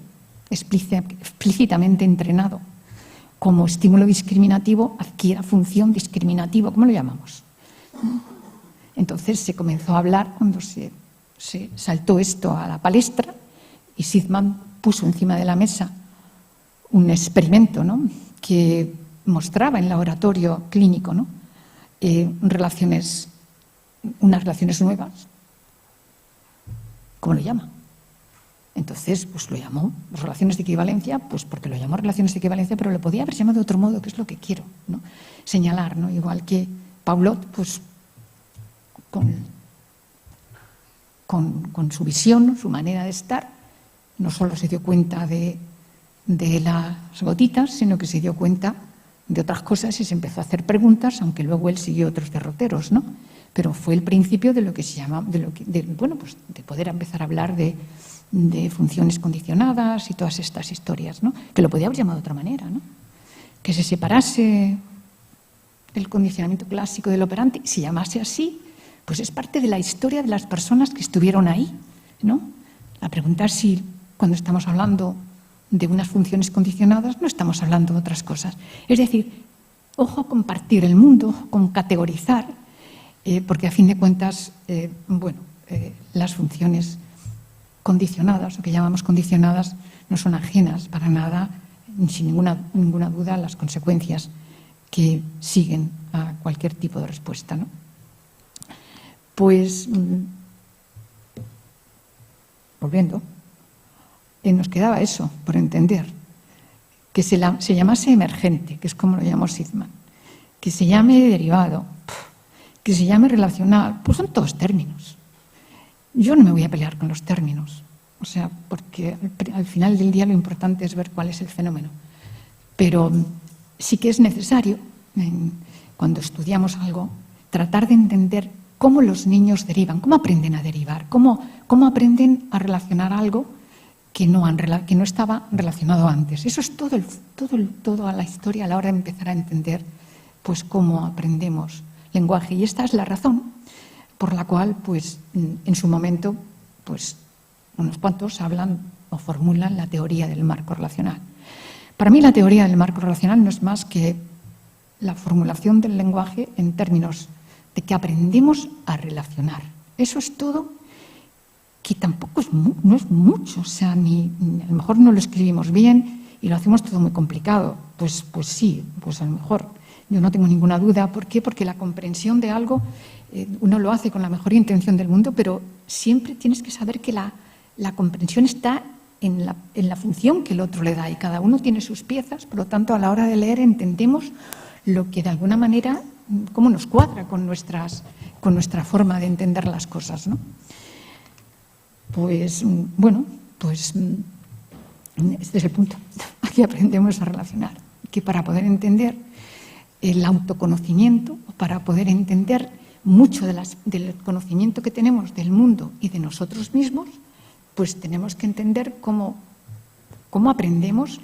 explícitamente entrenado como estímulo discriminativo adquiera función discriminativa, ¿cómo lo llamamos? Entonces se comenzó a hablar cuando se saltó esto a la palestra y Sidman puso encima de la mesa un experimento, ¿no?, que mostraba en laboratorio clínico, ¿no?, unas relaciones nuevas. ¿Cómo lo llama? Entonces, pues lo llamó relaciones de equivalencia, pues porque lo llamó relaciones de equivalencia, pero lo podía haber llamado de otro modo, que es lo que quiero, ¿no?, señalar, ¿no? Igual que Paulot, pues con su visión, su manera de estar, no solo se dio cuenta de las gotitas, sino que se dio cuenta de otras cosas y se empezó a hacer preguntas, aunque luego él siguió otros derroteros, ¿no? Pero fue el principio de lo que se llama, de poder empezar a hablar de funciones condicionadas y todas estas historias, ¿no? Que lo podía haber llamado de otra manera, ¿no? Que se separase el condicionamiento clásico del operante, si llamase así, pues es parte de la historia de las personas que estuvieron ahí, ¿no? La pregunta es si cuando estamos hablando de unas funciones condicionadas no estamos hablando de otras cosas. Es decir, ojo con partir el mundo, ojo con categorizar, porque a fin de cuentas, las funciones condicionadas, o que llamamos condicionadas, no son ajenas para nada, sin ninguna duda, a las consecuencias que siguen a cualquier tipo de respuesta, ¿no? Pues, volviendo, nos quedaba eso por entender, que se llamase emergente, que es como lo llamó Sigman, que se llame derivado, que se llame relacional, pues son todos términos. Yo no me voy a pelear con los términos, o sea, porque al final del día lo importante es ver cuál es el fenómeno. Pero sí que es necesario, cuando estudiamos algo, tratar de entender cómo los niños derivan, cómo aprenden a derivar, cómo aprenden a relacionar algo que no estaba relacionado antes. Eso es toda la historia a la hora de empezar a entender pues cómo aprendemos lenguaje. Y esta es la razón por la cual, pues, en su momento, pues, unos cuantos hablan o formulan la teoría del marco relacional. Para mí la teoría del marco relacional no es más que la formulación del lenguaje en términos de que aprendemos a relacionar. Eso es todo, que tampoco no es mucho, o sea, a lo mejor no lo escribimos bien y lo hacemos todo muy complicado. Pues sí, pues a lo mejor yo no tengo ninguna duda. ¿Por qué? Porque la comprensión de algo uno lo hace con la mejor intención del mundo, pero siempre tienes que saber que la comprensión está en la función que el otro le da y cada uno tiene sus piezas, por lo tanto a la hora de leer entendemos lo que de alguna manera, cómo nos cuadra con nuestra forma de entender las cosas, ¿no? Pues este es el punto. Aquí aprendemos a relacionar, que para poder entender el autoconocimiento, para poder entender mucho del conocimiento que tenemos del mundo y de nosotros mismos, pues tenemos que entender cómo aprendemos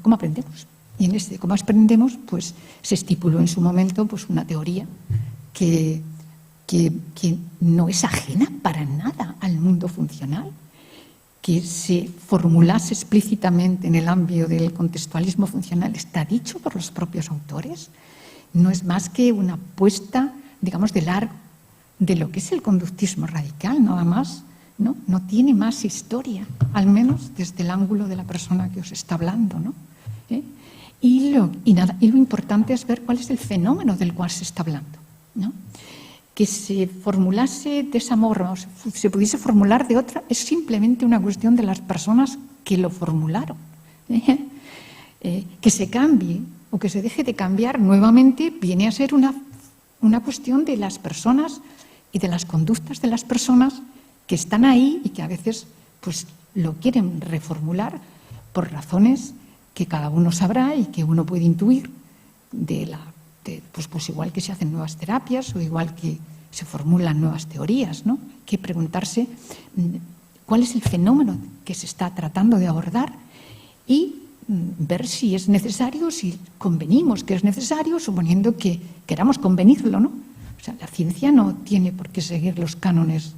cómo aprendemos. Y en este cómo aprendemos, pues se estipuló en su momento pues una teoría que no es ajena para nada al mundo funcional, que se formulase explícitamente en el ámbito del contextualismo funcional, está dicho por los propios autores, no es más que una apuesta, digamos, de lo que es el conductismo radical, nada más, ¿no? No tiene más historia, al menos desde el ángulo de la persona que os está hablando, ¿no? Y lo importante es ver cuál es el fenómeno del cual se está hablando, ¿no? Que se formulase de esa forma, o se pudiese formular de otra, es simplemente una cuestión de las personas que lo formularon. Que se cambie o que se deje de cambiar nuevamente viene a ser una cuestión de las personas y de las conductas de las personas que están ahí y que a veces pues lo quieren reformular por razones que cada uno sabrá y que uno puede intuir pues igual que se hacen nuevas terapias o igual que se formulan nuevas teorías, ¿no? Hay que preguntarse cuál es el fenómeno que se está tratando de abordar y ver si es necesario, si convenimos que es necesario, suponiendo que queramos convenirlo, ¿no? O sea, la ciencia no tiene por qué seguir los cánones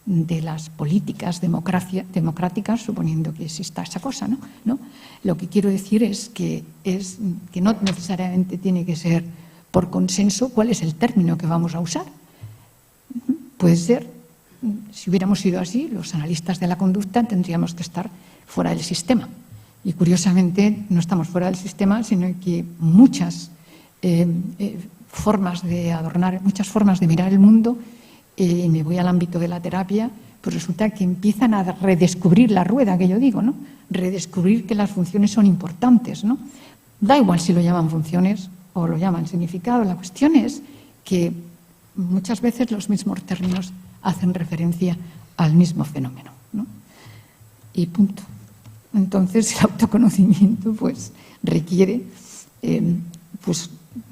de las políticas democráticas, suponiendo que exista esa cosa, ¿no? Lo que quiero decir es que no necesariamente tiene que ser por consenso cuál es el término que vamos a usar. Puede ser, si hubiéramos sido así, los analistas de la conducta tendríamos que estar fuera del sistema. Y curiosamente no estamos fuera del sistema, sino que muchas formas de adornar, muchas formas de mirar el mundo, y me voy al ámbito de la terapia, pues resulta que empiezan a redescubrir la rueda, que yo digo, ¿no? Redescubrir que las funciones son importantes, ¿no? Da igual si lo llaman funciones o lo llaman significado, la cuestión es que muchas veces los mismos términos hacen referencia al mismo fenómeno, ¿no? Y punto. Entonces el autoconocimiento pues requiere pues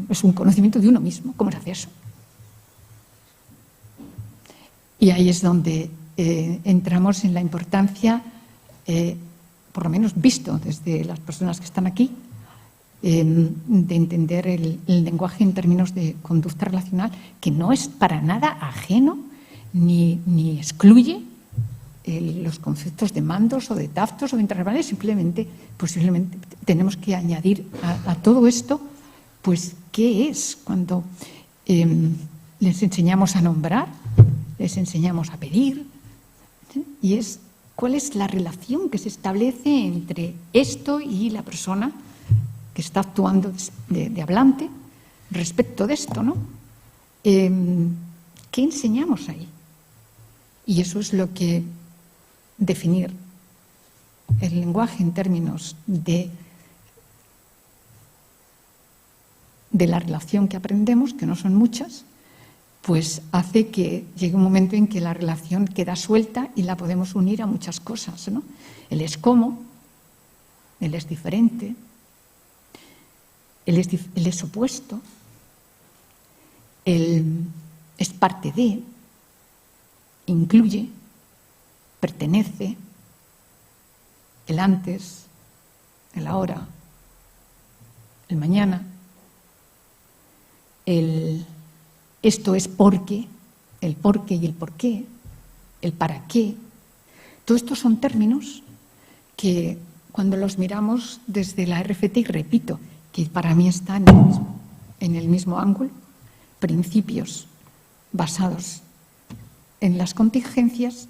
es un conocimiento de uno mismo. ¿Cómo se hace eso? Y ahí es donde entramos en la importancia, por lo menos visto desde las personas que están aquí, de entender el lenguaje en términos de conducta relacional, que no es para nada ajeno ni excluye los conceptos de mandos o de tactos o de interverbales. Simplemente, posiblemente, tenemos que añadir a todo esto, pues, ¿qué es cuando les enseñamos a nombrar, les enseñamos a pedir? Y es cuál es la relación que se establece entre esto y la persona que está actuando de hablante respecto de esto, ¿no? ¿Qué enseñamos ahí? Y eso es lo que definir el lenguaje en términos de la relación que aprendemos, que no son muchas, pues hace que llegue un momento en que la relación queda suelta y la podemos unir a muchas cosas, ¿no? Él es como, él es diferente, él es opuesto, él es parte de, incluye, pertenece, el antes, el ahora, el mañana, esto es porque, el porqué y el porqué, el para qué. Todos estos son términos que cuando los miramos desde la RFT, y repito, que para mí están en el mismo ángulo, principios basados en las contingencias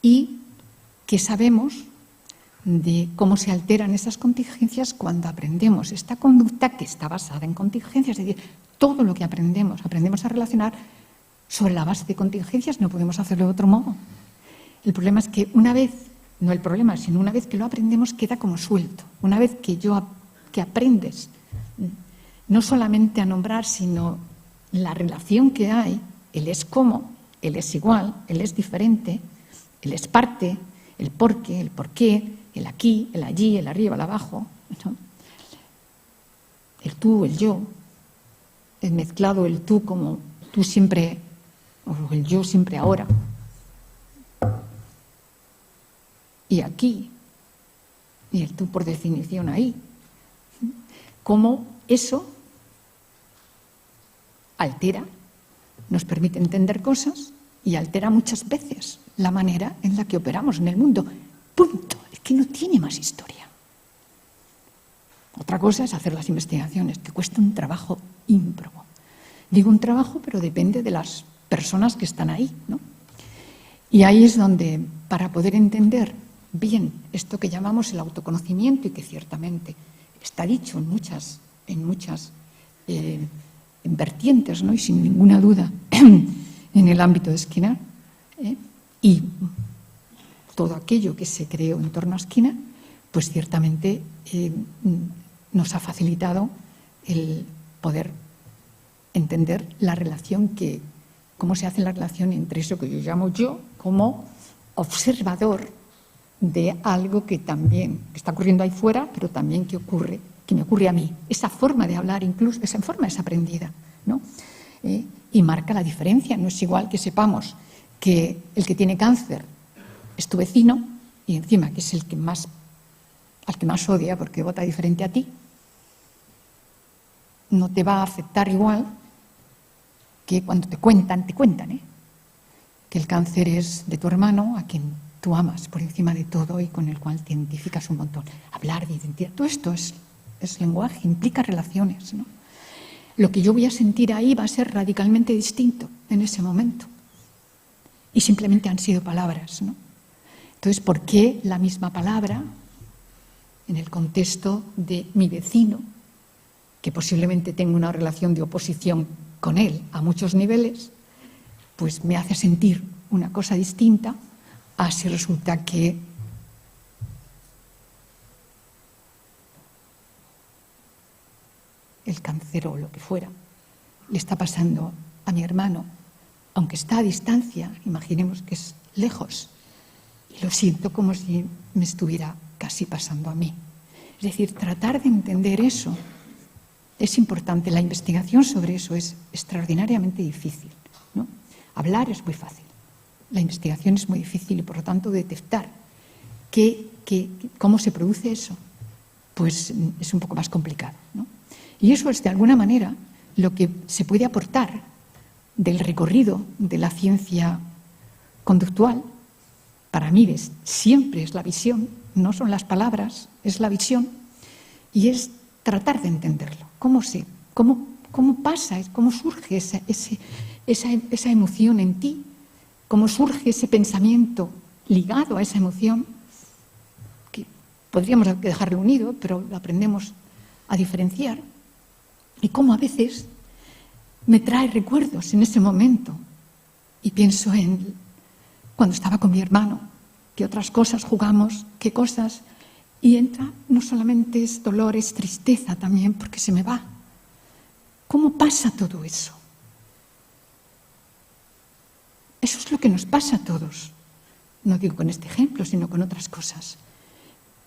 y que sabemos de cómo se alteran esas contingencias cuando aprendemos esta conducta que está basada en contingencias. Es decir, todo lo que aprendemos a relacionar sobre la base de contingencias, no podemos hacerlo de otro modo. El problema es que una vez, no el problema, sino una vez que lo aprendemos queda como suelto. Una vez que aprendes no solamente a nombrar, sino la relación que hay, él es como, él es igual, él es diferente, él es parte, el porqué, el aquí, el allí, el arriba, el abajo, ¿no? El tú, el yo, el mezclado, el tú como tú siempre, o el yo siempre ahora. Y aquí, y el tú por definición ahí. Cómo eso altera, nos permite entender cosas y altera muchas veces la manera en la que operamos en el mundo. Punto. Es que no tiene más historia. Otra cosa es hacer las investigaciones, que cuesta un trabajo ímprobo. Digo un trabajo, pero depende de las personas que están ahí, ¿no? Y ahí es donde, para poder entender bien esto que llamamos el autoconocimiento, y que ciertamente está dicho en muchas vertientes, ¿no? Y sin ninguna duda en el ámbito de Skinner, y todo aquello que se creó en torno a Skinner, pues ciertamente nos ha facilitado el poder entender la relación cómo se hace la relación entre eso que yo llamo yo como observador de algo que también está ocurriendo ahí fuera, pero también que me ocurre a mí. Esa forma de hablar, incluso, esa forma es aprendida, ¿no? Y marca la diferencia. No es igual que sepamos que el que tiene cáncer es tu vecino y encima que es al que más odia porque vota diferente a ti, no te va a afectar igual que cuando te cuentan, que el cáncer es de tu hermano, a quien tú amas por encima de todo y con el cual te identificas un montón. Hablar de identidad, todo esto es lenguaje, implica relaciones, ¿no? Lo que yo voy a sentir ahí va a ser radicalmente distinto en ese momento. Y simplemente han sido palabras, ¿no? Entonces, ¿por qué la misma palabra en el contexto de mi vecino, que posiblemente tengo una relación de oposición con él a muchos niveles, pues me hace sentir una cosa distinta a si resulta que el cáncer o lo que fuera le está pasando a mi hermano, aunque está a distancia, imaginemos que es lejos, y lo siento como si me estuviera casi pasando a mí. Es decir, tratar de entender eso es importante. La investigación sobre eso es extraordinariamente difícil, ¿no? Hablar es muy fácil. La investigación es muy difícil y, por lo tanto, detectar cómo se produce eso, pues es un poco más complicado, ¿no? Y eso es, de alguna manera, lo que se puede aportar del recorrido de la ciencia conductual. Para mí siempre es la visión, no son las palabras, es la visión, y es tratar de entenderlo. ¿Cómo pasa, cómo surge esa emoción en ti? ¿Cómo surge ese pensamiento ligado a esa emoción? Que podríamos dejarlo unido, pero lo aprendemos a diferenciar. Y cómo a veces me trae recuerdos en ese momento. Y pienso en cuando estaba con mi hermano, qué otras cosas jugamos, qué cosas. Y entra, no solamente es dolor, es tristeza también, porque se me va. ¿Cómo pasa todo eso? Eso es lo que nos pasa a todos. No digo con este ejemplo, sino con otras cosas.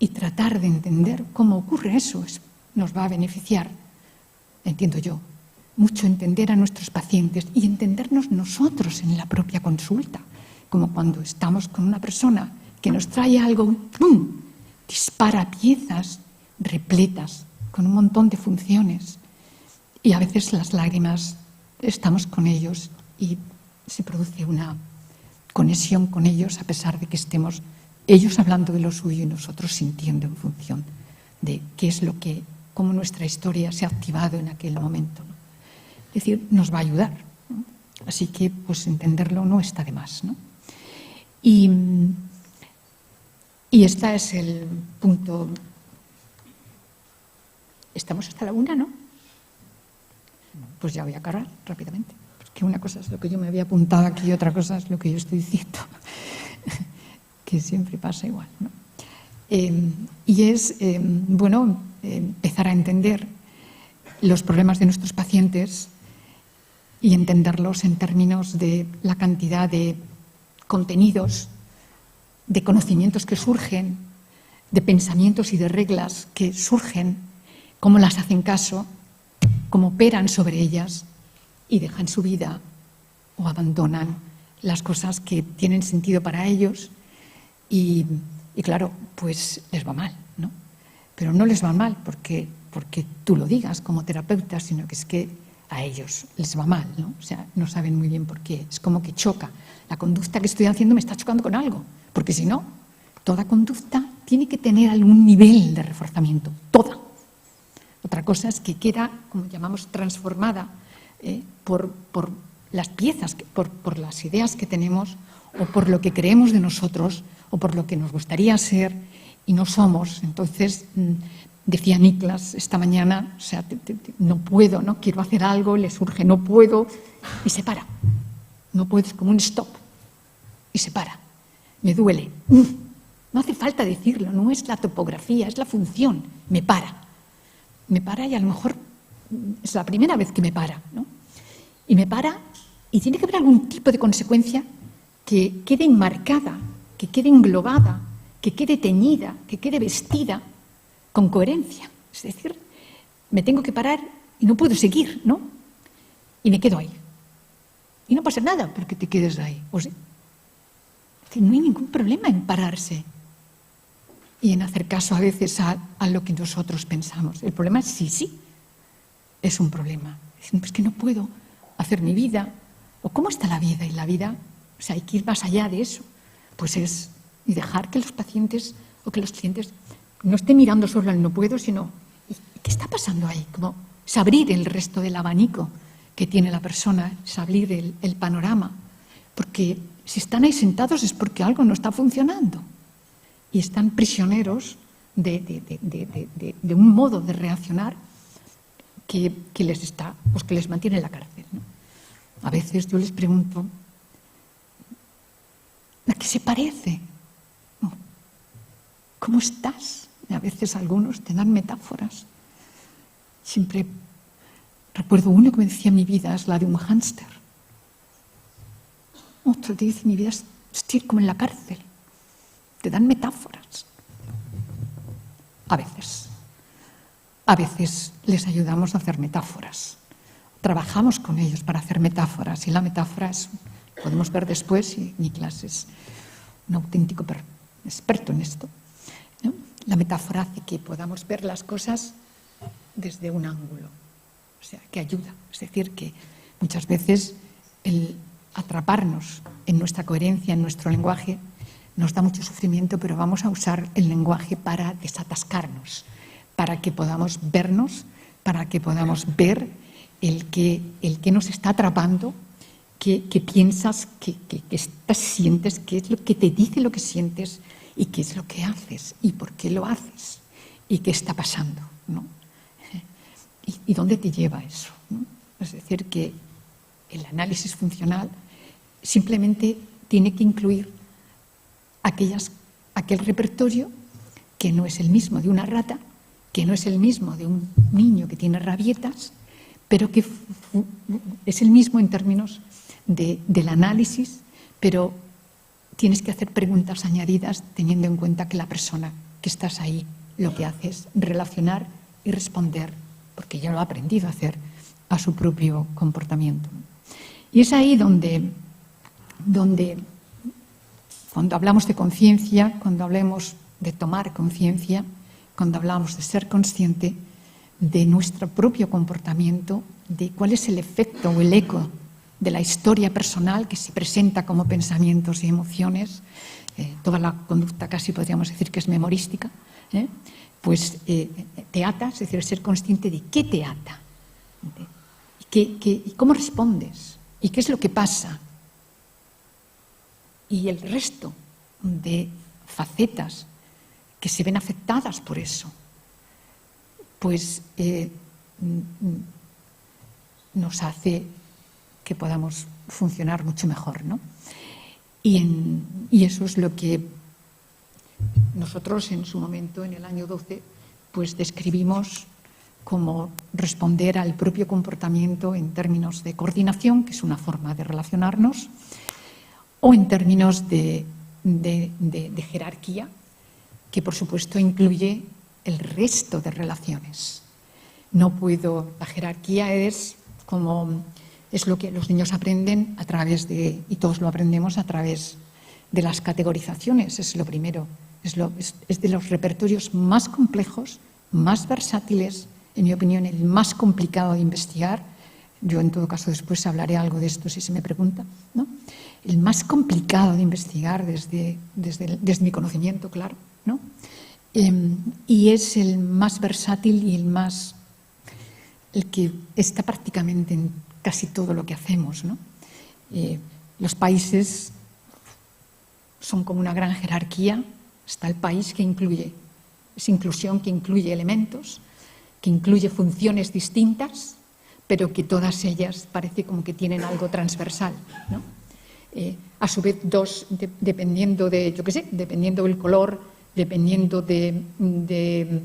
Y tratar de entender cómo ocurre eso nos va a beneficiar, entiendo yo, mucho entender a nuestros pacientes y entendernos nosotros en la propia consulta. Como cuando estamos con una persona que nos trae algo, ¡pum!, dispara piezas repletas con un montón de funciones. Y a veces las lágrimas, estamos con ellos y se produce una conexión con ellos a pesar de que estemos ellos hablando de lo suyo y nosotros sintiendo en función de cómo nuestra historia se ha activado en aquel momento, ¿no? Es decir, nos va a ayudar, ¿no? Así que, pues, entenderlo no está de más, ¿no? Y este es el punto. Estamos hasta la 1, ¿no? Pues ya voy a acabar rápidamente. Porque una cosa es lo que yo me había apuntado aquí y otra cosa es lo que yo estoy diciendo. Que siempre pasa igual, ¿no? Y es, empezar a entender los problemas de nuestros pacientes y entenderlos en términos de la cantidad de contenidos, de conocimientos que surgen, de pensamientos y de reglas que surgen, cómo las hacen caso, cómo operan sobre ellas y dejan su vida o abandonan las cosas que tienen sentido para ellos y claro, pues les va mal, ¿no? Pero no les va mal porque tú lo digas como terapeuta, sino que es que a ellos les va mal, ¿no? O sea, no saben muy bien por qué. Es como que choca. La conducta que estoy haciendo me está chocando con algo, porque si no, toda conducta tiene que tener algún nivel de reforzamiento, toda. Otra cosa es que queda, como llamamos, transformada por las piezas, por las ideas que tenemos o por lo que creemos de nosotros o por lo que nos gustaría ser y no somos. Entonces, decía Niklas esta mañana, o sea, no puedo, no quiero hacer algo, le surge no puedo y se para. No puedo, es como un stop y se para. Me duele. No hace falta decirlo, no es la topografía, es la función. Me para. Me para y a lo mejor es la primera vez que me para, ¿no? Y me para y tiene que haber algún tipo de consecuencia que quede enmarcada, que quede englobada, que quede teñida, que quede vestida con coherencia. Es decir, me tengo que parar y no puedo seguir, ¿no? Y me quedo ahí. Y no pasa nada porque te quedes ahí, ¿o sí? Es decir, no hay ningún problema en pararse y en hacer caso a veces a lo que nosotros pensamos. El problema es sí, es un problema. Es que no puedo hacer mi vida. ¿O cómo está la vida? Y la vida, o sea, hay que ir más allá de eso. Pues es y dejar que los pacientes o que los clientes no estén mirando solo al no puedo, sino ¿y qué está pasando ahí? Como es abrir el resto del abanico que tiene la persona, es abrir el panorama. Porque si están ahí sentados es porque algo no está funcionando. Y están prisioneros de un modo de reaccionar que les mantiene en la cárcel, ¿no? A veces yo les pregunto, ¿a qué se parece? ¿Cómo estás? Y a veces algunos te dan metáforas. Siempre recuerdo uno que me decía, mi vida es la de un hámster. Otro te dice, mi vida es estoy como en la cárcel. Te dan metáforas. A veces. a veces les ayudamos a hacer metáforas. Trabajamos con ellos para hacer metáforas y la metáfora es, podemos ver después, y Niklas es un auténtico experto en esto, ¿no? La metáfora hace que podamos ver las cosas desde un ángulo, o sea, que ayuda. Es decir, que muchas veces el atraparnos en nuestra coherencia, en nuestro lenguaje, nos da mucho sufrimiento, pero vamos a usar el lenguaje para desatascarnos, para que podamos vernos, para que podamos ver el que nos está atrapando, que piensas, que sientes, qué es lo que te dice lo que sientes y qué es lo que haces y por qué lo haces y qué está pasando, ¿no? ¿Y dónde te lleva eso, ¿no? Es decir, que el análisis funcional simplemente tiene que incluir aquel repertorio que no es el mismo de una rata, que no es el mismo de un niño que tiene rabietas, pero que es el mismo en términos del análisis, pero tienes que hacer preguntas añadidas teniendo en cuenta que la persona que estás ahí lo que hace es relacionar y responder, porque ya lo ha aprendido a hacer, a su propio comportamiento. Y es ahí donde cuando hablamos de conciencia, cuando hablamos de tomar conciencia, cuando hablamos de ser consciente de nuestro propio comportamiento, de cuál es el efecto o el eco de la historia personal que se presenta como pensamientos y emociones, toda la conducta casi podríamos decir que es memorística, pues te ata, es decir, ser consciente de qué te ata, y cómo respondes, y qué es lo que pasa. Y el resto de facetas que se ven afectadas por eso, pues nos hace que podamos funcionar mucho mejor, ¿no? Y eso es lo que nosotros en su momento, en el año 12, pues describimos como responder al propio comportamiento en términos de coordinación, que es una forma de relacionarnos, o en términos de jerarquía, que por supuesto incluye el resto de relaciones. La jerarquía es lo que los niños aprenden a través de, y todos lo aprendemos a través de las categorizaciones, es lo primero, es de los repertorios más complejos, más versátiles, en mi opinión el más complicado de investigar. Yo en todo caso después hablaré algo de esto si se me pregunta, ¿no? El más complicado de investigar desde mi conocimiento, claro, ¿no? Y es el más versátil y el que está prácticamente en casi todo lo que hacemos, ¿no? Los países son como una gran jerarquía. Está el país que incluye, es inclusión que incluye elementos, que incluye funciones distintas, pero que todas ellas parece como que tienen algo transversal, ¿no? A su vez, dependiendo dependiendo del color, dependiendo del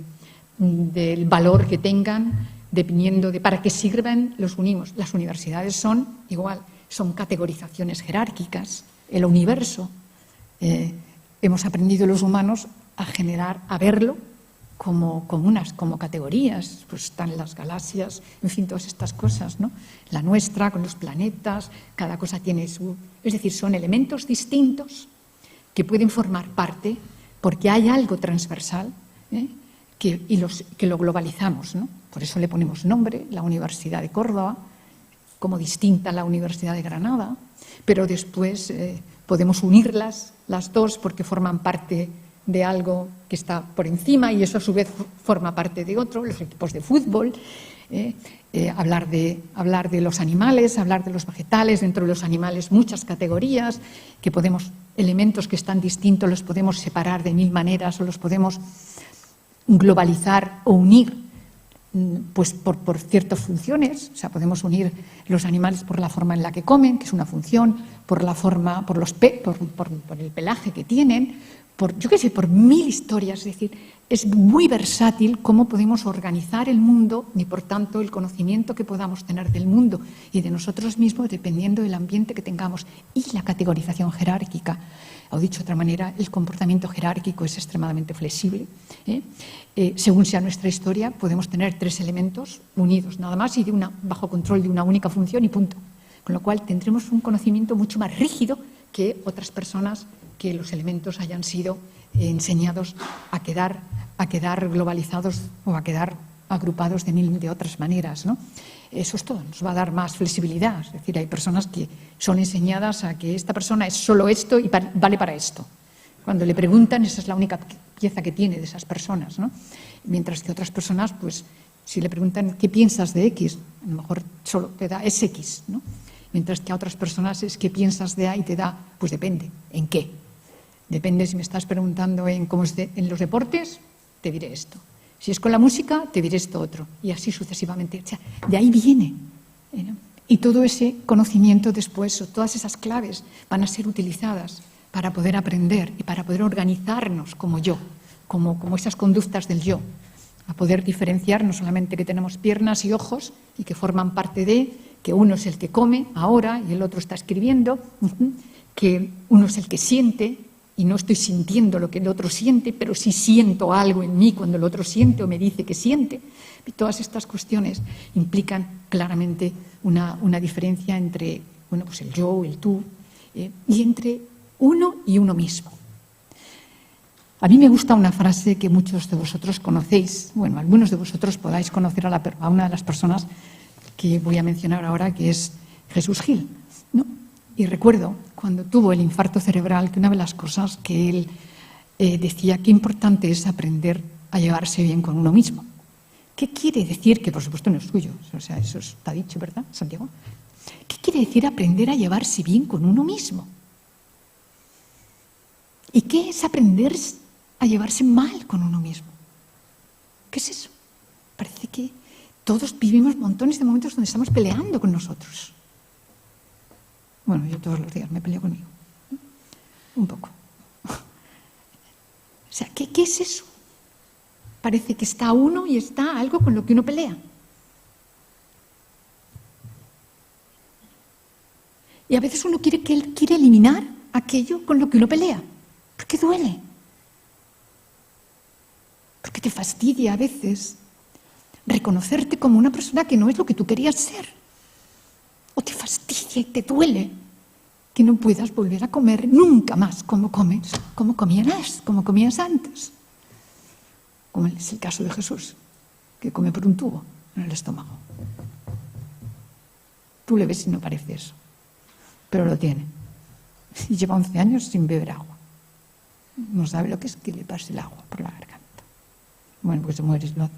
valor que tengan, dependiendo de para qué sirven, los unimos. Las universidades son igual, son categorizaciones jerárquicas. El universo, hemos aprendido los humanos a verlo como categorías, pues están las galaxias, en fin, todas estas cosas, ¿no? La nuestra, con los planetas, cada cosa tiene su... Es decir, son elementos distintos que pueden formar parte, porque hay algo transversal, que lo globalizamos, ¿no? Por eso le ponemos nombre, la Universidad de Córdoba, como distinta a la Universidad de Granada, pero después podemos unirlas, las dos, porque forman parte de algo que está por encima y eso a su vez forma parte de otro, los equipos de fútbol, hablar de los animales, hablar de los vegetales, dentro de los animales muchas categorías, elementos que están distintos los podemos separar de mil maneras o los podemos globalizar o unir pues por ciertas funciones, o sea, podemos unir los animales por la forma en la que comen, que es una función, por la forma, por el pelaje que tienen, por 1000 historias. Es decir, es muy versátil cómo podemos organizar el mundo y, por tanto, el conocimiento que podamos tener del mundo y de nosotros mismos dependiendo del ambiente que tengamos y la categorización jerárquica. O dicho de otra manera, el comportamiento jerárquico es extremadamente flexible. Según sea nuestra historia, podemos tener 3 elementos unidos nada más y bajo control de una única función y punto. Con lo cual tendremos un conocimiento mucho más rígido que otras personas que los elementos hayan sido enseñados a quedar globalizados o a quedar agrupados de otras maneras, ¿no? Eso es todo, nos va a dar más flexibilidad. Es decir, hay personas que son enseñadas a que esta persona es solo esto y vale para esto. Cuando le preguntan, esa es la única pieza que tiene de esas personas, ¿no? Mientras que otras personas, pues, si le preguntan ¿qué piensas de X? A lo mejor solo te da es X, ¿no? Mientras que a otras personas es ¿qué piensas de A? Y te da, pues depende, ¿en qué? Depende si me estás preguntando en cómo es en los deportes, te diré esto. Si es con la música, te diré esto otro. Y así sucesivamente. O sea, de ahí viene, ¿no? Y todo ese conocimiento después, o todas esas claves, van a ser utilizadas para poder aprender y para poder organizarnos como yo, como esas conductas del yo. A poder diferenciar no solamente que tenemos piernas y ojos y que forman parte de, que uno es el que come ahora y el otro está escribiendo, que uno es el que siente y no estoy sintiendo lo que el otro siente, pero sí siento algo en mí cuando el otro siente o me dice que siente. Y todas estas cuestiones implican claramente una diferencia entre pues el yo, el tú, y entre uno y uno mismo. A mí me gusta una frase que muchos de vosotros conocéis, bueno, algunos de vosotros podáis conocer a una de las personas que voy a mencionar ahora, que es Jesús Gil, ¿no? Y recuerdo cuando tuvo el infarto cerebral que una de las cosas que él decía que importante es aprender a llevarse bien con uno mismo. ¿Qué quiere decir? Que por supuesto no es suyo, o sea, eso está dicho, ¿verdad, Santiago? ¿Qué quiere decir aprender a llevarse bien con uno mismo? ¿Y qué es aprender a llevarse mal con uno mismo? ¿Qué es eso? Parece que todos vivimos montones de momentos donde estamos peleando con nosotros. Bueno, yo todos los días me peleo conmigo, ¿no? Un poco. O sea, ¿qué es eso? Parece que está uno y está algo con lo que uno pelea. Y a veces uno quiere eliminar aquello con lo que uno pelea. Porque duele. Porque te fastidia a veces reconocerte como una persona que no es lo que tú querías ser. O te fastidia y te duele que no puedas volver a comer nunca más como comías antes. Como es el caso de Jesús, que come por un tubo en el estómago. Tú le ves y no parece eso, pero lo tiene. Y lleva 11 años sin beber agua. No sabe lo que es que le pase el agua por la garganta. Bueno, pues se muere y lo hace.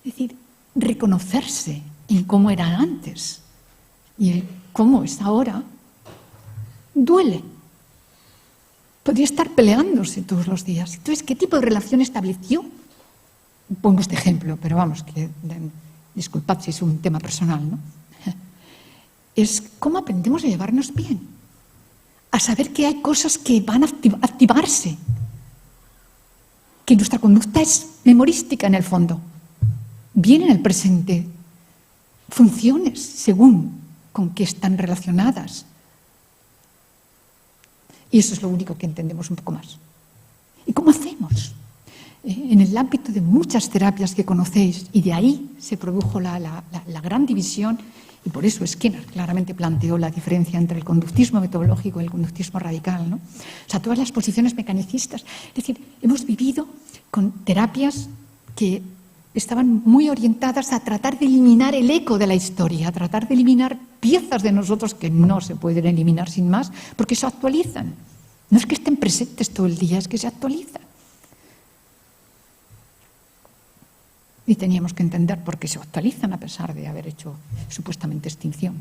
Es decir, reconocerse en cómo era antes y el cómo es ahora duele. Podría estar peleándose todos los días. Entonces, ¿qué tipo de relación estableció? Pongo este ejemplo, pero vamos, disculpad si es un tema personal, ¿no? Es cómo aprendemos a llevarnos bien, a saber que hay cosas que van a activarse, que nuestra conducta es memorística en el fondo, viene en el presente, funciones según con qué están relacionadas. Y eso es lo único que entendemos un poco más. ¿Y cómo hacemos? En el ámbito de muchas terapias que conocéis, y de ahí se produjo la gran división, y por eso Skinner claramente planteó la diferencia entre el conductismo metodológico y el conductismo radical, ¿no? O sea, todas las posiciones mecanicistas. Es decir, hemos vivido con terapias que estaban muy orientadas a tratar de eliminar el eco de la historia, a tratar de eliminar piezas de nosotros que no se pueden eliminar sin más, porque se actualizan. No es que estén presentes todo el día, es que se actualizan. Y teníamos que entender por qué se actualizan a pesar de haber hecho supuestamente extinción.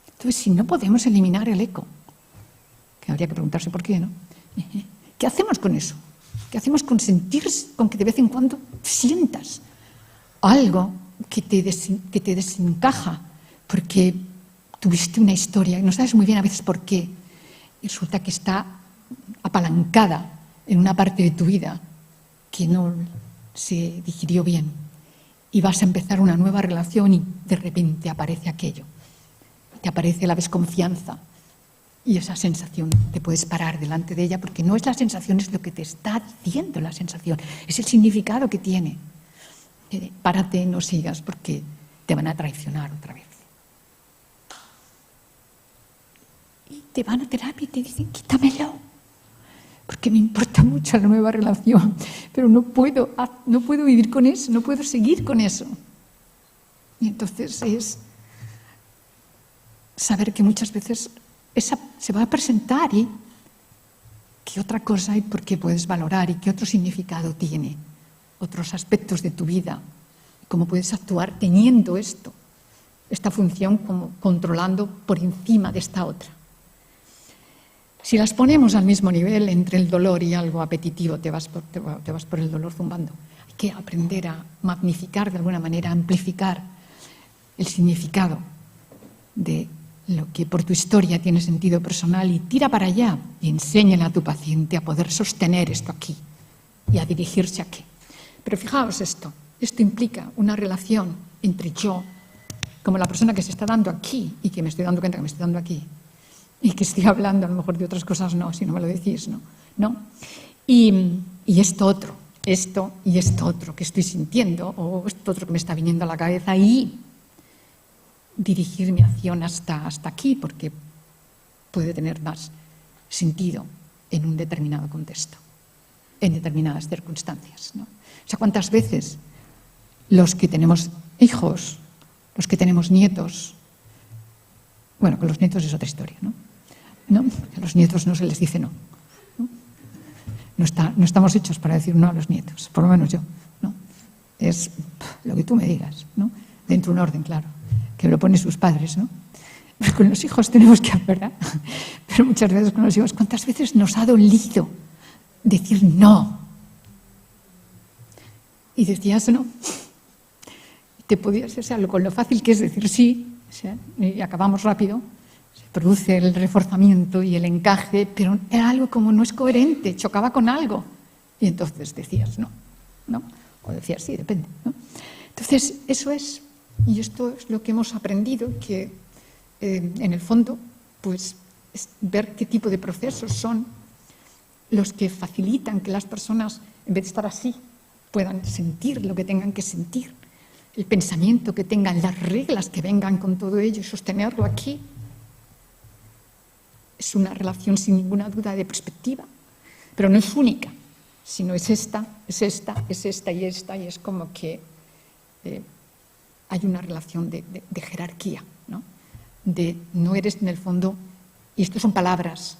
Entonces, si no podemos eliminar el eco, que habría que preguntarse por qué, ¿no? ¿Qué hacemos con eso? ¿Qué hacemos con sentirse, con que de vez en cuando sientas algo que te desencaja porque tuviste una historia, y no sabes muy bien a veces por qué, y resulta que está apalancada en una parte de tu vida que no se digirió bien, y vas a empezar una nueva relación y de repente aparece aquello, te aparece la desconfianza, y esa sensación te puedes parar delante de ella, porque no es la sensación, es lo que te está diciendo la sensación, es el significado que tiene. Párate, no sigas, porque te van a traicionar otra vez. Y te van a terapia y te dicen, quítamelo, porque me importa mucho la nueva relación, pero no puedo vivir con eso, no puedo seguir con eso. Y entonces es saber que muchas veces esa se va a presentar y qué otra cosa hay por qué puedes valorar y qué otro significado tiene, otros aspectos de tu vida, cómo puedes actuar teniendo esta función como controlando por encima de esta otra. Si las ponemos al mismo nivel entre el dolor y algo apetitivo, te vas por el dolor zumbando. Hay que aprender a magnificar de alguna manera, amplificar el significado de lo que por tu historia tiene sentido personal y tira para allá y enséñale a tu paciente a poder sostener esto aquí y a dirigirse aquí. Pero fijaos esto implica una relación entre yo, como la persona que se está dando aquí y que me estoy dando cuenta que me estoy dando aquí y que estoy hablando a lo mejor de otras cosas, no, si no me lo decís, no. Y esto otro que estoy sintiendo o esto otro que me está viniendo a la cabeza y dirigir mi acción hasta aquí, porque puede tener más sentido en un determinado contexto, en determinadas circunstancias, ¿no? O sea, ¿cuántas veces los que tenemos hijos, los que tenemos nietos, bueno, con los nietos es otra historia, ¿no? A los nietos no se les dice no. No estamos hechos para decir no a los nietos, por lo menos yo, ¿no? Es lo que tú me digas, ¿no? Dentro de un orden, claro, que lo ponen sus padres, ¿no? Pues con los hijos tenemos que hablar, pero muchas veces con los hijos, ¿cuántas veces nos ha dolido decir no? Y decías no. Te podías, o sea, con lo fácil que es decir sí, o sea, y acabamos rápido, se produce el reforzamiento y el encaje, pero era algo como no es coherente, chocaba con algo. Y entonces decías no, o decías sí, depende, ¿no? Entonces, eso es, y esto es lo que hemos aprendido, que en el fondo, pues, es ver qué tipo de procesos son los que facilitan que las personas, en vez de estar así, puedan sentir lo que tengan que sentir, el pensamiento que tengan, las reglas que vengan con todo ello y sostenerlo aquí. Es una relación sin ninguna duda de perspectiva, pero no es única, sino es esta y es como que hay una relación de jerarquía, ¿no? No eres en el fondo, y esto son palabras,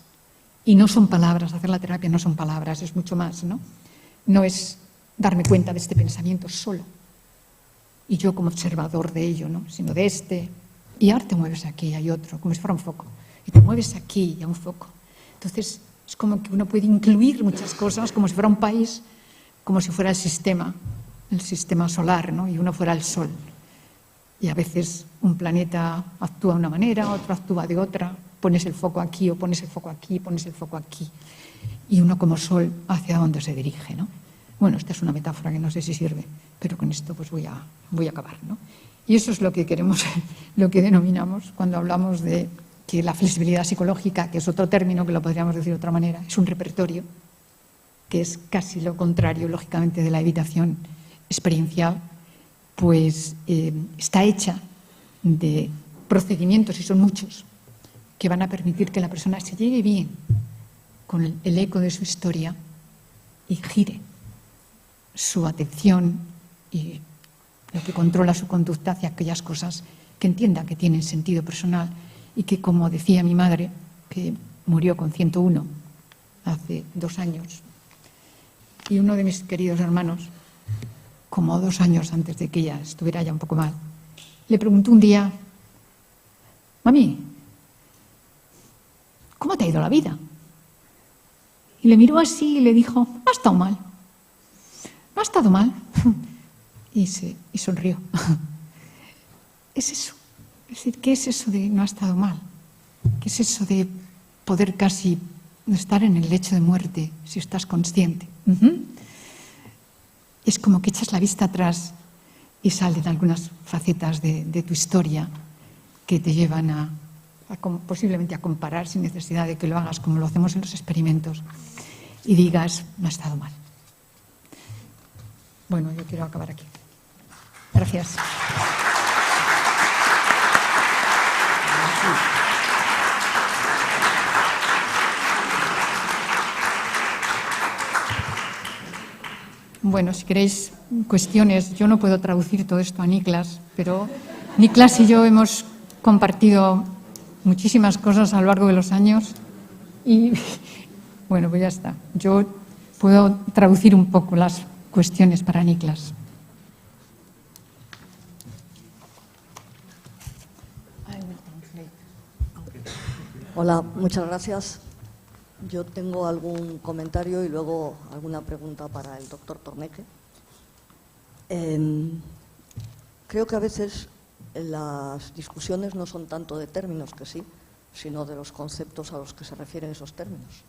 y no son palabras, hacer la terapia no son palabras, es mucho más, ¿no? No es darme cuenta de este pensamiento solo, y yo como observador de ello, ¿no? Sino de y ahora te mueves aquí, hay otro, como si fuera un foco, y te mueves aquí y hay un foco. Entonces es como que uno puede incluir muchas cosas, como si fuera un país, como si fuera el sistema solar, ¿no? Y uno fuera el sol. Y a veces un planeta actúa de una manera, otro actúa de otra, pones el foco aquí o pones el foco aquí, pones el foco aquí, y uno como sol hacia dónde se dirige, ¿no? Bueno, esta es una metáfora que no sé si sirve, pero con esto pues voy a acabar, ¿no? Y eso es lo que queremos, lo que denominamos cuando hablamos de que la flexibilidad psicológica, que es otro término que lo podríamos decir de otra manera, es un repertorio, que es casi lo contrario, lógicamente, de la evitación experiencial, pues está hecha de procedimientos, y son muchos, que van a permitir que la persona se llegue bien con el eco de su historia y gire su atención y lo que controla su conducta hacia aquellas cosas que entienda que tienen sentido personal y que, como decía mi madre, que murió con 101 hace 2 años, y uno de mis queridos hermanos, como 2 años antes de que ella estuviera ya un poco mal, le preguntó un día: mami, ¿cómo te ha ido la vida? Y le miró así y le dijo: no ha estado mal, no ha estado mal. Y sonrió. Es eso, Es decir, ¿qué es eso de no ha estado mal? ¿Qué es eso de poder casi estar en el lecho de muerte si estás consciente? Es como que echas la vista atrás y salen algunas facetas de tu historia que te llevan posiblemente a comparar sin necesidad de que lo hagas como lo hacemos en los experimentos y digas, no ha estado mal. Bueno, yo quiero acabar aquí. Gracias. Bueno, si queréis cuestiones, yo no puedo traducir todo esto a Niklas, pero Niklas y yo hemos compartido muchísimas cosas a lo largo de los años y, bueno, pues ya está. Yo puedo traducir un poco las cuestiones para Niklas.
Hola, muchas gracias. Yo tengo algún comentario y luego alguna pregunta para el doctor Torneque. Creo que a veces las discusiones no son tanto de términos que sí, sino de los conceptos a los que se refieren esos términos.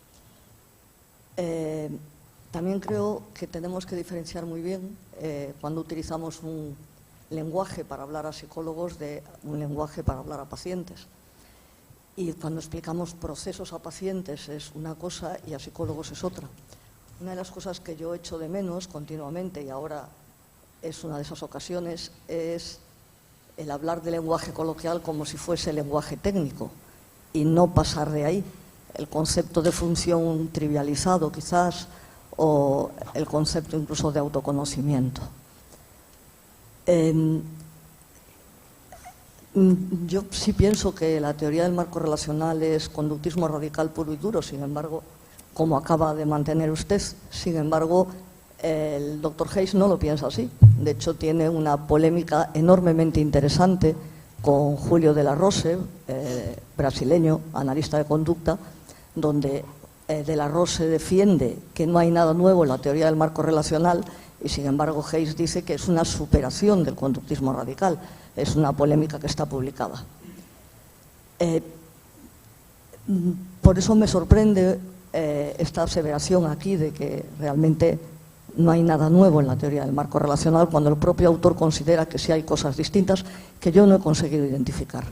También creo que tenemos que diferenciar muy bien cuando utilizamos un lenguaje para hablar a psicólogos de un lenguaje para hablar a pacientes. Y cuando explicamos procesos a pacientes es una cosa y a psicólogos es otra. Una de las cosas que yo echo de menos continuamente, y ahora es una de esas ocasiones, es el hablar de lenguaje coloquial como si fuese lenguaje técnico y no pasar de ahí. El concepto de función trivializado quizás, o el concepto incluso de autoconocimiento. Yo sí pienso que la teoría del marco relacional es conductismo radical puro y duro, sin embargo, como acaba de mantener usted, sin embargo, el doctor Hayes no lo piensa así. De hecho, tiene una polémica enormemente interesante con Julio de la Rose, brasileño, analista de conducta, donde de la Rose defiende que no hay nada nuevo en la teoría del marco relacional y, sin embargo, Hayes dice que es una superación del conductismo radical. Es una polémica que está publicada. Por eso me sorprende esta aseveración aquí de que realmente no hay nada nuevo en la teoría del marco relacional cuando el propio autor considera que sí hay cosas distintas que yo no he conseguido identificar.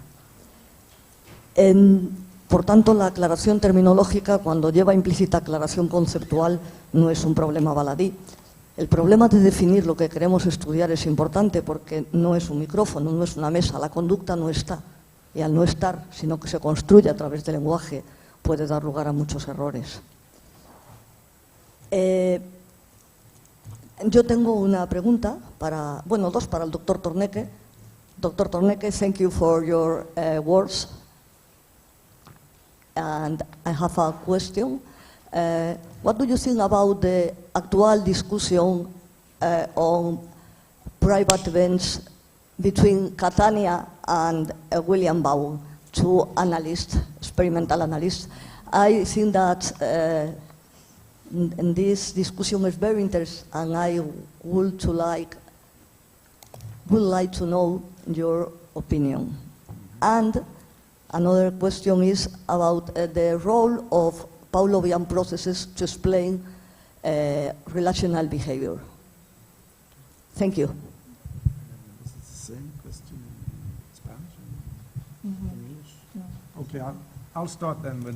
Por tanto, la aclaración terminológica, cuando lleva implícita aclaración conceptual, no es un problema baladí. El problema de definir lo que queremos estudiar es importante porque no es un micrófono, no es una mesa, la conducta no está. Y al no estar, sino que se construye a través del lenguaje, puede dar lugar a muchos errores. Yo tengo una pregunta, dos para el doctor Torneque. Dr. Torneque, thank you for your words. And I have a question. What do you think about the actual discussion on private events between Catania and William Baum, two analysts, experimental analysts? I think that this discussion is very interesting, and I would like to know your opinion. And another question is about the role of Pavlovian processes to explain relational behavior. Thank you.
Is it the same question in Spanish and English? No. Okay, I'll start then with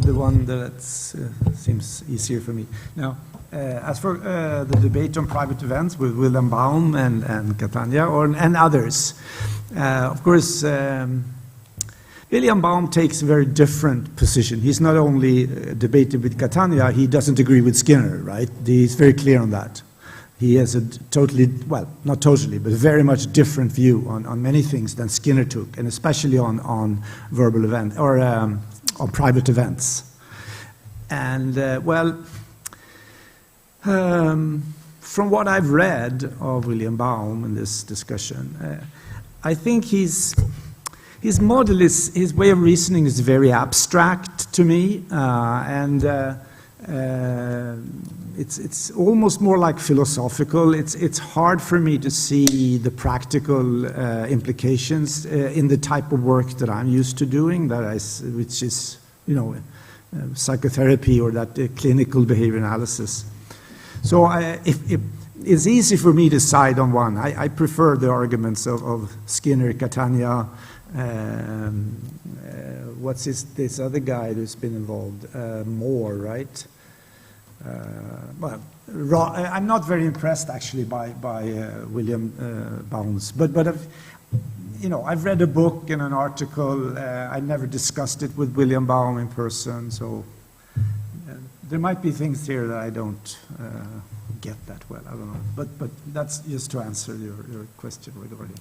the one that seems easier for me. Now, as for the debate on private events with William Baum and Catania and others, of course, William Baum takes a very different position. He's not only debated with Catania, he doesn't agree with Skinner, right? He's very clear on that. He has a totally, well, not totally, but very much different view on many things than Skinner took, and especially on verbal events, or on private events. And, from what I've read of William Baum in this discussion, I think his model his way of reasoning is very abstract to me, and It's almost more like philosophical. It's hard for me to see the practical implications in the type of work that I'm used to doing, which is, psychotherapy or that clinical behavior analysis. So it's easy for me to side on one. I prefer the arguments of Skinner, Catania, what's this other guy who's been involved? Moore, right? Well, I'm not very impressed actually by William Baum's, but I've read a book and an article. I never discussed it with William Baum in person, so there might be things here that I don't get that well. I don't know, but that's just to answer your question regarding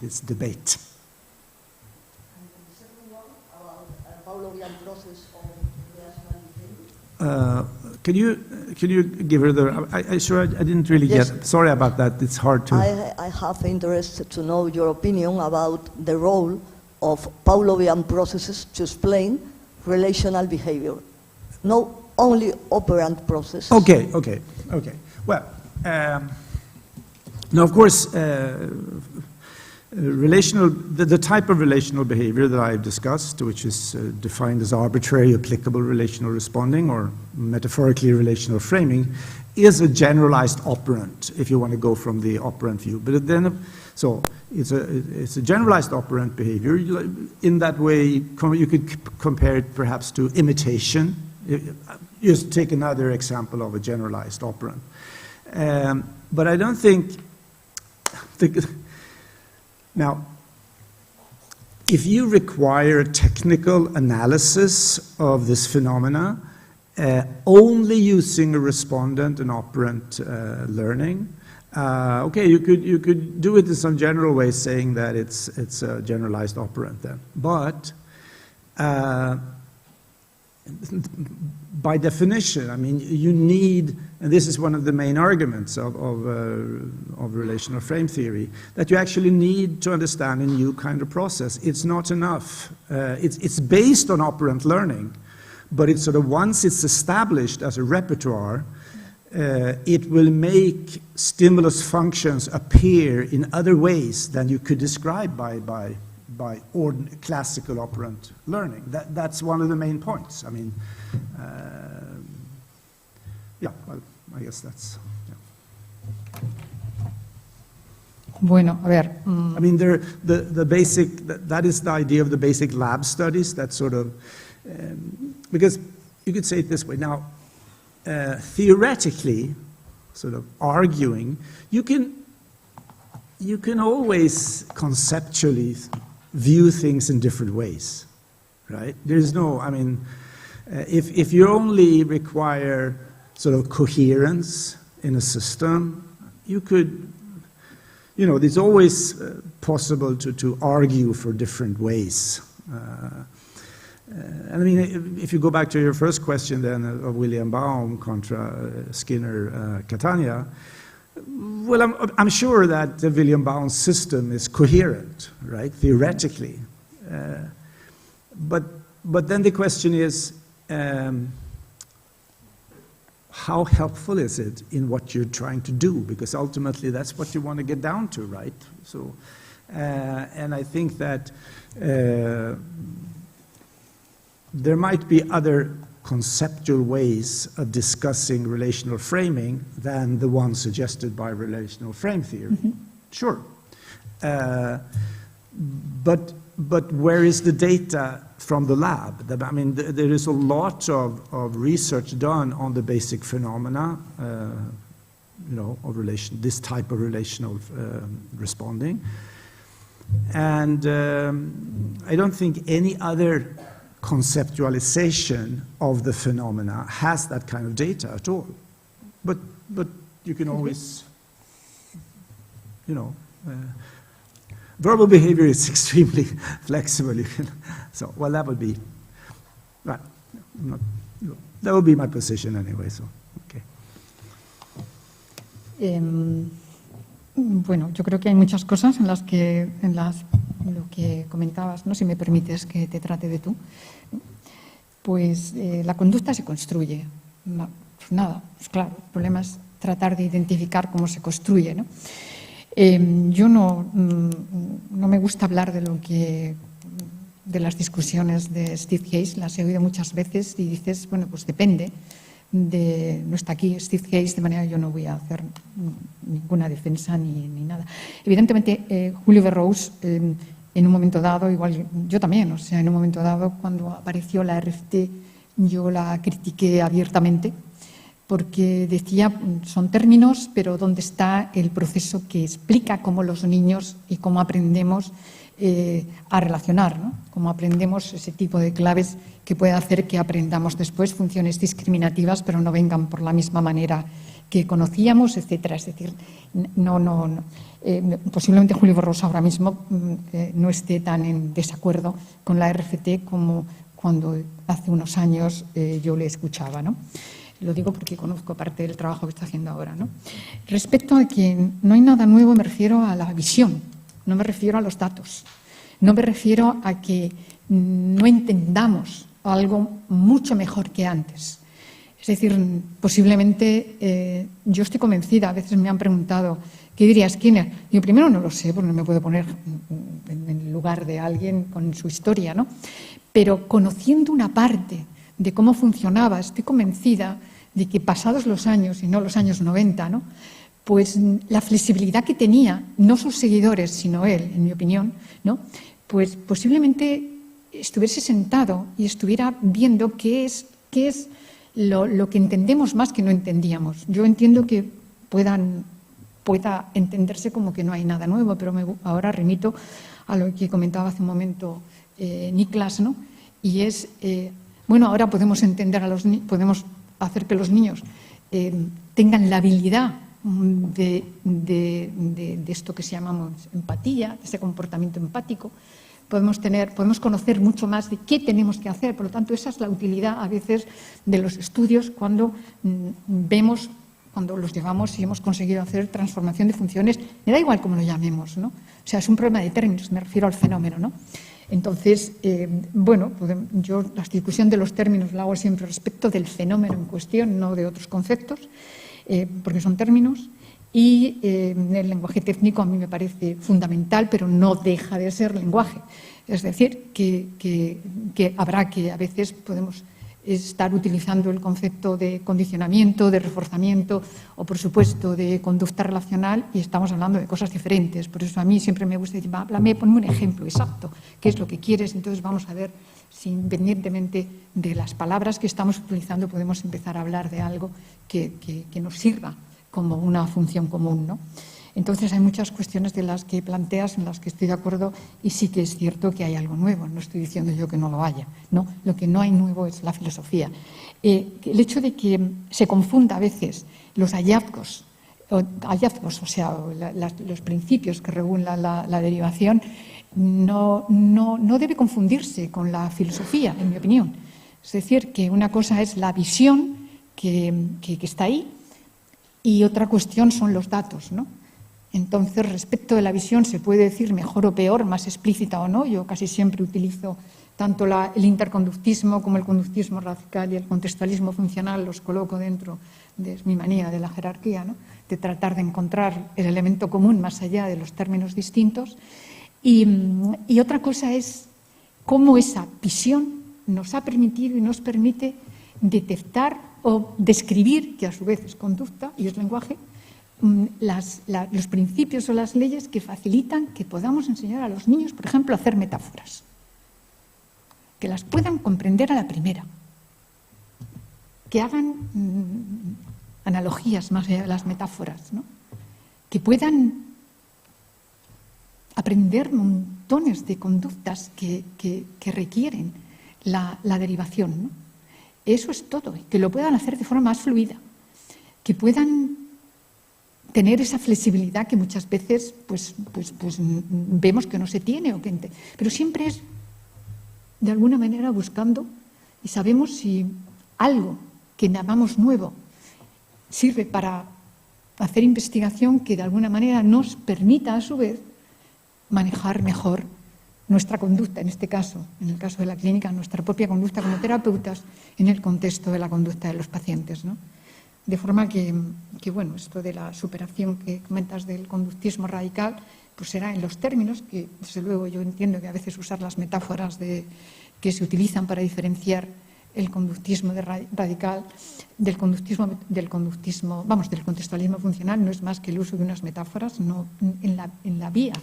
this debate.
And the second one about Pavlovian process of relational behavior. Can you give her the? I didn't really Yes.
get. Sorry about that. It's hard to.
I have interest to know your opinion about the role of Pavlovian processes to explain relational behavior. No, only operant processes.
Okay. Well, now of course, the type of relational behavior that I've discussed, which is defined as arbitrary applicable relational responding or metaphorically relational framing, is a generalized operant, if you want to go from the operant view. But then, so it's a generalized operant behavior. In that way, you could compare it perhaps to imitation. Just take another example of a generalized operant. But I don't think now, if you require a technical analysis of this phenomena, only using a respondent and operant learning, okay, you could do it in some general way, saying that it's a generalized operant then. But by definition, I mean, you need, and this is one of the main arguments of relational frame theory, that you actually need to understand a new kind of process. It's not enough. It's based on operant learning, but it's sort of once it's established as a repertoire, it will make stimulus functions appear in other ways than you could describe by classical operant learning. That's one of the main points. I mean, yeah, well, I guess that's. Yeah.
Bueno, a ver.
I mean, the basic, that is the idea of the basic lab studies, that sort of, because you could say it this way. Now, theoretically, sort of arguing, you can always conceptually view things in different ways, right? There's no, I mean, if you only require sort of coherence in a system, you could, it's always possible to argue for different ways. And I mean, if you go back to your first question then of William Baum contra Skinner, Catania, well, I'm sure that the William Baum system is coherent, right, theoretically. But then the question is, how helpful is it in what you're trying to do? Because ultimately that's what you want to get down to, right? So, and I think that there might be other conceptual ways of discussing relational framing than the one suggested by relational frame theory. Mm-hmm. Sure. But where is the data from the lab? I mean, there is a lot of research done on the basic phenomena, of this type of relational responding. And I don't think any other conceptualization of the phenomena has that kind of data at all. But you can always, verbal behavior is extremely flexible. So, well, that would be, right. That would be my position anyway. So, okay.
Bueno, yo creo que hay muchas cosas en lo que comentabas, ¿no? Si me permites que te trate de tú. Pues la conducta se construye Pues nada, pues claro, el problema es tratar de identificar cómo se construye, ¿no? Yo no me gusta hablar de las discusiones de Steve Hayes, las he oído muchas veces y dices, bueno, pues depende. No está aquí Steve Hayes, de manera que yo no voy a hacer ninguna defensa ni nada. Evidentemente, Julio Verroes, en un momento dado, igual yo también, o sea, en un momento dado, cuando apareció la RFT, yo la critiqué abiertamente, porque decía, son términos, pero ¿dónde está el proceso que explica cómo los niños y cómo aprendemos a relacionar, ¿no? Cómo aprendemos ese tipo de claves que puede hacer que aprendamos después funciones discriminativas, pero no vengan por la misma manera que conocíamos, etcétera. Es decir, posiblemente Julio Verroes ahora mismo no esté tan en desacuerdo con la RFT como cuando hace unos años yo le escuchaba, ¿no? Lo digo porque conozco parte del trabajo que está haciendo ahora, ¿no? Respecto a que no hay nada nuevo, me refiero a la visión, no me refiero a los datos, no me refiero a que no entendamos algo mucho mejor que antes. Es decir, posiblemente yo estoy convencida, a veces me han preguntado, ¿qué diría Skinner? Yo primero no lo sé, porque no me puedo poner en el lugar de alguien con su historia, ¿no? Pero conociendo una parte de cómo funcionaba, estoy convencida de que pasados los años, y no los años 90, ¿no? Pues la flexibilidad que tenía, no sus seguidores, sino él, en mi opinión, ¿no? Pues posiblemente estuviese sentado y estuviera viendo qué es lo que entendemos más que no entendíamos. Yo entiendo que pueda entenderse como que no hay nada nuevo, pero ahora remito a lo que comentaba hace un momento Niklas, ¿no? Y es, bueno, ahora podemos entender podemos hacer que los niños tengan la habilidad de esto que llamamos empatía, de ese comportamiento empático. Podemos conocer mucho más de qué tenemos que hacer. Por lo tanto, esa es la utilidad a veces de los estudios cuando cuando los llevamos y hemos conseguido hacer transformación de funciones. Me da igual cómo lo llamemos, ¿no? O sea, es un problema de términos, me refiero al fenómeno, ¿no? Entonces, bueno, yo la discusión de los términos la hago siempre respecto del fenómeno en cuestión, no de otros conceptos, porque son términos. Y el lenguaje técnico a mí me parece fundamental, pero no deja de ser lenguaje. Es decir, que habrá que a veces podemos estar utilizando el concepto de condicionamiento, de reforzamiento o, por supuesto, de conducta relacional y estamos hablando de cosas diferentes. Por eso a mí siempre me gusta decir, háblame, ponme un ejemplo exacto, qué es lo que quieres. Entonces vamos a ver si independientemente de las palabras que estamos utilizando podemos empezar a hablar de algo que nos sirva como una función común, ¿no? Entonces hay muchas cuestiones de las que planteas en las que estoy de acuerdo y sí que es cierto que hay algo nuevo, no estoy diciendo yo que no lo haya, ¿no? Lo que no hay nuevo es la filosofía. El hecho de que se confunda a veces los hallazgos, o sea, los principios que regulan la derivación, no debe confundirse con la filosofía, en mi opinión. Es decir, que una cosa es la visión que está ahí y otra cuestión son los datos, ¿no? Entonces, respecto de la visión, se puede decir mejor o peor, más explícita o no. Yo casi siempre utilizo tanto el interconductismo como el conductismo radical y el contextualismo funcional, los coloco dentro de mi manía de la jerarquía, ¿no? De tratar de encontrar el elemento común más allá de los términos distintos. Y otra cosa es cómo esa visión nos ha permitido y nos permite detectar o describir, que a su vez es conducta y es lenguaje, los principios o las leyes que facilitan que podamos enseñar a los niños, por ejemplo, a hacer metáforas, que las puedan comprender a la primera, que hagan analogías más allá de las metáforas, ¿no? Que puedan aprender montones de conductas que requieren la derivación, ¿no? Eso es todo, que lo puedan hacer de forma más fluida, que puedan tener esa flexibilidad que muchas veces pues vemos que no se tiene, pero siempre es de alguna manera buscando y sabemos si algo que llamamos nuevo sirve para hacer investigación que de alguna manera nos permita a su vez manejar mejor nuestra conducta, en este caso, en el caso de la clínica, nuestra propia conducta como terapeutas en el contexto de la conducta de los pacientes, ¿no? De forma que, bueno, esto de la superación que comentas del conductismo radical, pues será en los términos que, desde luego, yo entiendo que a veces usar las metáforas que se utilizan para diferenciar el conductismo radical del contextualismo funcional no es más que el uso de unas metáforas, no en la vía,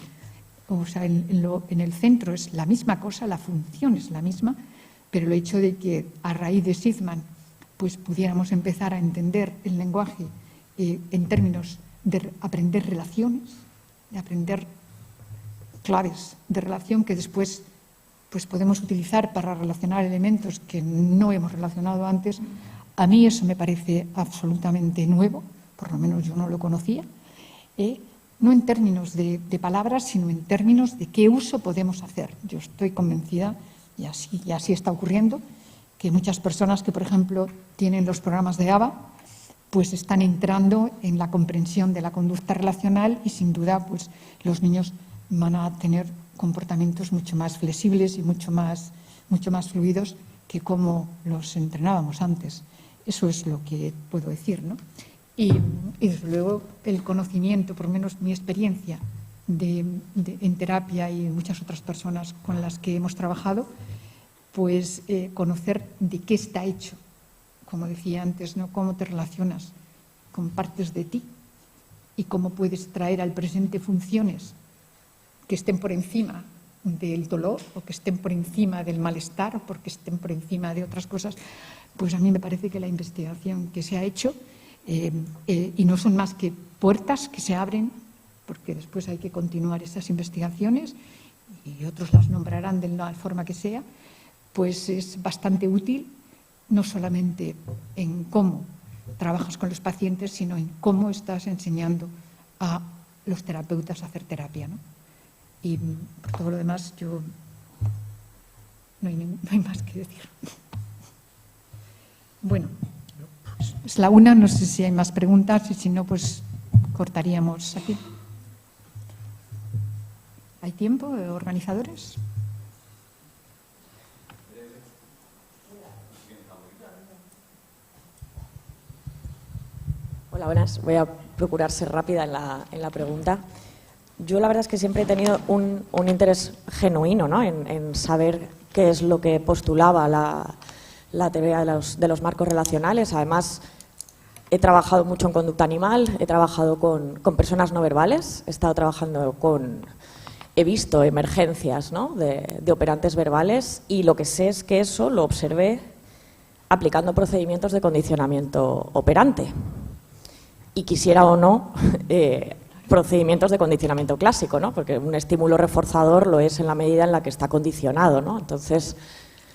o sea, en el centro es la misma cosa, la función es la misma, pero el hecho de que a raíz de Sigman pues pudiéramos empezar a entender el lenguaje en términos de aprender relaciones, de aprender claves de relación que después pues podemos utilizar para relacionar elementos que no hemos relacionado antes. A mí eso me parece absolutamente nuevo, por lo menos yo no lo conocía, no en términos de palabras, sino en términos de qué uso podemos hacer. Yo estoy convencida, y así está ocurriendo, que muchas personas que, por ejemplo, tienen los programas de ABA, pues están entrando en la comprensión de la conducta relacional y, sin duda, pues los niños van a tener comportamientos mucho más flexibles y mucho más fluidos que como los entrenábamos antes. Eso es lo que puedo decir, ¿no? Y desde luego el conocimiento, por lo menos mi experiencia en terapia y muchas otras personas con las que hemos trabajado, pues conocer de qué está hecho, como decía antes, ¿no? Cómo te relacionas con partes de ti y cómo puedes traer al presente funciones que estén por encima del dolor o que estén por encima del malestar o porque estén por encima de otras cosas, pues a mí me parece que la investigación que se ha hecho y no son más que puertas que se abren, porque después hay que continuar esas investigaciones y otros las nombrarán de la forma que sea, pues es bastante útil, no solamente en cómo trabajas con los pacientes, sino en cómo estás enseñando a los terapeutas a hacer terapia, ¿no? Y por todo lo demás, no hay más que decir. Bueno, es la una, no sé si hay más preguntas y si no, pues cortaríamos aquí. ¿Hay tiempo, organizadores?
Hola, buenas. Voy a procurar ser rápida en la pregunta. Yo la verdad es que siempre he tenido un interés genuino, ¿no? en saber qué es lo que postulaba la teoría de los marcos relacionales. Además, he trabajado mucho en conducta animal, he trabajado con personas no verbales, he visto emergencias, ¿no? de operantes verbales, y lo que sé es que eso lo observé aplicando procedimientos de condicionamiento operante. Y quisiera o no, procedimientos de condicionamiento clásico, ¿no? Porque un estímulo reforzador lo es en la medida en la que está condicionado, ¿no? Entonces,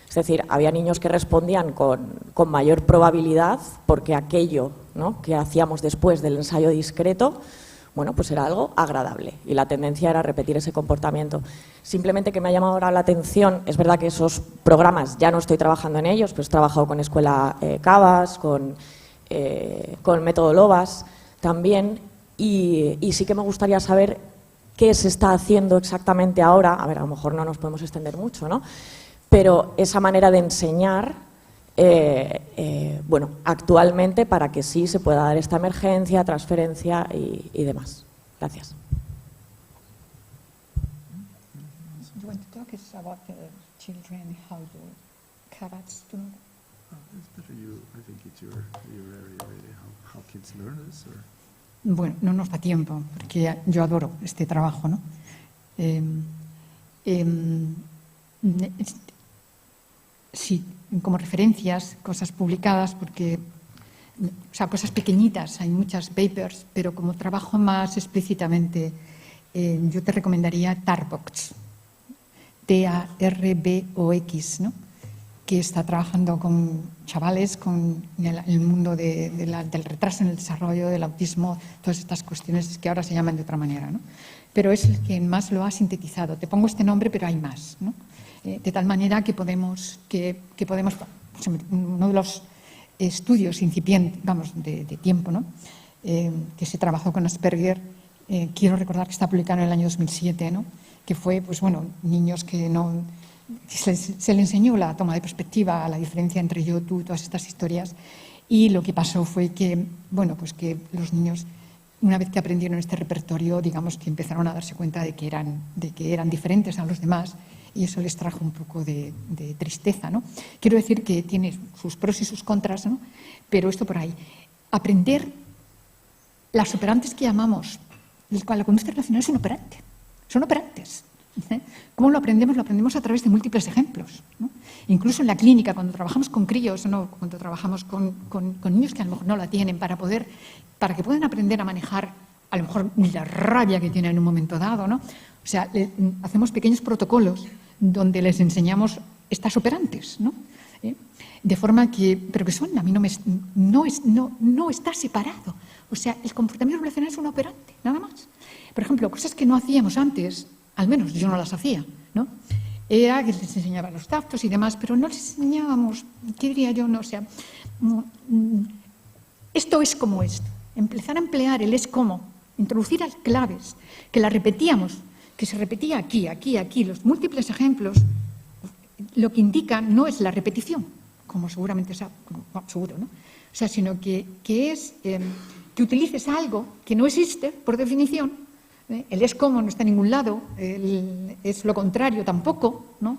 es decir, había niños que respondían con mayor probabilidad porque aquello, ¿no? que hacíamos después del ensayo discreto, bueno, pues era algo agradable y la tendencia era repetir ese comportamiento. Simplemente que me ha llamado ahora la atención, es verdad que esos programas ya no estoy trabajando en ellos, pues he trabajado con Escuela Cabas, con Método Lobas también, y sí que me gustaría saber qué se está haciendo exactamente ahora. A ver, a lo mejor no nos podemos extender mucho, ¿no? Pero esa manera de enseñar, bueno, actualmente para que sí se pueda dar esta emergencia, transferencia y demás. Gracias.
Bueno, no nos da tiempo, porque yo adoro este trabajo, ¿no? Sí, como referencias, cosas publicadas, porque, o sea, cosas pequeñitas, hay muchas papers, pero como trabajo más explícitamente, yo te recomendaría Tarbox, Tarbox, ¿no? Que está trabajando con chavales, con el mundo del retraso en el desarrollo, del autismo, todas estas cuestiones que ahora se llaman de otra manera, ¿no? Pero es el que más lo ha sintetizado. Te pongo este nombre, pero hay más, ¿no? De tal manera que podemos, uno de los estudios incipientes, vamos, de tiempo, ¿no? Que se trabajó con Asperger, quiero recordar que está publicado en el año 2007, ¿no? Que fue, pues bueno, niños que no... Se le enseñó la toma de perspectiva, la diferencia entre yo, tú, todas estas historias, y lo que pasó fue que, bueno, pues que los niños, una vez que aprendieron este repertorio, digamos que empezaron a darse cuenta de que eran diferentes a los demás, y eso les trajo un poco de tristeza, ¿no? Quiero decir que tiene sus pros y sus contras, ¿no? Pero esto por ahí. Aprender las operantes que llamamos, la conducta relacional es un operante, son operantes. ¿Cómo lo aprendemos? Lo aprendemos a través de múltiples ejemplos, ¿no? Incluso en la clínica, cuando trabajamos con críos, ¿no? Cuando trabajamos con niños que a lo mejor no la tienen, para que puedan aprender a manejar a lo mejor la rabia que tienen en un momento dado, ¿no? O sea, hacemos pequeños protocolos donde les enseñamos estas operantes, ¿no? De forma que, pero que son, a mí no está separado. O sea, el comportamiento relacional es un operante, nada más. Por ejemplo, cosas que no hacíamos antes, al menos yo no las hacía, ¿no? Era que les enseñaba los tactos y demás, pero no les enseñábamos, ¿qué diría yo? No, o sea, esto es como esto. Empezar a emplear el es como, introducir las claves, que las repetíamos, que se repetía aquí, los múltiples ejemplos, lo que indica no es la repetición, como seguramente seguro, ¿no? O sea, sino que es que utilices algo que no existe, por definición. El es como no está en ningún lado, es lo contrario tampoco, ¿no?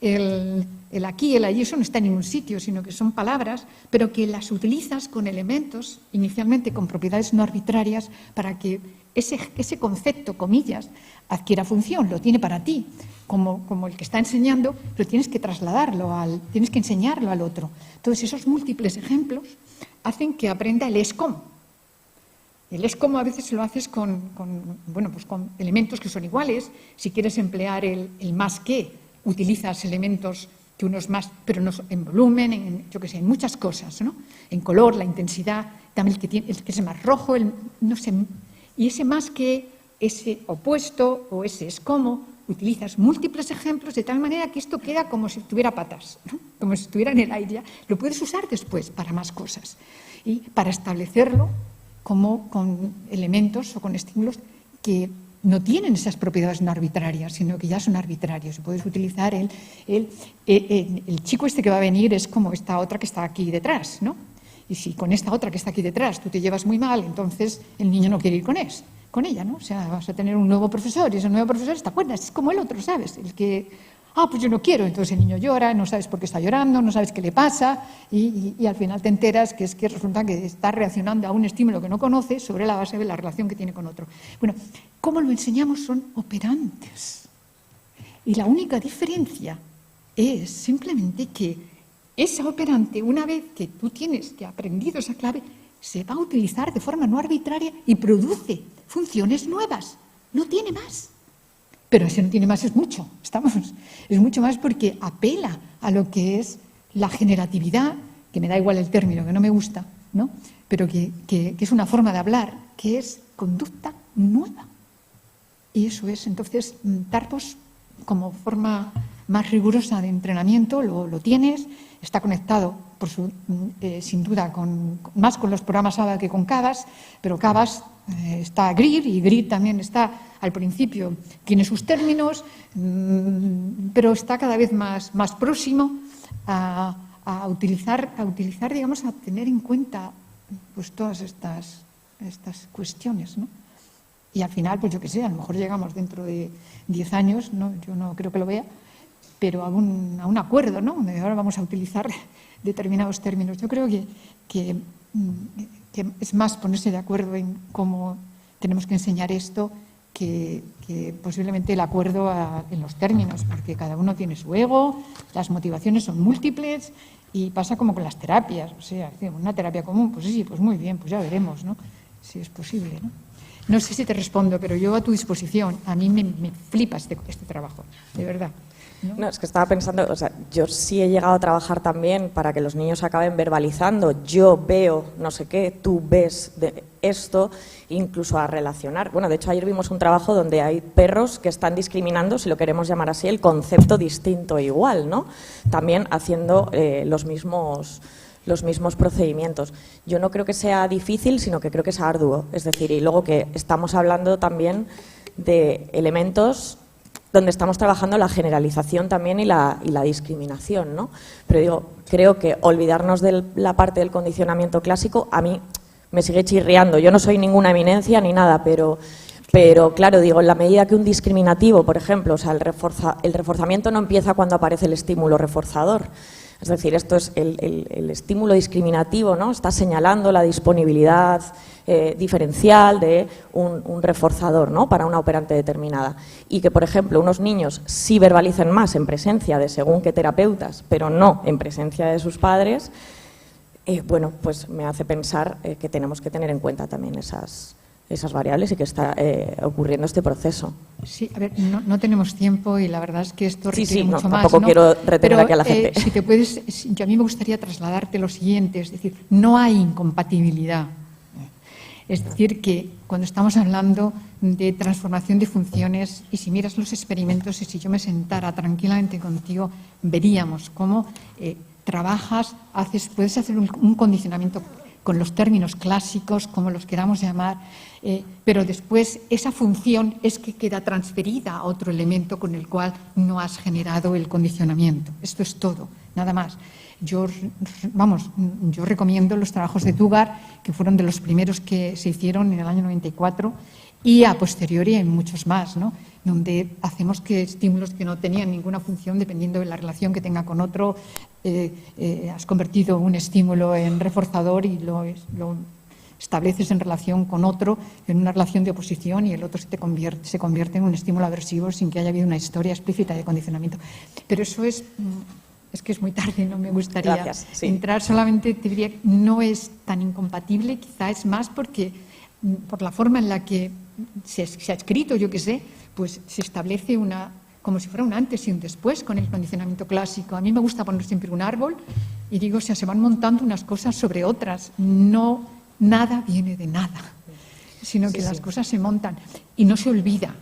El aquí, el allí, eso no está en ningún sitio, sino que son palabras, pero que las utilizas con elementos, inicialmente con propiedades no arbitrarias, para que ese concepto, comillas, adquiera función, lo tiene para ti, como el que está enseñando, pero tienes que trasladarlo, tienes que enseñarlo al otro. Entonces, esos múltiples ejemplos hacen que aprenda el es como. El es como a veces lo haces con elementos que son iguales. Si quieres emplear el más que, utilizas elementos que unos más, pero no en volumen, en muchas cosas, ¿no? En color, la intensidad, también el que es más rojo, no sé. Y ese más que, ese opuesto o ese es como, utilizas múltiples ejemplos de tal manera que esto queda como si tuviera patas, ¿no? Como si estuviera en el aire. Lo puedes usar después para más cosas. Y para establecerlo como con elementos o con estímulos que no tienen esas propiedades no arbitrarias, sino que ya son arbitrarios. Puedes utilizar el chico este que va a venir es como esta otra que está aquí detrás, ¿no? Y si con esta otra que está aquí detrás tú te llevas muy mal, entonces el niño no quiere ir con ella, ¿no? O sea, vas a tener un nuevo profesor y ese nuevo profesor está bueno, es como el otro, ¿sabes? El que, pues yo no quiero, entonces el niño llora, no sabes por qué está llorando, no sabes qué le pasa y al final te enteras que es que resulta que está reaccionando a un estímulo que no conoce sobre la base de la relación que tiene con otro. Bueno, ¿cómo lo enseñamos? Son operantes. Y la única diferencia es simplemente que esa operante, una vez que tú tienes que aprendido esa clave, se va a utilizar de forma no arbitraria y produce funciones nuevas. No tiene más. Pero ese no tiene más es mucho, es mucho más porque apela a lo que es la generatividad, que me da igual el término, que no me gusta, ¿no? Pero que es una forma de hablar, que es conducta nueva. Y eso es, entonces, Tarpos, como forma más rigurosa de entrenamiento, lo tienes, está conectado, sin duda, más con los programas SAVECC que con CABAS, pero CABAS está GRID y GRID también está al principio, tiene sus términos, pero está cada vez más próximo a utilizar, digamos, a tener en cuenta pues todas estas cuestiones, ¿no? Y al final, pues yo qué sé, a lo mejor llegamos dentro de 10 años, ¿no? Yo no creo que lo vea, pero a un acuerdo, ¿no? Donde ahora vamos a utilizar determinados términos. Yo creo que es más ponerse de acuerdo en cómo tenemos que enseñar esto que posiblemente el acuerdo en los términos, porque cada uno tiene su ego, las motivaciones son múltiples y pasa como con las terapias. O sea, una terapia común, pues sí, pues muy bien, pues ya veremos, ¿no? Si es posible, ¿no? No sé si te respondo, pero yo a tu disposición. A mí me flipa este trabajo, de verdad.
No, es que estaba pensando, o sea, yo sí he llegado a trabajar también para que los niños acaben verbalizando. Yo veo no sé qué, tú ves de esto, incluso a relacionar. Bueno, de hecho ayer vimos un trabajo donde hay perros que están discriminando, si lo queremos llamar así, el concepto distinto e igual, ¿no? También haciendo los mismos los mismos procedimientos. Yo no creo que sea difícil, sino que creo que es arduo. Es decir, y luego que estamos hablando también de elementos donde estamos trabajando la generalización también y la discriminación, ¿no? Pero digo, creo que olvidarnos de la parte del condicionamiento clásico a mí me sigue chirriando. Yo no soy ninguna eminencia ni nada, pero claro, digo, en la medida que un discriminativo, por ejemplo, o sea, el reforzamiento no empieza cuando aparece el estímulo reforzador. Es decir, esto es el estímulo discriminativo, ¿no? Está señalando la disponibilidad diferencial de un reforzador, ¿no? Para una operante determinada. Y que, por ejemplo, unos niños sí verbalicen más en presencia de según qué terapeutas, pero no en presencia de sus padres, bueno, pues me hace pensar que tenemos que tener en cuenta también esas variables y que está ocurriendo este proceso.
Sí, a ver, no tenemos tiempo y la verdad es que esto requiere mucho más.
Tampoco quiero retener aquí a la gente.
Si te puedes, yo a mí me gustaría trasladarte lo siguiente, es decir, no hay incompatibilidad. Es decir, que cuando estamos hablando de transformación de funciones, y si miras los experimentos y si yo me sentara tranquilamente contigo, veríamos cómo trabajas, puedes hacer un condicionamiento con los términos clásicos, como los queramos llamar, pero después esa función es que queda transferida a otro elemento con el cual no has generado el condicionamiento. Esto es todo, nada más. Yo recomiendo los trabajos de Dugar, que fueron de los primeros que se hicieron en el año 94, y a posteriori hay muchos más, ¿no? Donde hacemos que estímulos que no tenían ninguna función, dependiendo de la relación que tenga con otro, has convertido un estímulo en reforzador y lo estableces en relación con otro, en una relación de oposición, y el otro se convierte en un estímulo aversivo sin que haya habido una historia explícita de condicionamiento. Pero eso es que es muy tarde, no me gustaría entrar. Solamente te diría que no es tan incompatible, quizá es más porque por la forma en la que se ha escrito, yo qué sé, pues se establece como si fuera un antes y un después con el condicionamiento clásico. A mí me gusta poner siempre un árbol y digo, o sea, se van montando unas cosas sobre otras. No, nada viene de nada, sino que las cosas se montan y no se olvida.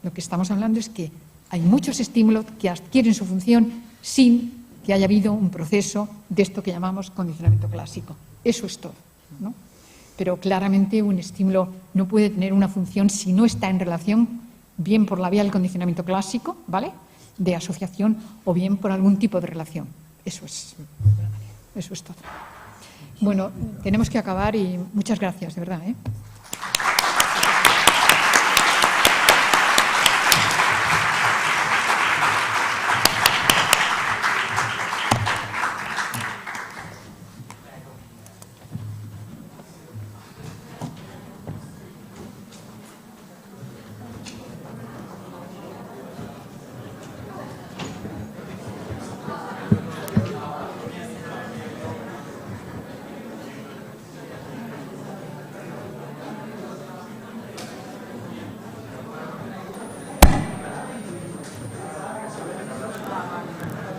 Lo que estamos hablando es que hay muchos estímulos que adquieren su función sin que haya habido un proceso de esto que llamamos condicionamiento clásico. Eso es todo, ¿no? Pero claramente un estímulo no puede tener una función si no está en relación, bien por la vía del condicionamiento clásico, ¿vale?, de asociación, o bien por algún tipo de relación. Eso es todo. Bueno, tenemos que acabar y muchas gracias, de verdad, ¿eh?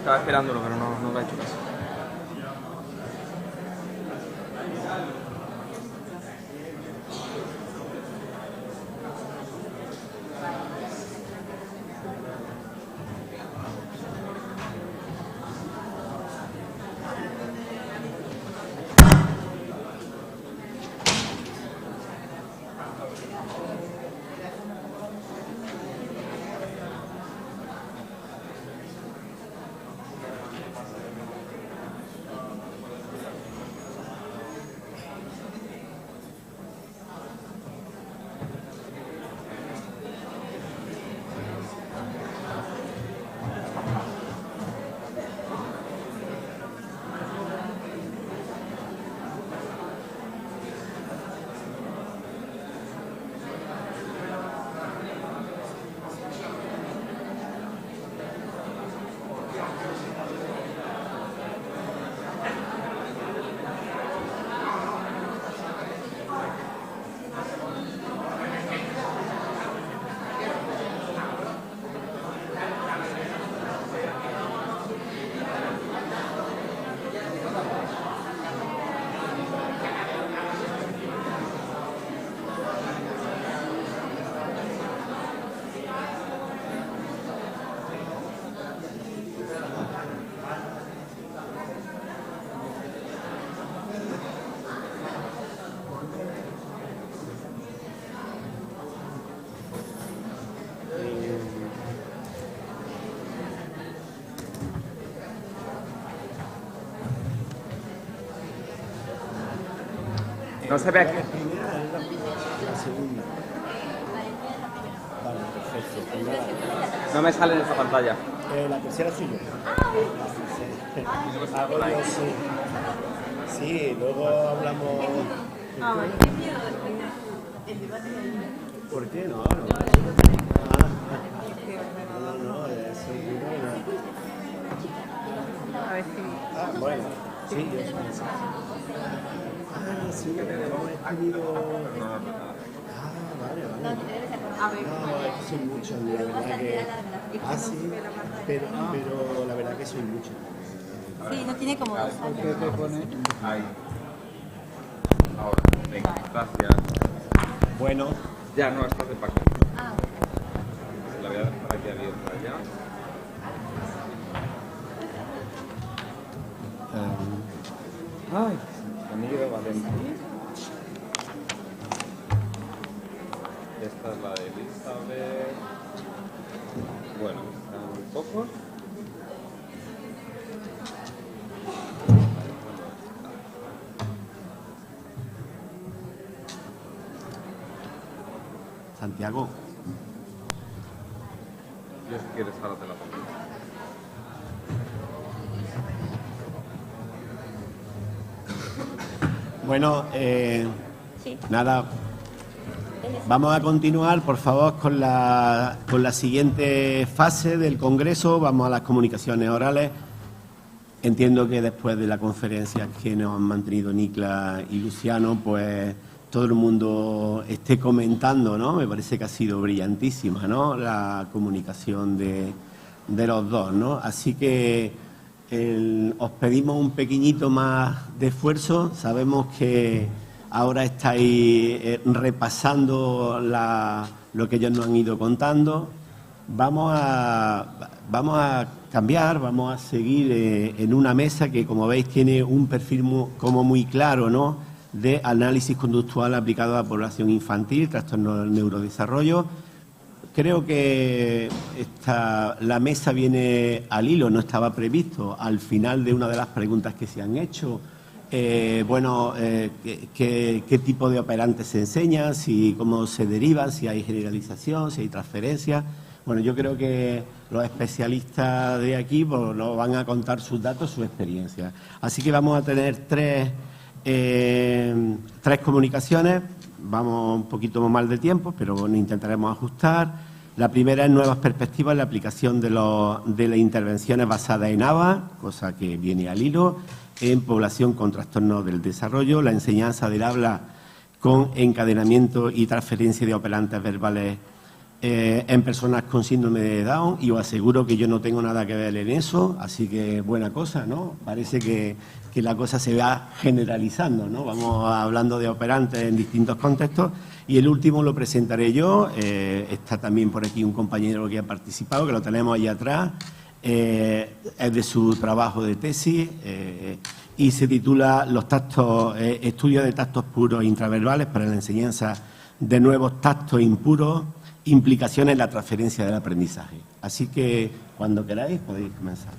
Estaba esperándolo, pero no lo ha hecho caso. No se ve aquí.
La primera es la segunda. Vale, perfecto.
No me sale en esta pantalla.
La tercera soy yo. Sí. Hago yo, sí. Sí, luego hablamos. ¿Por qué no? No, eso es bueno, sí, yo soy. Sí, hemos escribido. Vale. No, es que soy muchos, la verdad que. Sí, pero la verdad que soy muchos.
Sí, no tiene como dos.
¿Qué pone? Ahí. Ahora, venga, gracias.
Bueno.
Ya, no, estás de paquete. La voy a dejar aquí abierta ya. Ay, amigo Valentín. Esta es la de Elizabeth. Bueno, están pocos.
Santiago.
Yo si quieres ahora te la pongo.
Bueno, nada, vamos a continuar, por favor, con la siguiente fase del Congreso. Vamos a las comunicaciones orales. Entiendo que después de la conferencia que nos han mantenido Nicla y Luciano, pues todo el mundo esté comentando, ¿no? Me parece que ha sido brillantísima, ¿no?, la comunicación de los dos, ¿no? Así que os pedimos un pequeñito más de esfuerzo. Sabemos que ahora estáis repasando lo que ellos nos han ido contando. Vamos a cambiar, vamos a seguir en una mesa que, como veis, tiene un perfil muy claro, ¿no?, de análisis conductual aplicado a la población infantil, trastorno del neurodesarrollo. Creo que la mesa viene al hilo, no estaba previsto. Al final de una de las preguntas que se han hecho, qué tipo de operantes se enseñan, cómo se derivan, si hay generalización, si hay transferencia. Bueno, yo creo que los especialistas de aquí pues, nos van a contar sus datos, su experiencia. Así que vamos a tener tres comunicaciones. Vamos un poquito mal de tiempo, pero bueno, intentaremos ajustar. La primera es nuevas perspectivas en la aplicación de las intervenciones basadas en ABA, cosa que viene al hilo, en población con trastornos del desarrollo, la enseñanza del habla con encadenamiento y transferencia de operantes verbales en personas con síndrome de Down, y os aseguro que yo no tengo nada que ver en eso, así que buena cosa, ¿no? Parece que la cosa se va generalizando, ¿no? Vamos hablando de operantes en distintos contextos, y el último lo presentaré yo. Está también por aquí un compañero que ha participado, que lo tenemos allá atrás, es de su trabajo de tesis, y se titula Estudios de tactos puros intraverbales para la enseñanza de nuevos tactos impuros, implicaciones en la transferencia del aprendizaje. Así que, cuando queráis, podéis comenzar.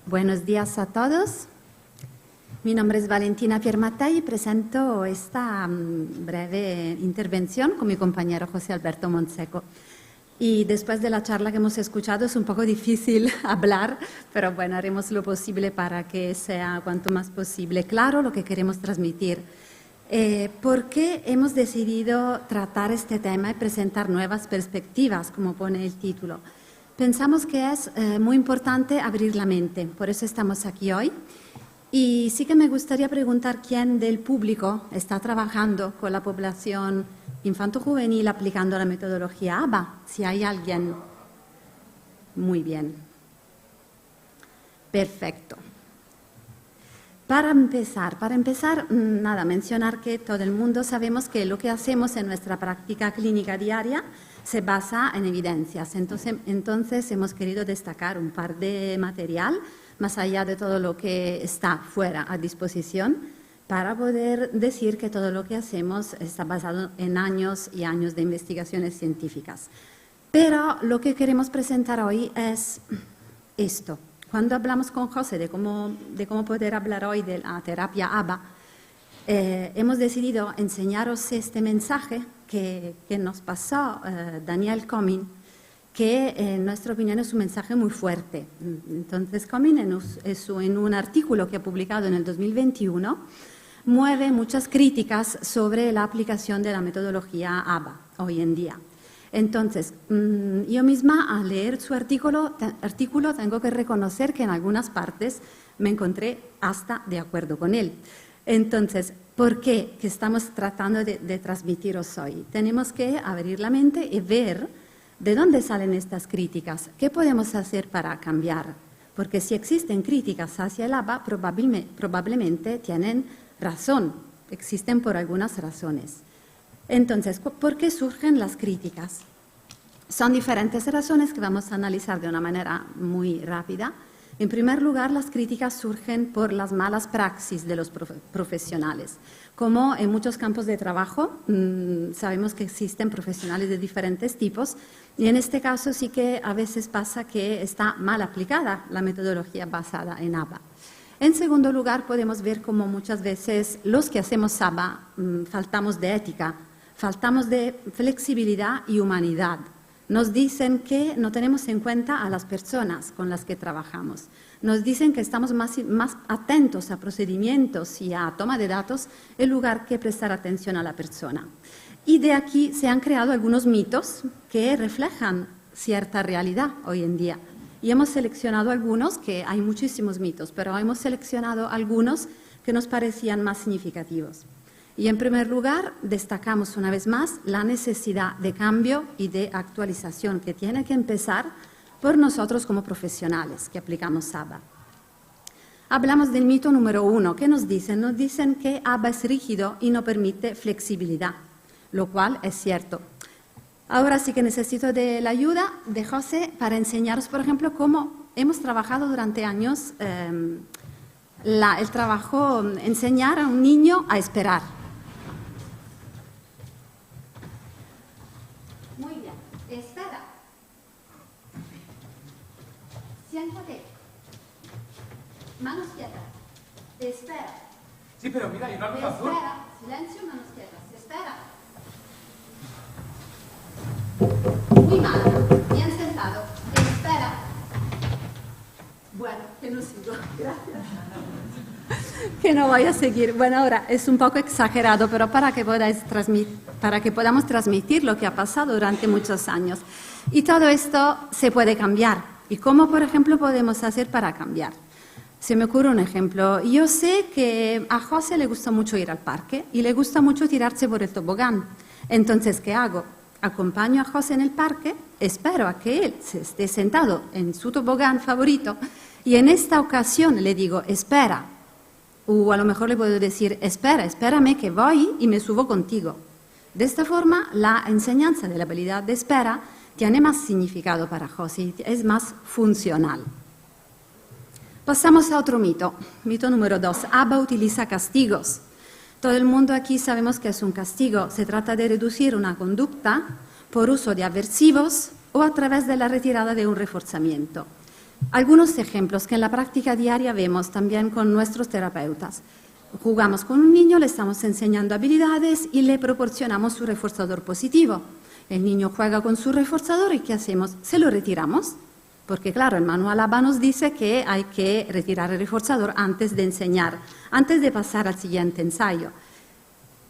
Buenos días a todos. Mi nombre es Valentina Piermatei y presento esta breve intervención con mi compañero José Alberto Monseco. Y después de la charla que hemos escuchado es un poco difícil hablar, pero bueno, haremos lo posible para que sea cuanto más posible claro lo que queremos transmitir. ¿Por qué hemos decidido tratar este tema y presentar nuevas perspectivas, como pone el título? Pensamos que es muy importante abrir la mente, por eso estamos aquí hoy. Y sí que me gustaría preguntar quién del público está trabajando con la población infanto-juvenil aplicando la metodología ABA. Si hay alguien, muy bien. Perfecto. Para empezar, nada, mencionar que todo el mundo sabemos que lo que hacemos en nuestra práctica clínica diaria se basa en evidencias. Entonces hemos querido destacar un par de material, más allá de todo lo que está fuera a disposición, para poder decir que todo lo que hacemos está basado en años y años de investigaciones científicas. Pero lo que queremos presentar hoy es esto, Cuando hablamos con José de cómo poder hablar hoy de la terapia ABA, hemos decidido enseñaros este mensaje que nos pasó Daniel Comyn, que en nuestra opinión es un mensaje muy fuerte. Entonces, Comyn en un artículo que ha publicado en el 2021 mueve muchas críticas sobre la aplicación de la metodología ABA hoy en día. Entonces, yo misma al leer su artículo tengo que reconocer que en algunas partes me encontré hasta de acuerdo con él. Entonces, ¿por qué? ¿Qué estamos tratando de transmitiros hoy? Tenemos que abrir la mente y ver de dónde salen estas críticas, qué podemos hacer para cambiar. Porque si existen críticas hacia el ABA, probablemente tienen razón, existen por algunas razones. Entonces, ¿por qué surgen las críticas? Son diferentes razones que vamos a analizar de una manera muy rápida. En primer lugar, las críticas surgen por las malas praxis de los profesionales. Como en muchos campos de trabajo, sabemos que existen profesionales de diferentes tipos y en este caso sí que a veces pasa que está mal aplicada la metodología basada en ABA. En segundo lugar, podemos ver cómo muchas veces los que hacemos ABA faltamos de ética, faltamos de flexibilidad y humanidad. Nos dicen que no tenemos en cuenta a las personas con las que trabajamos. Nos dicen que estamos más atentos a procedimientos y a toma de datos en lugar que prestar atención a la persona. Y de aquí se han creado algunos mitos que reflejan cierta realidad hoy en día. Y hemos seleccionado algunos, que hay muchísimos mitos, pero hemos seleccionado algunos que nos parecían más significativos. Y en primer lugar, destacamos una vez más la necesidad de cambio y de actualización que tiene que empezar por nosotros como profesionales que aplicamos ABA. Hablamos del mito número 1. ¿Qué nos dicen? Nos dicen que ABA es rígido y no permite flexibilidad, lo cual es cierto. Ahora sí que necesito de la ayuda de José para enseñaros, por ejemplo, cómo hemos trabajado durante años el trabajo, enseñar a un niño a esperar. Muy bien, espera. Siéntate. Manos quietas. Espera.
Sí, pero mira, hay una luz azul.
Espera. Silencio, manos quietas. Espera. Muy mal. Bien sentado. Espera. Bueno, que no sigo. Gracias. Que no voy a seguir. Bueno, ahora es un poco exagerado, pero para que podamos transmitir lo que ha pasado durante muchos años. Y todo esto se puede cambiar. ¿Y cómo, por ejemplo, podemos hacer para cambiar? Se me ocurre un ejemplo. Yo sé que a José le gusta mucho ir al parque y le gusta mucho tirarse por el tobogán. Entonces, ¿qué hago? Acompaño a José en el parque, espero a que él se esté sentado en su tobogán favorito y en esta ocasión le digo, espera. O a lo mejor le puedo decir, espérame que voy y me subo contigo. De esta forma, la enseñanza de la habilidad de espera tiene más significado para José, es más funcional. Pasamos a otro mito. Mito número 2. ABA utiliza castigos. Todo el mundo aquí sabemos que es un castigo. Se trata de reducir una conducta por uso de aversivos o a través de la retirada de un reforzamiento. Algunos ejemplos que en la práctica diaria vemos también con nuestros terapeutas. Jugamos con un niño, le estamos enseñando habilidades y le proporcionamos su reforzador positivo. El niño juega con su reforzador y ¿qué hacemos? Se lo retiramos. Porque claro, el manual ABA nos dice que hay que retirar el reforzador antes de enseñar, antes de pasar al siguiente ensayo.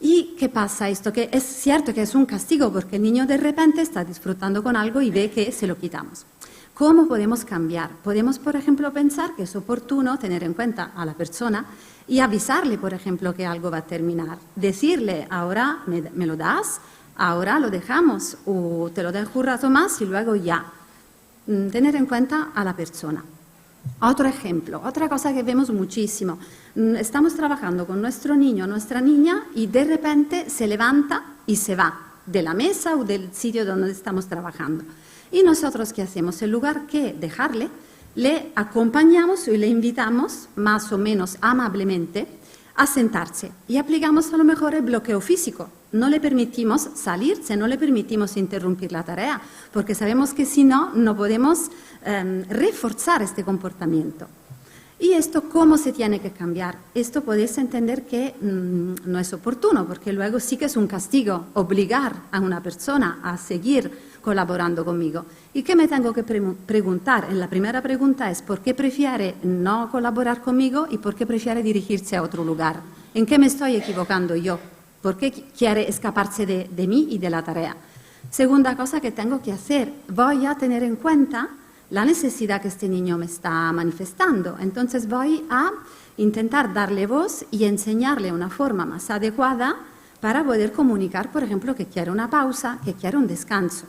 ¿Y qué pasa esto? Que es cierto que es un castigo porque el niño de repente está disfrutando con algo y ve que se lo quitamos. ¿Cómo podemos cambiar? Podemos, por ejemplo, pensar que es oportuno tener en cuenta a la persona y avisarle, por ejemplo, que algo va a terminar. Decirle, ahora me lo das, ahora lo dejamos, o te lo dejo un rato más y luego ya. Tener en cuenta a la persona. Otro ejemplo, otra cosa que vemos muchísimo. Estamos trabajando con nuestro niño, nuestra niña, y de repente se levanta y se va de la mesa o del sitio donde estamos trabajando. Y nosotros, ¿qué hacemos? En lugar que dejarle, le acompañamos y le invitamos, más o menos amablemente, a sentarse y aplicamos a lo mejor el bloqueo físico. No le permitimos salirse, no le permitimos interrumpir la tarea, porque sabemos que si no, no podemos reforzar este comportamiento. ¿Y esto cómo se tiene que cambiar? Esto podéis entender que no es oportuno, porque luego sí que es un castigo obligar a una persona a seguir colaborando conmigo. ¿Y qué me tengo que preguntar? En la primera pregunta es ¿por qué prefiere no colaborar conmigo y por qué prefiere dirigirse a otro lugar? ¿En qué me estoy equivocando yo? ¿Por qué quiere escaparse de mí y de la tarea? Segunda cosa que tengo que hacer, voy a tener en cuenta la necesidad que este niño me está manifestando. Entonces voy a intentar darle voz y enseñarle una forma más adecuada para poder comunicar, por ejemplo, que quiere una pausa, que quiere un descanso,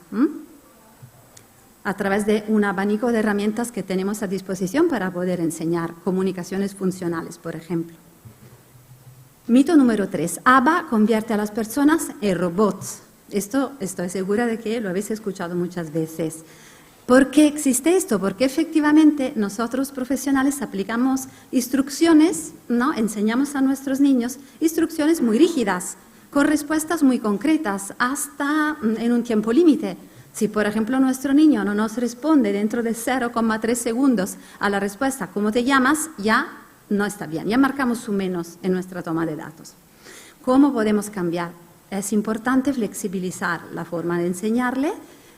a través de un abanico de herramientas que tenemos a disposición para poder enseñar comunicaciones funcionales, por ejemplo. Mito número 3. ABA convierte a las personas en robots. Esto estoy segura de que lo habéis escuchado muchas veces. ¿Por qué existe esto? Porque efectivamente nosotros profesionales aplicamos instrucciones, ¿no? Enseñamos a nuestros niños instrucciones muy rígidas, con respuestas muy concretas, hasta en un tiempo límite. Si, por ejemplo, nuestro niño no nos responde dentro de 0,3 segundos a la respuesta ¿cómo te llamas?, ya no está bien, ya marcamos un menos en nuestra toma de datos. ¿Cómo podemos cambiar? Es importante flexibilizar la forma de enseñarle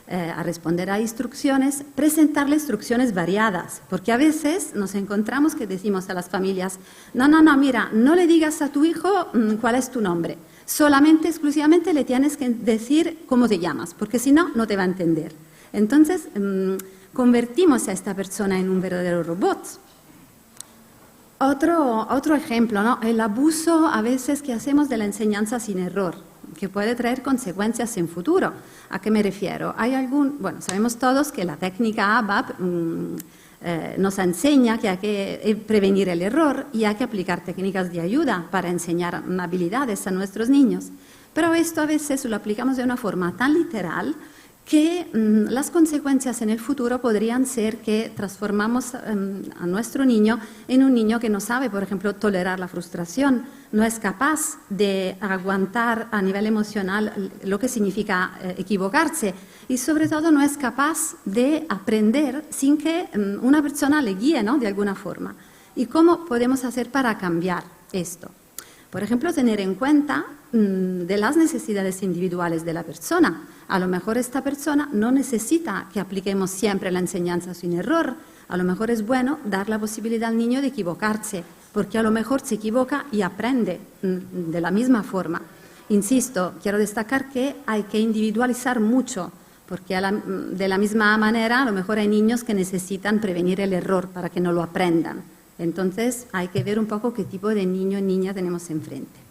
a responder a instrucciones, presentarle instrucciones variadas, porque a veces nos encontramos que decimos a las familias, no, mira, no le digas a tu hijo cuál es tu nombre, solamente, exclusivamente le tienes que decir cómo te llamas, porque si no, no te va a entender. Entonces, convertimos a esta persona en un verdadero robot. Otro ejemplo, ¿no? El abuso a veces que hacemos de la enseñanza sin error, que puede traer consecuencias en futuro. ¿A qué me refiero? Bueno, sabemos todos que la técnica ABAP nos enseña que hay que prevenir el error y hay que aplicar técnicas de ayuda para enseñar habilidades a nuestros niños. Pero esto a veces lo aplicamos de una forma tan literal que las consecuencias en el futuro podrían ser que transformamos a nuestro niño en un niño que no sabe, por ejemplo, tolerar la frustración, no es capaz de aguantar a nivel emocional lo que significa equivocarse y sobre todo no es capaz de aprender sin que una persona le guíe, ¿no?, de alguna forma. ¿Y cómo podemos hacer para cambiar esto? Por ejemplo, tener en cuenta de las necesidades individuales de la persona. A lo mejor esta persona no necesita que apliquemos siempre la enseñanza sin error. A lo mejor es bueno dar la posibilidad al niño de equivocarse, porque a lo mejor se equivoca y aprende de la misma forma. Insisto, quiero destacar que hay que individualizar mucho, porque de la misma manera a lo mejor hay niños que necesitan prevenir el error para que no lo aprendan. Entonces hay que ver un poco qué tipo de niño o niña tenemos enfrente.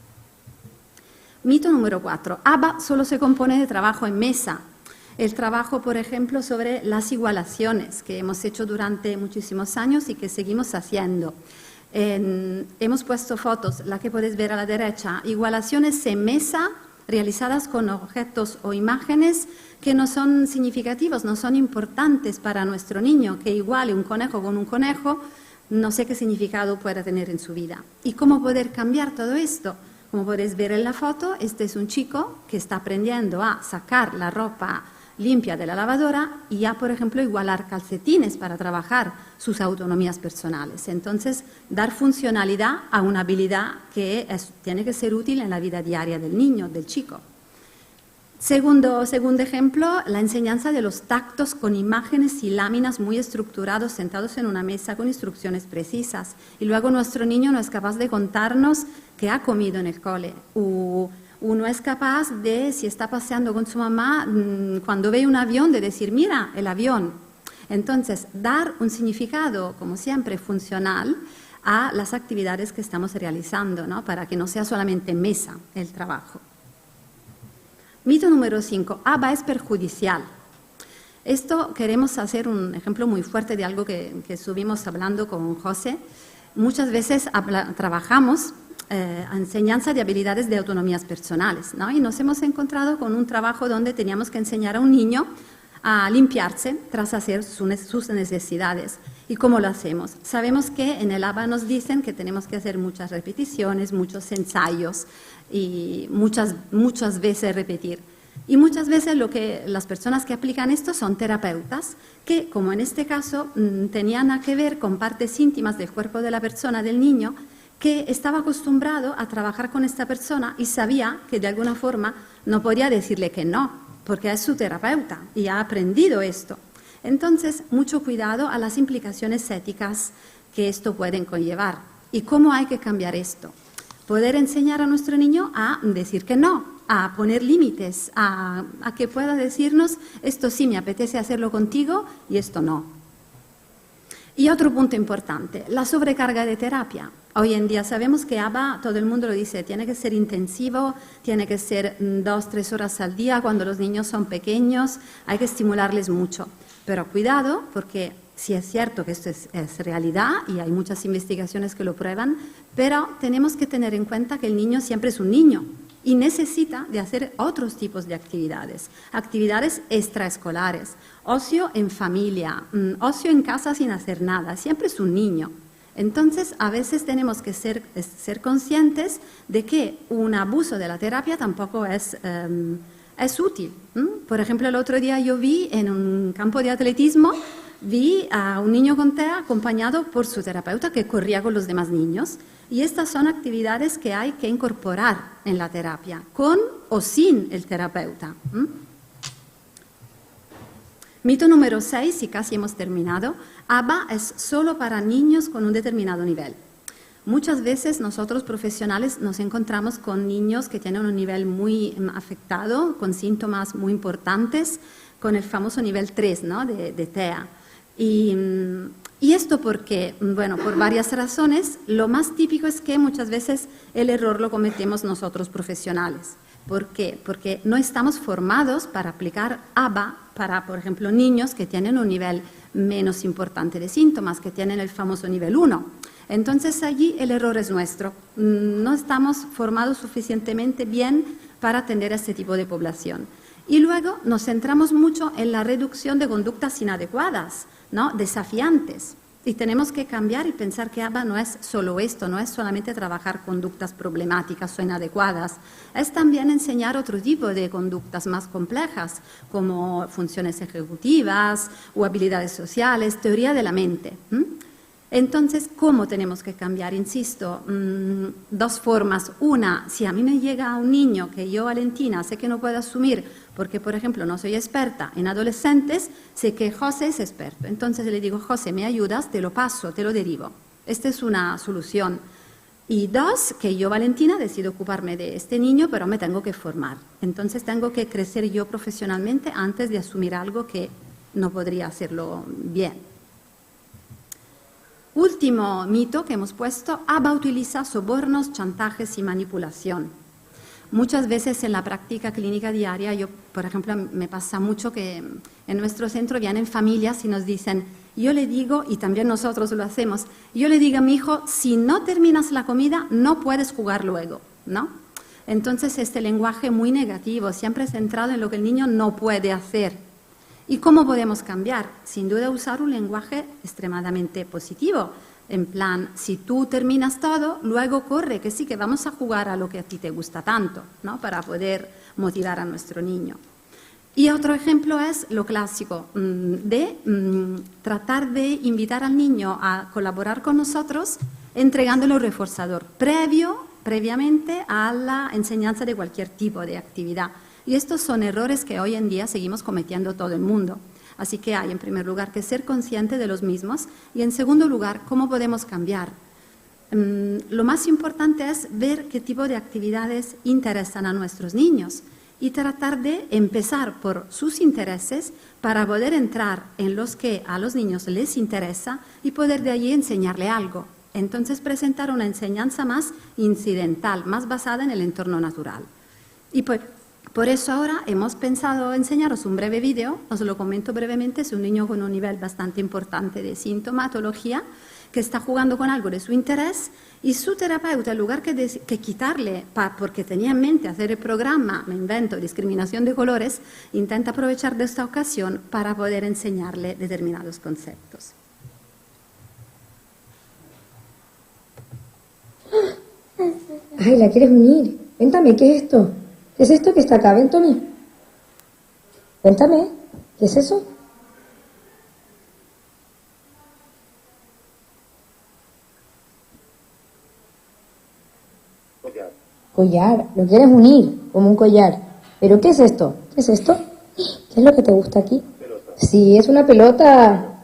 Mito número 4. ABA solo se compone de trabajo en mesa. El trabajo, por ejemplo, sobre las igualaciones que hemos hecho durante muchísimos años y que seguimos haciendo. Hemos puesto fotos, la que podéis ver a la derecha, igualaciones en mesa realizadas con objetos o imágenes que no son significativos, no son importantes para nuestro niño, que iguale un conejo con un conejo, no sé qué significado pueda tener en su vida. ¿Y cómo poder cambiar todo esto? Como podéis ver en la foto, este es un chico que está aprendiendo a sacar la ropa limpia de la lavadora y a, por ejemplo, igualar calcetines para trabajar sus autonomías personales. Entonces, dar funcionalidad a una habilidad que tiene que ser útil en la vida diaria del niño, del chico. Segundo ejemplo, la enseñanza de los tactos con imágenes y láminas muy estructurados, sentados en una mesa con instrucciones precisas. Y luego nuestro niño no es capaz de contarnos qué ha comido en el cole. Uno es capaz de, si está paseando con su mamá, cuando ve un avión, de decir, mira, el avión. Entonces, dar un significado, como siempre, funcional a las actividades que estamos realizando, ¿no?, para que no sea solamente mesa el trabajo. Mito número 5. ABA es perjudicial. Esto queremos hacer un ejemplo muy fuerte de algo que estuvimos hablando con José. Muchas veces trabajamos enseñanza de habilidades de autonomías personales, ¿no? Y nos hemos encontrado con un trabajo donde teníamos que enseñar a un niño a limpiarse tras hacer sus necesidades. ¿Y cómo lo hacemos? Sabemos que en el ABA nos dicen que tenemos que hacer muchas repeticiones, muchos ensayos y muchas veces repetir. Y muchas veces las personas que aplican esto son terapeutas que, como en este caso, tenían que ver con partes íntimas del cuerpo de la persona, del niño, que estaba acostumbrado a trabajar con esta persona y sabía que de alguna forma no podía decirle que no, porque es su terapeuta y ha aprendido esto. Entonces, mucho cuidado a las implicaciones éticas que esto pueden conllevar. ¿Y cómo hay que cambiar esto? Poder enseñar a nuestro niño a decir que no, a poner límites, a que pueda decirnos esto sí me apetece hacerlo contigo y esto no. Y otro punto importante, la sobrecarga de terapia. Hoy en día sabemos que ABA, todo el mundo lo dice, tiene que ser intensivo, tiene que ser 2-3 horas al día cuando los niños son pequeños, hay que estimularles mucho. Pero cuidado, porque sí es cierto que esto es realidad y hay muchas investigaciones que lo prueban, pero tenemos que tener en cuenta que el niño siempre es un niño y necesita de hacer otros tipos de actividades, actividades extraescolares, ocio en familia, ocio en casa sin hacer nada, siempre es un niño. Entonces, a veces tenemos que ser conscientes de que un abuso de la terapia tampoco es útil. Por ejemplo, el otro día yo vi en un campo de atletismo, vi a un niño con TEA acompañado por su terapeuta que corría con los demás niños. Y estas son actividades que hay que incorporar en la terapia, con o sin el terapeuta. Mito número 6, y casi hemos terminado, ABA es solo para niños con un determinado nivel. Muchas veces nosotros profesionales nos encontramos con niños que tienen un nivel muy afectado, con síntomas muy importantes, con el famoso nivel 3, ¿no? de TEA. Y esto porque, bueno, por varias razones. Lo más típico es que muchas veces el error lo cometemos nosotros profesionales. ¿Por qué? Porque no estamos formados para aplicar ABA para, por ejemplo, niños que tienen un nivel menos importante de síntomas, que tienen el famoso nivel 1. Entonces allí el error es nuestro. No estamos formados suficientemente bien para atender a este tipo de población. Y luego nos centramos mucho en la reducción de conductas inadecuadas, ¿no? Desafiantes. Y tenemos que cambiar y pensar que ABA no es solo esto, no es solamente trabajar conductas problemáticas o inadecuadas, es también enseñar otro tipo de conductas más complejas, como funciones ejecutivas o habilidades sociales, teoría de la mente. Entonces, ¿cómo tenemos que cambiar? Insisto, dos formas. Una, si a mí me llega un niño que yo, Valentina, sé que no puedo asumir, porque, por ejemplo, no soy experta en adolescentes, sé que José es experto. Entonces le digo, José, ¿me ayudas? Te lo paso, te lo derivo. Esta es una solución. Y dos, que yo, Valentina, decido ocuparme de este niño, pero me tengo que formar. Entonces tengo que crecer yo profesionalmente antes de asumir algo que no podría hacerlo bien. Último mito que hemos puesto, ABA utiliza sobornos, chantajes y manipulación. Muchas veces en la práctica clínica diaria, yo, por ejemplo, me pasa mucho que en nuestro centro vienen familias y nos dicen, yo le digo, y también nosotros lo hacemos, yo le digo a mi hijo, si no terminas la comida, no puedes jugar luego, ¿no? Entonces, este lenguaje muy negativo, siempre centrado en lo que el niño no puede hacer. ¿Y cómo podemos cambiar? Sin duda usar un lenguaje extremadamente positivo. En plan, si tú terminas todo, luego corre, que sí, que vamos a jugar a lo que a ti te gusta tanto, ¿no? Para poder motivar a nuestro niño. Y otro ejemplo es lo clásico, de tratar de invitar al niño a colaborar con nosotros entregándole un reforzador previamente a la enseñanza de cualquier tipo de actividad. Y estos son errores que hoy en día seguimos cometiendo todo el mundo. Así que hay, en primer lugar, que ser consciente de los mismos y, en segundo lugar, cómo podemos cambiar. Lo más importante es ver qué tipo de actividades interesan a nuestros niños y tratar de empezar por sus intereses para poder entrar en los que a los niños les interesa y poder de allí enseñarle algo. Entonces, presentar una enseñanza más incidental, más basada en el entorno natural. Y por eso ahora hemos pensado enseñaros un breve vídeo, os lo comento brevemente, es un niño con un nivel bastante importante de sintomatología, que está jugando con algo de su interés y su terapeuta, en lugar que quitarle, porque tenía en mente hacer el programa, me invento, discriminación de colores, intenta aprovechar de esta ocasión para poder enseñarle determinados conceptos.
Ay, la quieres unir. Cuéntame, ¿qué es esto? ¿Qué es esto que está acá? Ven, Tony. Cuéntame, ¿qué es eso? Collar, lo quieres unir como un collar. ¿Pero qué es esto? ¿Qué es esto? ¿Qué es lo que te gusta aquí? Pelota. Sí, es una pelota.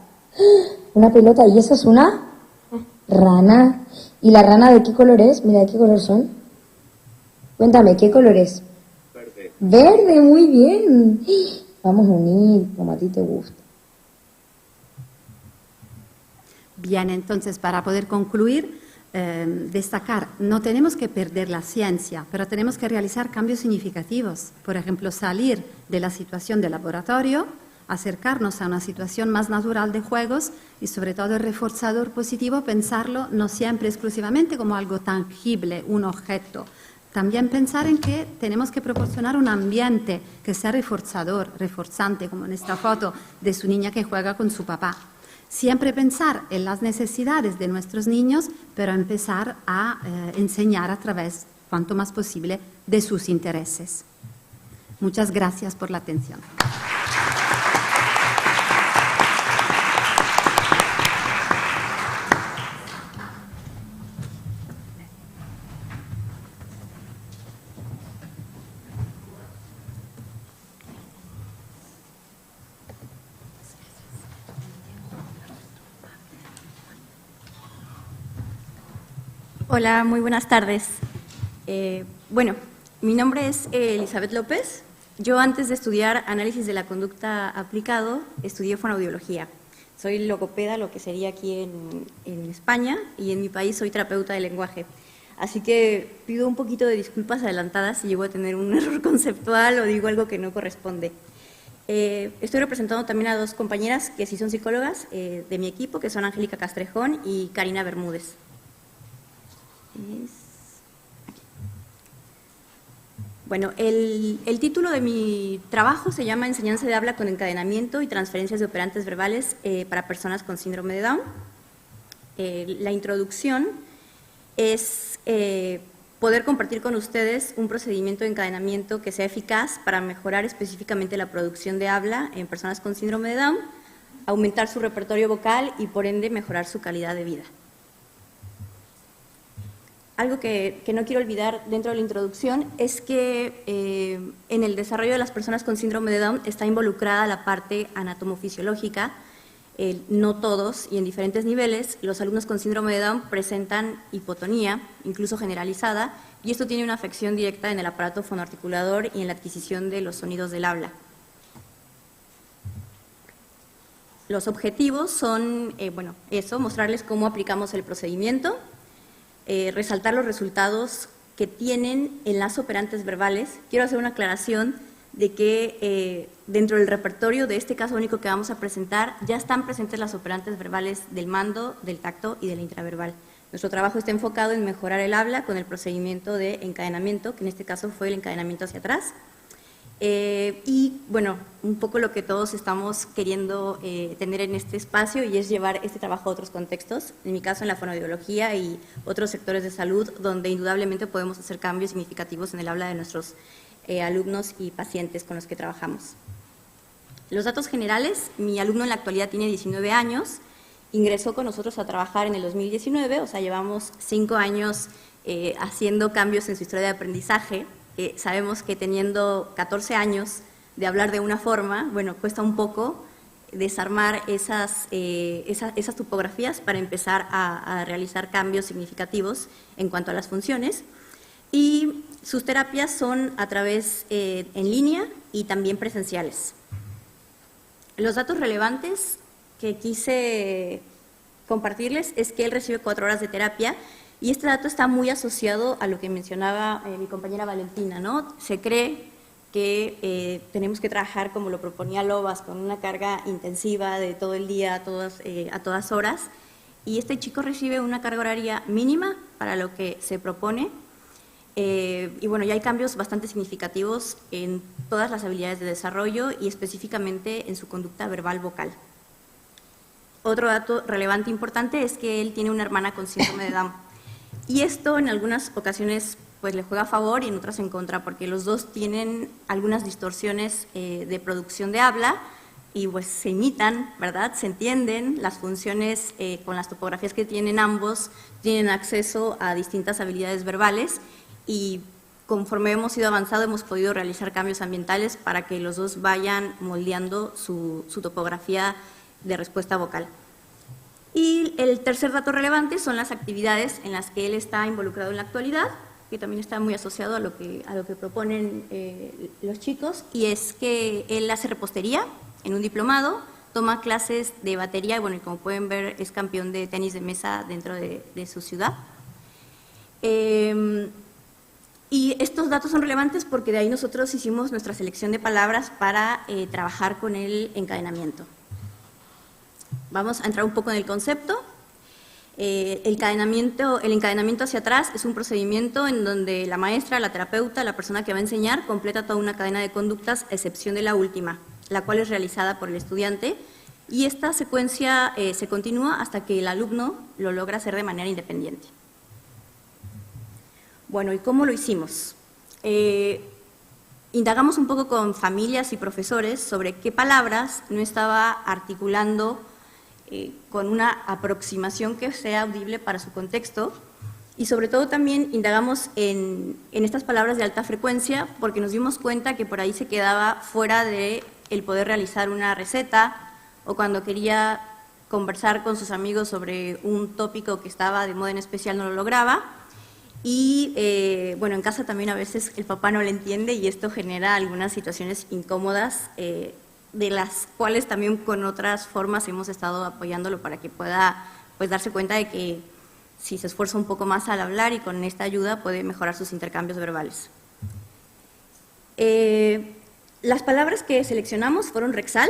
Una pelota, ¿y esa es una? Rana. ¿Y la rana de qué color es? Mira, ¿de qué color son? Cuéntame, ¿qué color es? Verde. Verde, muy bien. Vamos a unir como a ti te gusta.
Bien, entonces, para poder concluir, destacar, no tenemos que perder la ciencia, pero tenemos que realizar cambios significativos. Por ejemplo, salir de la situación de laboratorio, acercarnos a una situación más natural de juegos y, sobre todo, el reforzador positivo, pensarlo no siempre exclusivamente como algo tangible, un objeto. También pensar en que tenemos que proporcionar un ambiente que sea reforzador, reforzante, como en esta foto de su niña que juega con su papá. Siempre pensar en las necesidades de nuestros niños, pero empezar a enseñar a través, cuanto más posible, de sus intereses. Muchas gracias por la atención.
Hola, muy buenas tardes. Bueno, mi nombre es Elizabeth López. Yo antes de estudiar análisis de la conducta aplicado, estudié fonoaudiología. Soy logopeda, lo que sería aquí en España, y en mi país soy terapeuta de lenguaje. Así que pido un poquito de disculpas adelantadas si llego a tener un error conceptual o digo algo que no corresponde. Estoy representando también a dos compañeras que sí son psicólogas de mi equipo, que son Angélica Castrejón y Karina Bermúdez. Bueno, el título de mi trabajo se llama Enseñanza de habla con encadenamiento y transferencias de operantes verbales para personas con síndrome de Down. La introducción es poder compartir con ustedes un procedimiento de encadenamiento que sea eficaz para mejorar específicamente la producción de habla en personas con síndrome de Down, aumentar su repertorio vocal y, por ende, mejorar su calidad de vida. Algo que no quiero olvidar dentro de la introducción es que en el desarrollo de las personas con síndrome de Down está involucrada la parte anatomofisiológica. No todos y en diferentes niveles, los alumnos con síndrome de Down presentan hipotonía, incluso generalizada, y esto tiene una afección directa en el aparato fonoarticulador y en la adquisición de los sonidos del habla. Los objetivos son, bueno, eso, mostrarles cómo aplicamos el procedimiento, resaltar los resultados que tienen en las operantes verbales. Quiero hacer una aclaración de que dentro del repertorio de este caso único que vamos a presentar ya están presentes las operantes verbales del mando, del tacto y del intraverbal. Nuestro trabajo está enfocado en mejorar el habla con el procedimiento de encadenamiento, que en este caso fue el encadenamiento hacia atrás. Y bueno, un poco lo que todos estamos queriendo tener en este espacio y es llevar este trabajo a otros contextos, en mi caso en la fonoaudiología y otros sectores de salud, donde indudablemente podemos hacer cambios significativos en el habla de nuestros alumnos y pacientes con los que trabajamos. Los datos generales: mi alumno en la actualidad tiene 19 años, ingresó con nosotros a trabajar en el 2019, o sea, llevamos 5 años haciendo cambios en su historia de aprendizaje. Sabemos que teniendo 14 años de hablar de una forma, bueno, cuesta un poco desarmar esas topografías para empezar a realizar cambios significativos en cuanto a las funciones. Y sus terapias son a través en línea y también presenciales. Los datos relevantes que quise compartirles es que él recibe 4 horas de terapia. Y este dato está muy asociado a lo que mencionaba mi compañera Valentina, ¿no? Se cree que tenemos que trabajar, como lo proponía Lobas, con una carga intensiva de todo el día, a todas horas. y este chico recibe una carga horaria mínima para lo que se propone. Y bueno, ya hay cambios bastante significativos en todas las habilidades de desarrollo y específicamente en su conducta verbal vocal. Otro dato relevante e importante es que él tiene una hermana con síndrome de Down. Y esto en algunas ocasiones pues le juega a favor y en otras en contra, porque los dos tienen algunas distorsiones de producción de habla y pues se imitan, ¿verdad? Se entienden, las funciones con las topografías que tienen ambos tienen acceso a distintas habilidades verbales y conforme hemos ido avanzando hemos podido realizar cambios ambientales para que los dos vayan moldeando su topografía de respuesta vocal. Y el tercer dato relevante son las actividades en las que él está involucrado en la actualidad, que también está muy asociado a lo que proponen los chicos, y es que él hace repostería en un diplomado, toma clases de batería y bueno, y como pueden ver es campeón de tenis de mesa dentro de su ciudad. Y estos datos son relevantes porque de ahí nosotros hicimos nuestra selección de palabras para trabajar con el encadenamiento. Vamos a entrar un poco en el concepto. El encadenamiento hacia atrás es un procedimiento en donde la maestra, la terapeuta, la persona que va a enseñar, completa toda una cadena de conductas a excepción de la última, la cual es realizada por el estudiante, y esta secuencia se continúa hasta que el alumno lo logra hacer de manera independiente. Bueno, ¿y cómo lo hicimos? Indagamos un poco con familias y profesores sobre qué palabras no estaba articulando con una aproximación que sea audible para su contexto, y sobre todo también indagamos en estas palabras de alta frecuencia porque nos dimos cuenta que por ahí se quedaba fuera de el poder realizar una receta o cuando quería conversar con sus amigos sobre un tópico que estaba de moda en especial no lo lograba. Y bueno, en casa también a veces el papá no le entiende y esto genera algunas situaciones incómodas de las cuales también con otras formas hemos estado apoyándolo para que pueda pues darse cuenta de que si se esfuerza un poco más al hablar y con esta ayuda puede mejorar sus intercambios verbales. Las palabras que seleccionamos fueron Rexal,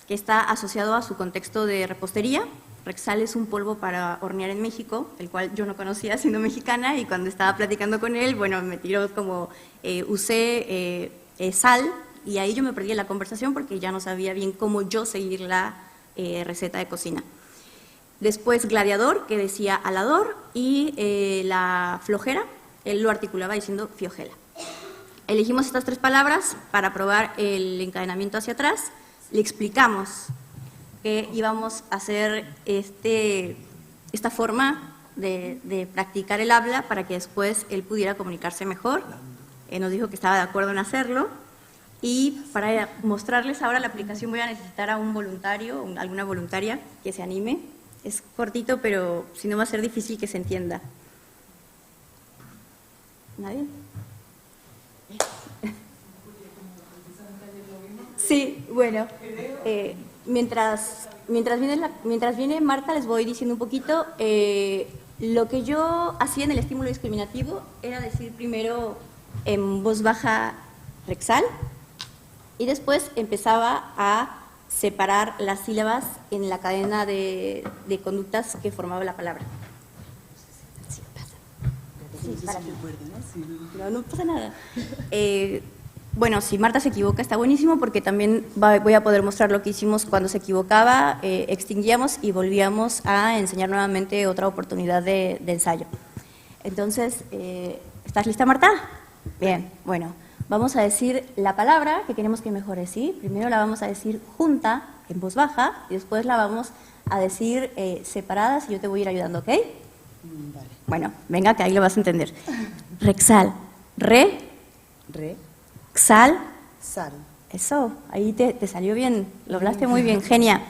que está asociado a su contexto de repostería. Rexal es un polvo para hornear en México, el cual yo no conocía siendo mexicana, y cuando estaba platicando con él, bueno, me tiró como usé sal, y ahí yo me perdí en la conversación porque ya no sabía bien cómo yo seguir la receta de cocina. Después gladiador, que decía alador, y la flojera, él lo articulaba diciendo fiojela. Elegimos estas tres palabras para probar el encadenamiento hacia atrás, le explicamos que íbamos a hacer esta forma de practicar el habla para que después él pudiera comunicarse mejor. Nos dijo que estaba de acuerdo en hacerlo, y para mostrarles ahora la aplicación voy a necesitar a un voluntario, alguna voluntaria que se anime. Es cortito, pero si no va a ser difícil que se entienda. ¿Nadie? Sí, bueno, mientras viene Marta les voy diciendo un poquito. Lo que yo hacía en el estímulo discriminativo era decir primero en voz baja Rexal y después empezaba a separar las sílabas en la cadena de conductas que formaba la palabra. No pasa nada. Bueno, si Marta se equivoca está buenísimo porque también voy a poder mostrar lo que hicimos cuando se equivocaba, extinguíamos y volvíamos a enseñar nuevamente otra oportunidad de ensayo. Entonces, ¿estás lista, Marta? Bien, bueno, vamos a decir la palabra que queremos que mejore, ¿sí? Primero la vamos a decir junta, en voz baja, y después la vamos a decir separadas y yo te voy a ir ayudando, ¿ok? Vale. Bueno, venga, que ahí lo vas a entender. Rexal, re, xal, sal. Eso, ahí te salió bien, lo hablaste muy bien, genia.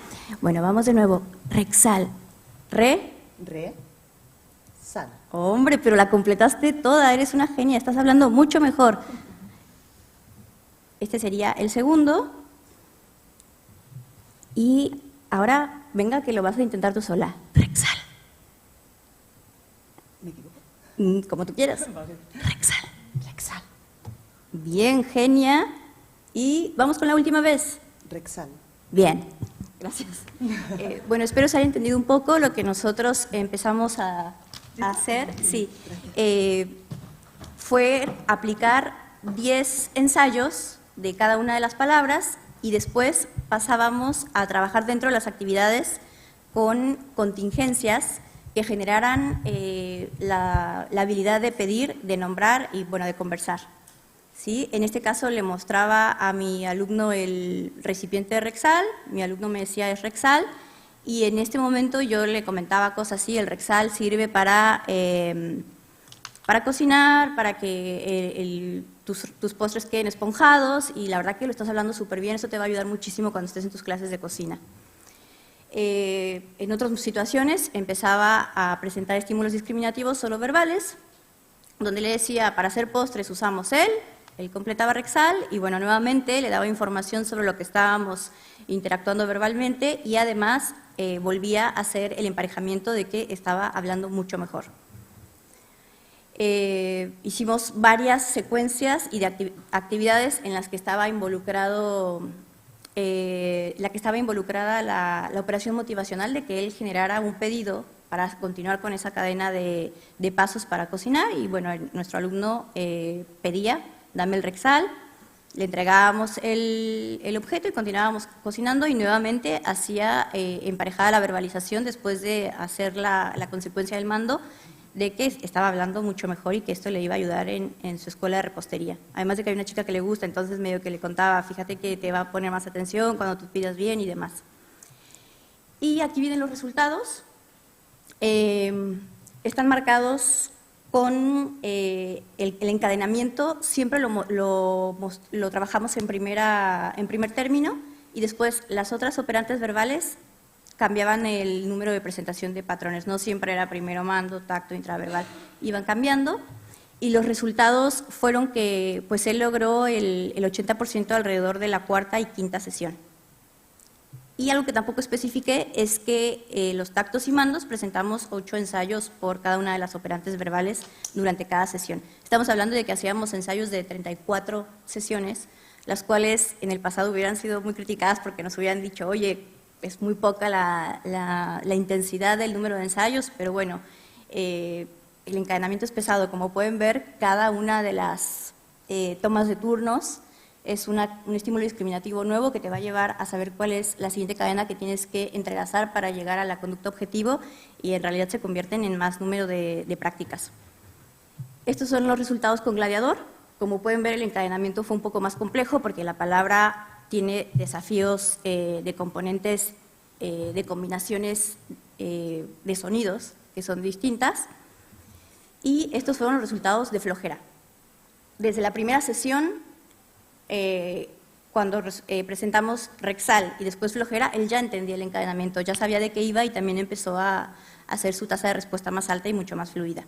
Bueno, vamos de nuevo. Rexal, re, sal. Hombre, pero la completaste toda, eres una genia, estás hablando mucho mejor. Este sería el segundo. Y ahora, venga, que lo vas a intentar tú sola. Rexal. ¿Me equivoco? Como tú quieras. Rexal. Bien, genia. Y vamos con la última vez.
Rexal.
Bien. Gracias. Bueno, espero se haya entendido un poco lo que nosotros empezamos a hacer. Sí, fue aplicar 10 ensayos de cada una de las palabras y después pasábamos a trabajar dentro de las actividades con contingencias que generaran la habilidad de pedir, de nombrar y, bueno, de conversar. ¿Sí? En este caso le mostraba a mi alumno el recipiente de Rexal, mi alumno me decía es Rexal, y en este momento yo le comentaba cosas así, el Rexal sirve para cocinar, para que tus postres queden esponjados, y la verdad que lo estás hablando súper bien, eso te va a ayudar muchísimo cuando estés en tus clases de cocina. En otras situaciones empezaba a presentar estímulos discriminativos solo verbales, donde le decía, para hacer postres usamos él completaba Rexal y, bueno, nuevamente le daba información sobre lo que estábamos interactuando verbalmente y además volvía a hacer el emparejamiento de que estaba hablando mucho mejor. Hicimos varias secuencias y de actividades en las que estaba involucrada la operación motivacional de que él generara un pedido para continuar con esa cadena de pasos para cocinar y, bueno, nuestro alumno pedía, dame el Rexal, le entregábamos el objeto y continuábamos cocinando y nuevamente hacía emparejada la verbalización después de hacer la consecuencia del mando de que estaba hablando mucho mejor y que esto le iba a ayudar en su escuela de repostería. Además de que hay una chica que le gusta, entonces medio que le contaba, fíjate que te va a poner más atención cuando tú pidas bien y demás. Y aquí vienen los resultados. Están marcados con el encadenamiento, siempre lo trabajamos en primer término y después las otras operantes verbales cambiaban el número de presentación de patrones, no siempre era primero mando, tacto, intraverbal, iban cambiando y los resultados fueron que pues él logró el 80% alrededor de la cuarta y quinta sesión. Y algo que tampoco especifiqué es que los tactos y mandos presentamos 8 ensayos por cada una de las operantes verbales durante cada sesión. Estamos hablando de que hacíamos ensayos de 34 sesiones, las cuales en el pasado hubieran sido muy criticadas porque nos hubieran dicho, oye, es muy poca la intensidad del número de ensayos, pero bueno, el encadenamiento es pesado. Como pueden ver, cada una de las tomas de turnos es un estímulo discriminativo nuevo que te va a llevar a saber cuál es la siguiente cadena que tienes que entrelazar para llegar a la conducta objetivo y en realidad se convierten en más número de prácticas. Estos son los resultados con gladiador. Como pueden ver, el encadenamiento fue un poco más complejo porque la palabra tiene desafíos de componentes, de combinaciones de sonidos que son distintas y estos fueron los resultados de flojera. Desde la primera sesión, cuando presentamos Rexal y después flojera, él ya entendía el encadenamiento, ya sabía de qué iba y también empezó a hacer su tasa de respuesta más alta y mucho más fluida.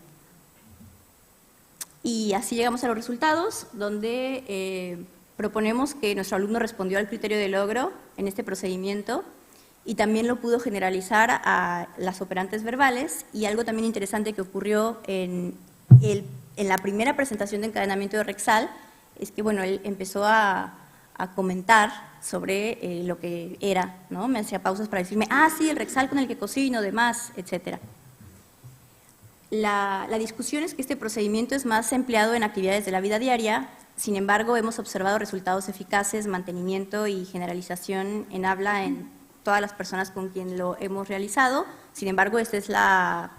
Y así llegamos a los resultados, donde proponemos que nuestro alumno respondió al criterio de logro en este procedimiento y también lo pudo generalizar a las operantes verbales. Y algo también interesante que ocurrió en la primera presentación de encadenamiento de Rexal es que, bueno, él empezó a comentar sobre lo que era, ¿no? Me hacía pausas para decirme, sí, el Rexal con el que cocino, demás, etcétera. La discusión es que este procedimiento es más empleado en actividades de la vida diaria, sin embargo, hemos observado resultados eficaces, mantenimiento y generalización en habla en todas las personas con quien lo hemos realizado. Sin embargo, este es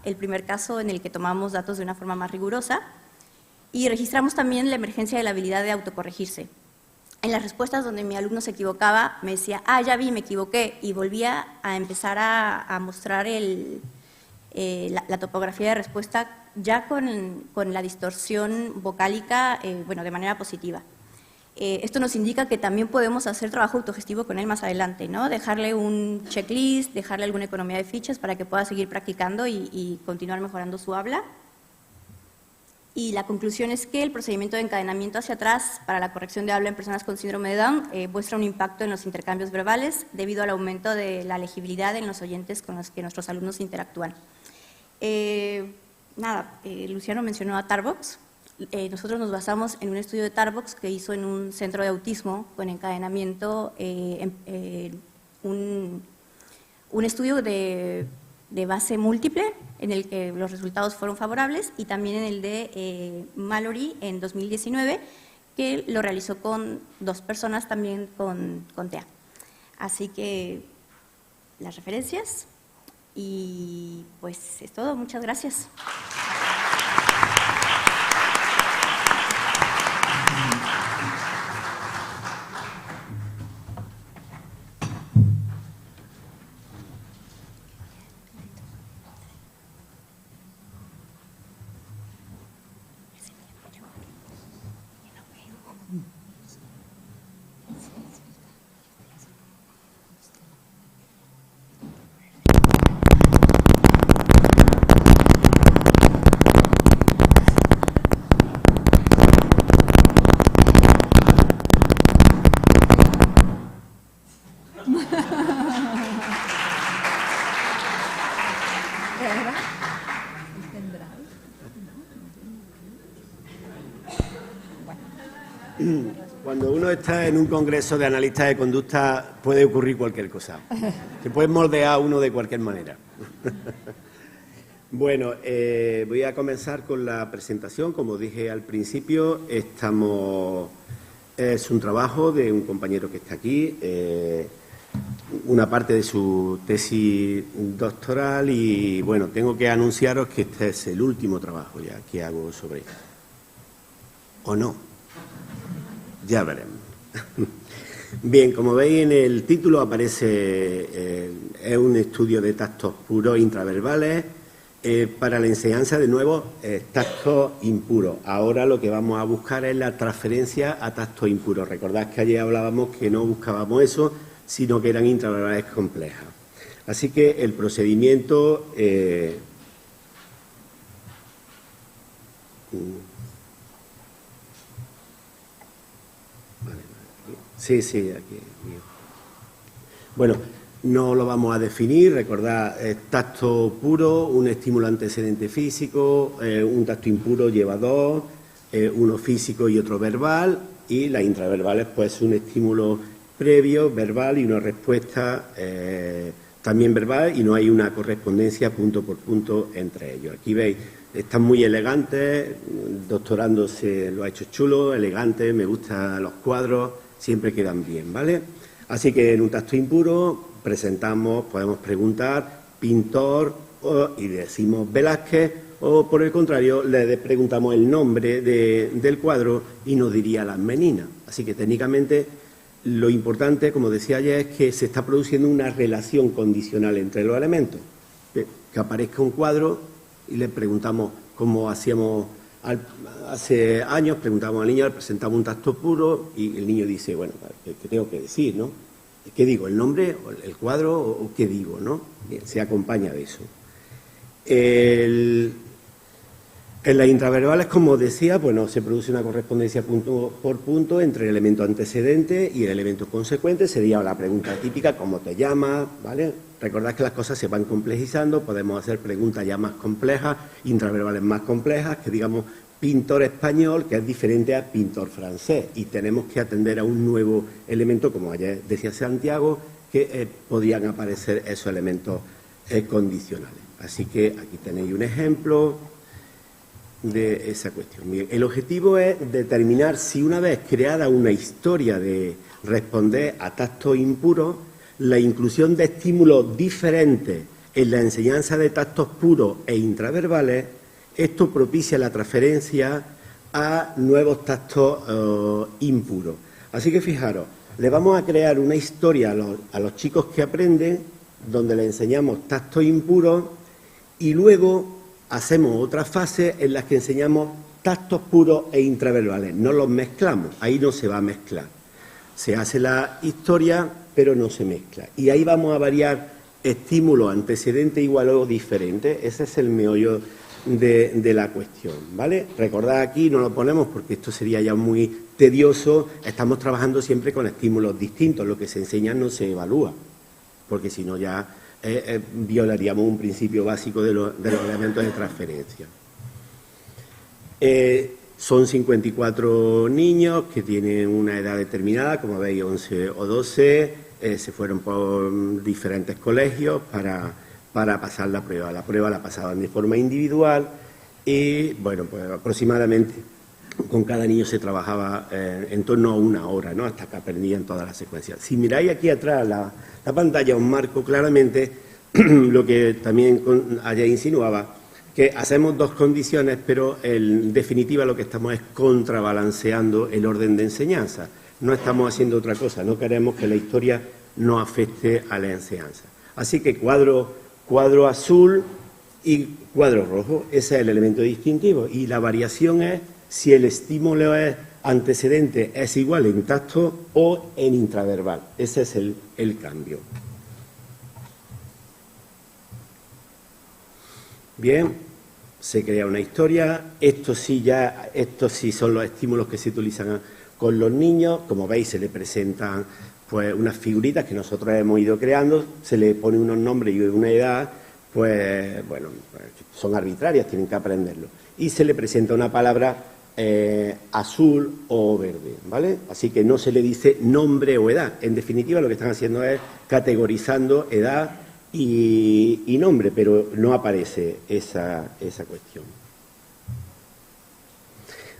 el primer caso en el que tomamos datos de una forma más rigurosa y registramos también la emergencia de la habilidad de autocorregirse. En las respuestas donde mi alumno se equivocaba, me decía, ya vi, me equivoqué, y volvía a empezar a mostrar la topografía de respuesta ya con la distorsión vocálica, bueno, de manera positiva. Esto nos indica que también podemos hacer trabajo autogestivo con él más adelante, ¿no? Dejarle un checklist, dejarle alguna economía de fichas para que pueda seguir practicando y continuar mejorando su habla. Y la conclusión es que el procedimiento de encadenamiento hacia atrás para la corrección de habla en personas con síndrome de Down muestra un impacto en los intercambios verbales debido al aumento de la legibilidad en los oyentes con los que nuestros alumnos interactúan. Luciano mencionó a Tarbox. Nosotros nos basamos en un estudio de Tarbox que hizo en un centro de autismo con encadenamiento un un estudio de base múltiple en el que los resultados fueron favorables y también en el de Mallory en 2019, que lo realizó con 2 personas también con TEA. Así que las referencias y pues es todo. Muchas gracias.
Cuando uno está en un congreso de analistas de conducta puede ocurrir cualquier cosa. Se puede moldear a uno de cualquier manera. Bueno, voy a comenzar con la presentación. Como dije al principio, es un trabajo de un compañero que está aquí, una parte de su tesis doctoral y, bueno, tengo que anunciaros que este es el último trabajo ya que hago sobre esto. ¿O no? Ya veremos. Bien, como veis en el título aparece, es un estudio de tactos puros intraverbales para la enseñanza de nuevos tactos impuros. Ahora lo que vamos a buscar es la transferencia a tactos impuros. Recordad que ayer hablábamos que no buscábamos eso, sino que eran intraverbales complejas. Así que el procedimiento... Sí, aquí. Bueno, no lo vamos a definir, recordad, tacto puro, un estímulo antecedente físico, un tacto impuro lleva 2, uno físico y otro verbal, y las intraverbales, pues un estímulo previo, verbal, y una respuesta también verbal, y no hay una correspondencia punto por punto entre ellos. Aquí veis, están muy elegantes, el doctorando se lo ha hecho chulo, elegante, me gustan los cuadros, siempre quedan bien, ¿vale? Así que en un tacto impuro presentamos, podemos preguntar pintor y decimos Velázquez, o por el contrario le preguntamos el nombre del cuadro y nos diría las meninas. Así que técnicamente lo importante, como decía ayer, es que se está produciendo una relación condicional entre los elementos. Que aparezca un cuadro y le preguntamos, como hacíamos hace años, preguntamos al niño, le presentamos un tacto puro y el niño dice, bueno, ¿qué tengo que decir, no? ¿Qué digo? ¿El nombre, el cuadro o qué digo, no? Bien, se acompaña de eso. En las intraverbales, como decía, bueno, se produce una correspondencia punto por punto entre el elemento antecedente y el elemento consecuente. Sería la pregunta típica, ¿cómo te llamas? ¿Vale? Recordad que las cosas se van complejizando, podemos hacer preguntas ya más complejas, intraverbales más complejas, que digamos pintor español, que es diferente a pintor francés, y tenemos que atender a un nuevo elemento, como ayer decía Santiago, que podrían aparecer esos elementos condicionales. Así que aquí tenéis un ejemplo de esa cuestión. Bien, el objetivo es determinar si una vez creada una historia de responder a tactos impuros, la inclusión de estímulos diferentes en la enseñanza de tactos puros e intraverbales, esto propicia la transferencia a nuevos tactos impuros. Así que fijaros, le vamos a crear una historia a los chicos que aprenden, donde les enseñamos tactos impuros y luego hacemos otra fase en la que enseñamos tactos puros e intraverbales. No los mezclamos, ahí no se va a mezclar. Se hace la historia, pero no se mezcla. Y ahí vamos a variar estímulo antecedente igual o diferente. Ese es el meollo de la cuestión, ¿vale? Recordad aquí, no lo ponemos porque esto sería ya muy tedioso, estamos trabajando siempre con estímulos distintos, lo que se enseña no se evalúa, porque si no ya violaríamos un principio básico de los elementos de transferencia. Son 54 niños que tienen una edad determinada, como veis 11 o 12, se fueron por diferentes colegios para pasar la prueba. La prueba la pasaban de forma individual y, bueno, pues aproximadamente con cada niño se trabajaba en torno a 1 hora, ¿no?, hasta que aprendían todas las secuencias. Si miráis aquí atrás la pantalla, os marco claramente lo que también ayer insinuaba, que hacemos 2 condiciones, pero en definitiva lo que estamos es contrabalanceando el orden de enseñanza. No estamos haciendo otra cosa, no queremos que la historia no afecte a la enseñanza. Así que cuadro azul y cuadro rojo, ese es el elemento distintivo. Y la variación es si el estímulo antecedente es igual en tacto o en intraverbal. Ese es el cambio. Bien, se crea una historia. Estos sí son los estímulos que se utilizan con los niños. Como veis, se le presentan pues unas figuritas que nosotros hemos ido creando, se le pone unos nombres y una edad, pues bueno, son arbitrarias, tienen que aprenderlo. Y se le presenta una palabra azul o verde, ¿vale? Así que no se le dice nombre o edad. En definitiva, lo que están haciendo es categorizando edad y nombre, pero no aparece esa cuestión.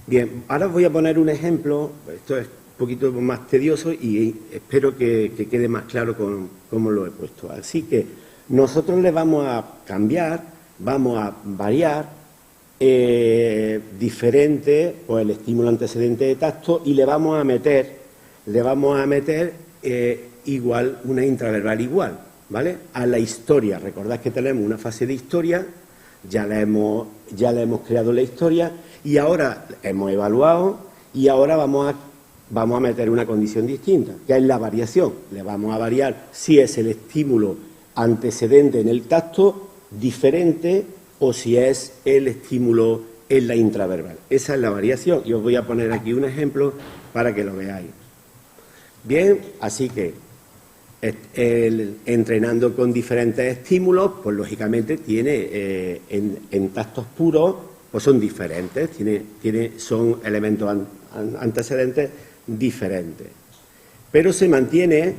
Bien, ahora os voy a poner un ejemplo. Esto es un poquito más tedioso y espero que quede más claro cómo lo he puesto. Así que nosotros le vamos a cambiar, vamos a variar diferente pues el estímulo antecedente de tacto y le vamos a meter igual una intraverbal igual, ¿vale? A la historia. Recordad que tenemos una fase de historia, ya la hemos creado la historia y ahora hemos evaluado y ahora vamos a meter una condición distinta, que es la variación. Le vamos a variar si es el estímulo antecedente en el tacto diferente o si es el estímulo en la intraverbal. Esa es la variación y os voy a poner aquí un ejemplo para que lo veáis. Bien, así que entrenando con diferentes estímulos, pues lógicamente tiene en tactos puros, pues son diferentes, son elementos antecedentes diferentes. Pero se mantiene,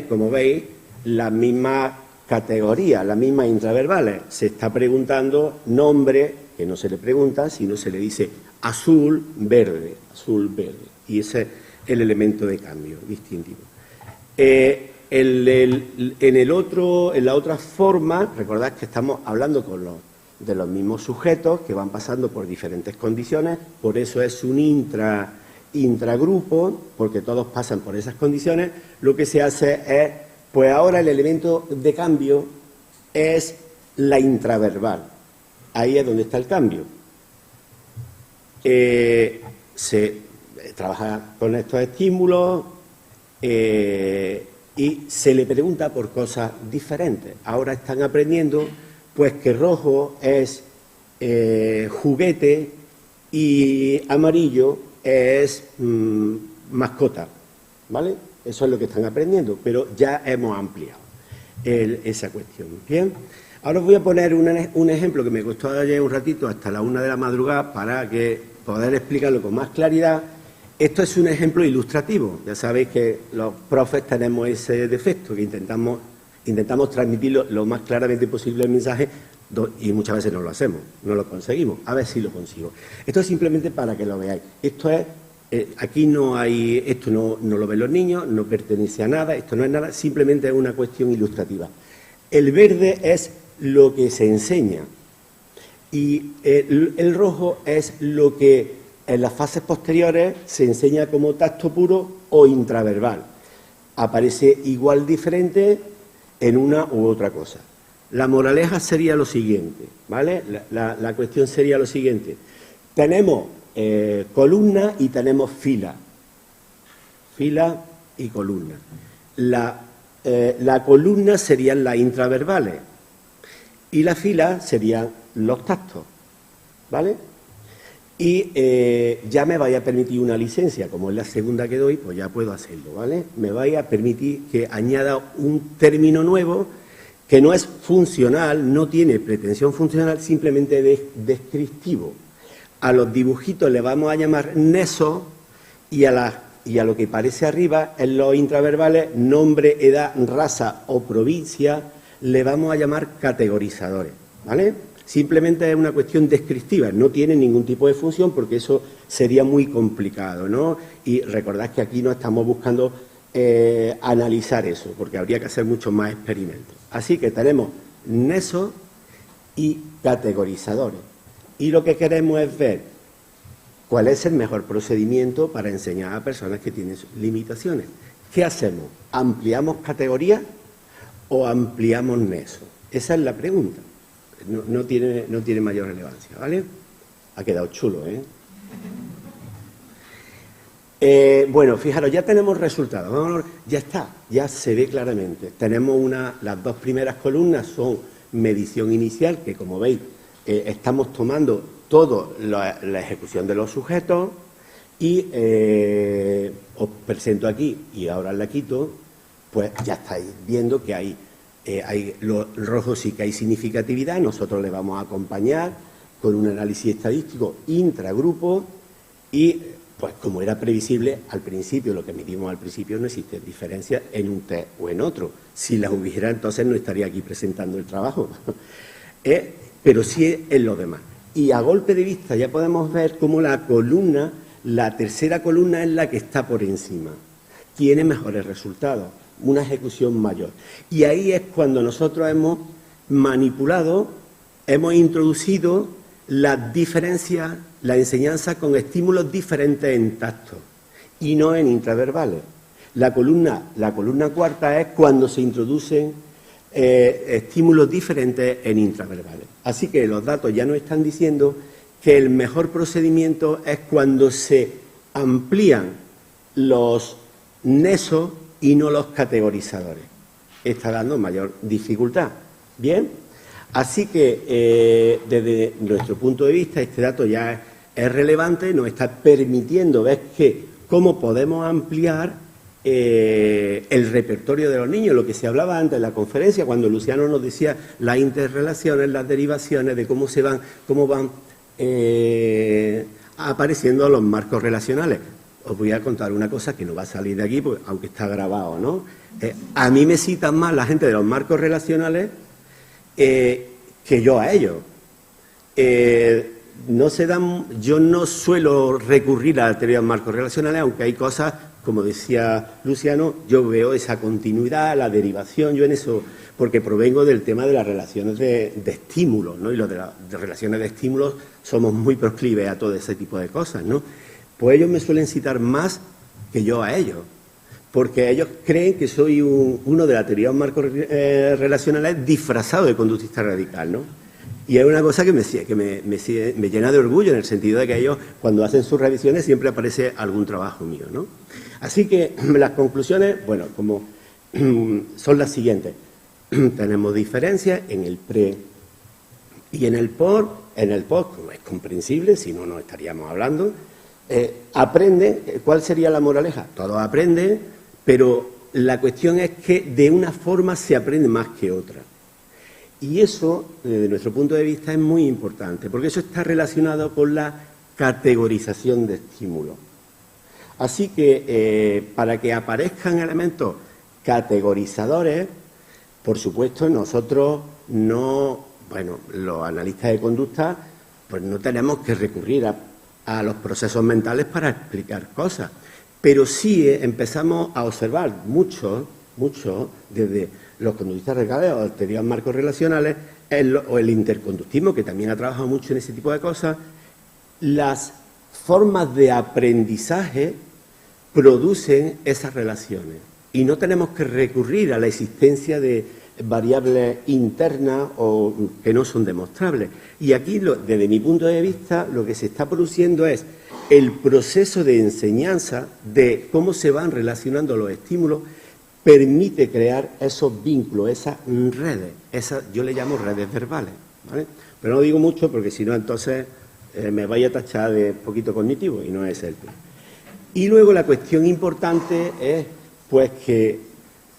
como veis, la misma categoría, las mismas intraverbales. Se está preguntando nombre, que no se le pregunta, sino se le dice azul, verde. Y ese es el elemento de cambio distintivo. En la otra forma, recordad que estamos hablando de los mismos sujetos que van pasando por diferentes condiciones, por eso es un intragrupo, porque todos pasan por esas condiciones. Lo que se hace es, pues ahora el elemento de cambio es la intraverbal. Ahí es donde está el cambio. Se trabaja con estos estímulos y se le pregunta por cosas diferentes. Ahora están aprendiendo pues que rojo es juguete y amarillo es mascota, ¿vale? Eso es lo que están aprendiendo, pero ya hemos ampliado esa cuestión. Bien, ahora os voy a poner un ejemplo que me costó ayer un ratito hasta la 1 de la madrugada para poder explicarlo con más claridad. Esto es un ejemplo ilustrativo. Ya sabéis que los profes tenemos ese defecto, que intentamos transmitir lo más claramente posible el mensaje y muchas veces no lo hacemos, no lo conseguimos. A ver si lo consigo. Esto es simplemente para que lo veáis. Esto es, aquí no hay, esto no lo ven los niños, no pertenece a nada, esto no es nada, simplemente es una cuestión ilustrativa. El verde es lo que se enseña y el rojo es lo que en las fases posteriores se enseña como tacto puro o intraverbal. Aparece igual diferente en una u otra cosa. La moraleja sería lo siguiente, ¿vale? La cuestión sería lo siguiente. Tenemos columna y tenemos fila. Fila y columna. La columna serían las intraverbales y la fila serían los tactos, ¿vale? Y ya me vaya a permitir una licencia, como es la segunda que doy, pues ya puedo hacerlo, ¿vale? Me vaya a permitir que añada un término nuevo que no es funcional, no tiene pretensión funcional, simplemente descriptivo. A los dibujitos le vamos a llamar nexos y a las y a lo que parece arriba, en los intraverbales, nombre, edad, raza o provincia, le vamos a llamar categorizadores, ¿vale? Simplemente es una cuestión descriptiva, no tiene ningún tipo de función porque eso sería muy complicado, ¿no? Y recordad que aquí no estamos buscando analizar eso, porque habría que hacer muchos más experimentos. Así que tenemos nexos y categorizadores. Y lo que queremos es ver cuál es el mejor procedimiento para enseñar a personas que tienen limitaciones. ¿Qué hacemos? ¿Ampliamos categorías o ampliamos nexos? Esa es la pregunta. No tiene mayor relevancia, ¿vale? Ha quedado chulo, ¿eh? Bueno, fijaros, ya tenemos resultados. Ya está, ya se ve claramente. Tenemos las dos primeras columnas son medición inicial, que como veis, estamos tomando toda la ejecución de los sujetos y os presento aquí, y ahora la quito, pues ya estáis viendo que hay lo rojo sí que hay significatividad, nosotros le vamos a acompañar con un análisis estadístico intragrupo y, pues como era previsible al principio, lo que medimos al principio, no existe diferencia en un test o en otro. Si la hubiera, entonces no estaría aquí presentando el trabajo. Pero sí en lo demás. Y a golpe de vista ya podemos ver cómo la tercera columna es la que está por encima. Tiene mejores resultados, una ejecución mayor. Y ahí es cuando nosotros hemos manipulado, hemos introducido las diferencias, la enseñanza con estímulos diferentes en tacto y no en intraverbales. La columna cuarta es cuando se introducen estímulos diferentes en intraverbales. Así que los datos ya nos están diciendo que el mejor procedimiento es cuando se amplían los nexos y no los categorizadores. Está dando mayor dificultad. ¿Bien? Así que desde nuestro punto de vista este dato ya es relevante, nos está permitiendo ver cómo podemos ampliar el repertorio de los niños, lo que se hablaba antes en la conferencia, cuando Luciano nos decía las interrelaciones, las derivaciones, de cómo van apareciendo los marcos relacionales. Os voy a contar una cosa que no va a salir de aquí, porque, aunque está grabado, ¿no? A mí me citan más la gente de los marcos relacionales que yo a ellos. Yo no suelo recurrir a la teoría de marcos relacionales, aunque hay cosas, como decía Luciano, yo veo esa continuidad, la derivación, yo en eso, porque provengo del tema de las relaciones de estímulos, ¿no? Y los de las relaciones de estímulos somos muy proclives a todo ese tipo de cosas, ¿no? Pues ellos me suelen citar más que yo a ellos, porque ellos creen que soy uno de la teoría de marcos relacionales disfrazado de conductista radical, ¿no? Y es una cosa que me llena de orgullo, en el sentido de que ellos, cuando hacen sus revisiones, siempre aparece algún trabajo mío, ¿no? Así que las conclusiones, bueno, como son las siguientes. Tenemos diferencias en el pre y en el post. En el post, como es comprensible, si no, no estaríamos hablando. Aprende, ¿cuál sería la moraleja? Todos aprenden, pero la cuestión es que de una forma se aprende más que otra. Y eso, desde nuestro punto de vista, es muy importante, porque eso está relacionado con la categorización de estímulos. Así que, para que aparezcan elementos categorizadores, por supuesto, nosotros los analistas de conducta, pues no tenemos que recurrir a los procesos mentales para explicar cosas. Pero sí empezamos a observar mucho, desde los conductistas radicales o teorías marcos relacionales, o el interconductismo, que también ha trabajado mucho en ese tipo de cosas, las formas de aprendizaje producen esas relaciones. Y no tenemos que recurrir a la existencia de variables internas o que no son demostrables. Y aquí, desde mi punto de vista, lo que se está produciendo es el proceso de enseñanza de cómo se van relacionando los estímulos, permite crear esos vínculos, esas redes, yo le llamo redes verbales, ¿vale? Pero no digo mucho porque si no entonces me vaya a tachar de poquito cognitivo y no es el plan. Y luego la cuestión importante es pues que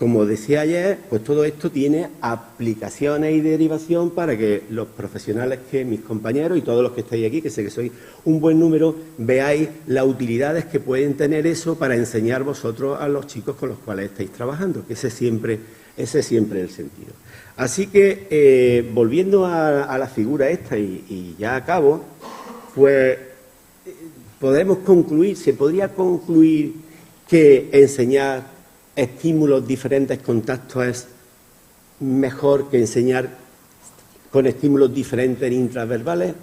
como decía ayer, pues todo esto tiene aplicaciones y derivación para que los profesionales, que mis compañeros y todos los que estáis aquí, que sé que sois un buen número, veáis las utilidades que pueden tener eso para enseñar vosotros a los chicos con los cuales estáis trabajando, que ese es siempre el sentido. Así que, volviendo a la figura esta y ya acabo, pues podemos concluir, se podría concluir que enseñar estímulos, diferentes contactos es mejor que enseñar con estímulos diferentes intraverbales.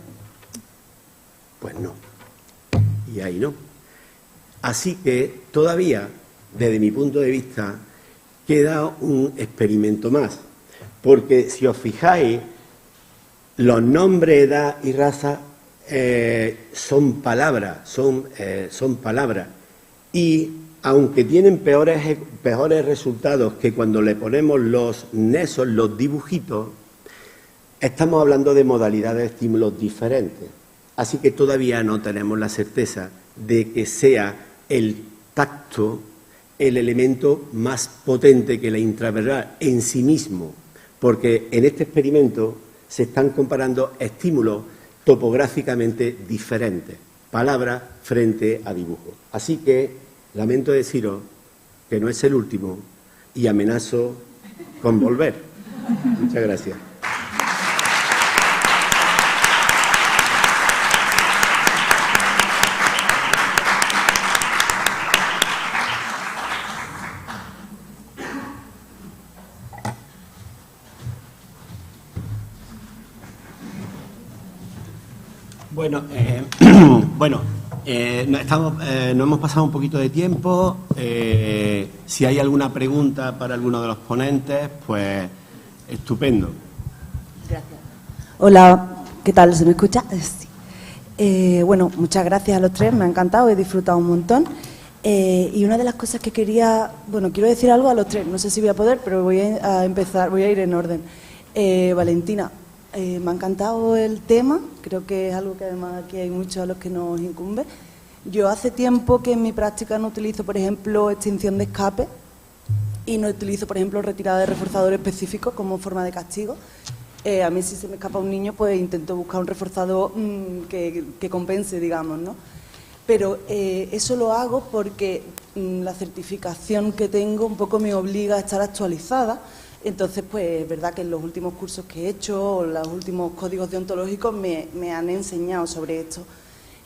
Pues no, y ahí no. Así que todavía, desde mi punto de vista, queda un experimento más, porque si os fijáis, los nombres, edad y raza son palabras, y aunque tienen peores resultados que cuando le ponemos los nexos, los dibujitos, estamos hablando de modalidades de estímulos diferentes. Así que todavía no tenemos la certeza de que sea el tacto el elemento más potente que la intraverbal en sí mismo, porque en este experimento se están comparando estímulos topográficamente diferentes, palabras frente a dibujos. Así que lamento deciros que no es el último y amenazo con volver. Muchas gracias. Bueno, nos hemos pasado un poquito de tiempo. Si hay alguna pregunta para alguno de los ponentes, pues estupendo.
Gracias. Hola, ¿qué tal? ¿Se me escucha? Sí. Bueno, muchas gracias a los tres, me ha encantado, he disfrutado un montón. Y una de las cosas que quiero decir algo a los tres, no sé si voy a poder, pero voy a ir en orden. Valentina, me ha encantado el tema, creo que es algo que además aquí hay muchos a los que nos incumbe. Yo hace tiempo que en mi práctica no utilizo, por ejemplo, extinción de escape y no utilizo, por ejemplo, retirada de reforzador específico como forma de castigo. A mí si se me escapa un niño, pues intento buscar un reforzador que compense, digamos, ¿no? Pero eso lo hago porque la certificación que tengo un poco me obliga a estar actualizada. Entonces, pues es verdad que en los últimos cursos que he hecho o los últimos códigos deontológicos me han enseñado sobre esto.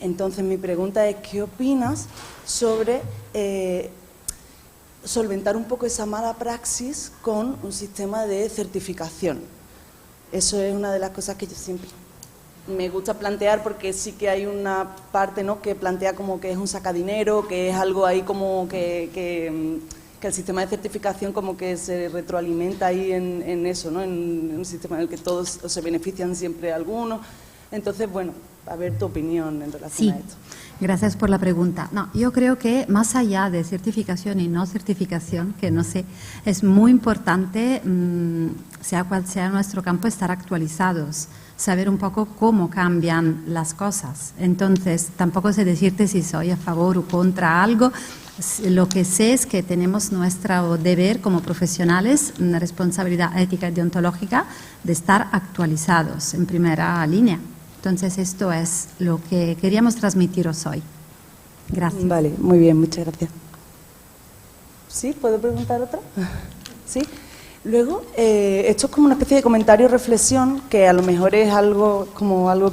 Entonces, mi pregunta es, ¿qué opinas sobre solventar un poco esa mala praxis con un sistema de certificación? Eso es una de las cosas que yo siempre me gusta plantear, porque sí que hay una parte, ¿no?, que plantea como que es un sacadinero, que es algo ahí como que el sistema de certificación como que se retroalimenta ahí en eso, ¿no?, en un sistema en el que todos se benefician siempre algunos. Entonces, bueno, a ver tu opinión en relación a esto.
Gracias por la pregunta. No, yo creo que más allá de certificación y no certificación, que no sé, es muy importante, sea cual sea nuestro campo, estar actualizados, saber un poco cómo cambian las cosas. Entonces, tampoco sé decirte si soy a favor o contra algo. Lo que sé es que tenemos nuestro deber como profesionales, una responsabilidad ética y deontológica de estar actualizados en primera línea. Entonces, esto es lo que queríamos transmitiros hoy. Gracias.
Vale, muy bien, muchas gracias. ¿Sí? ¿Puedo preguntar otra? ¿Sí? Luego, esto es como una especie de comentario reflexión, que a lo mejor es algo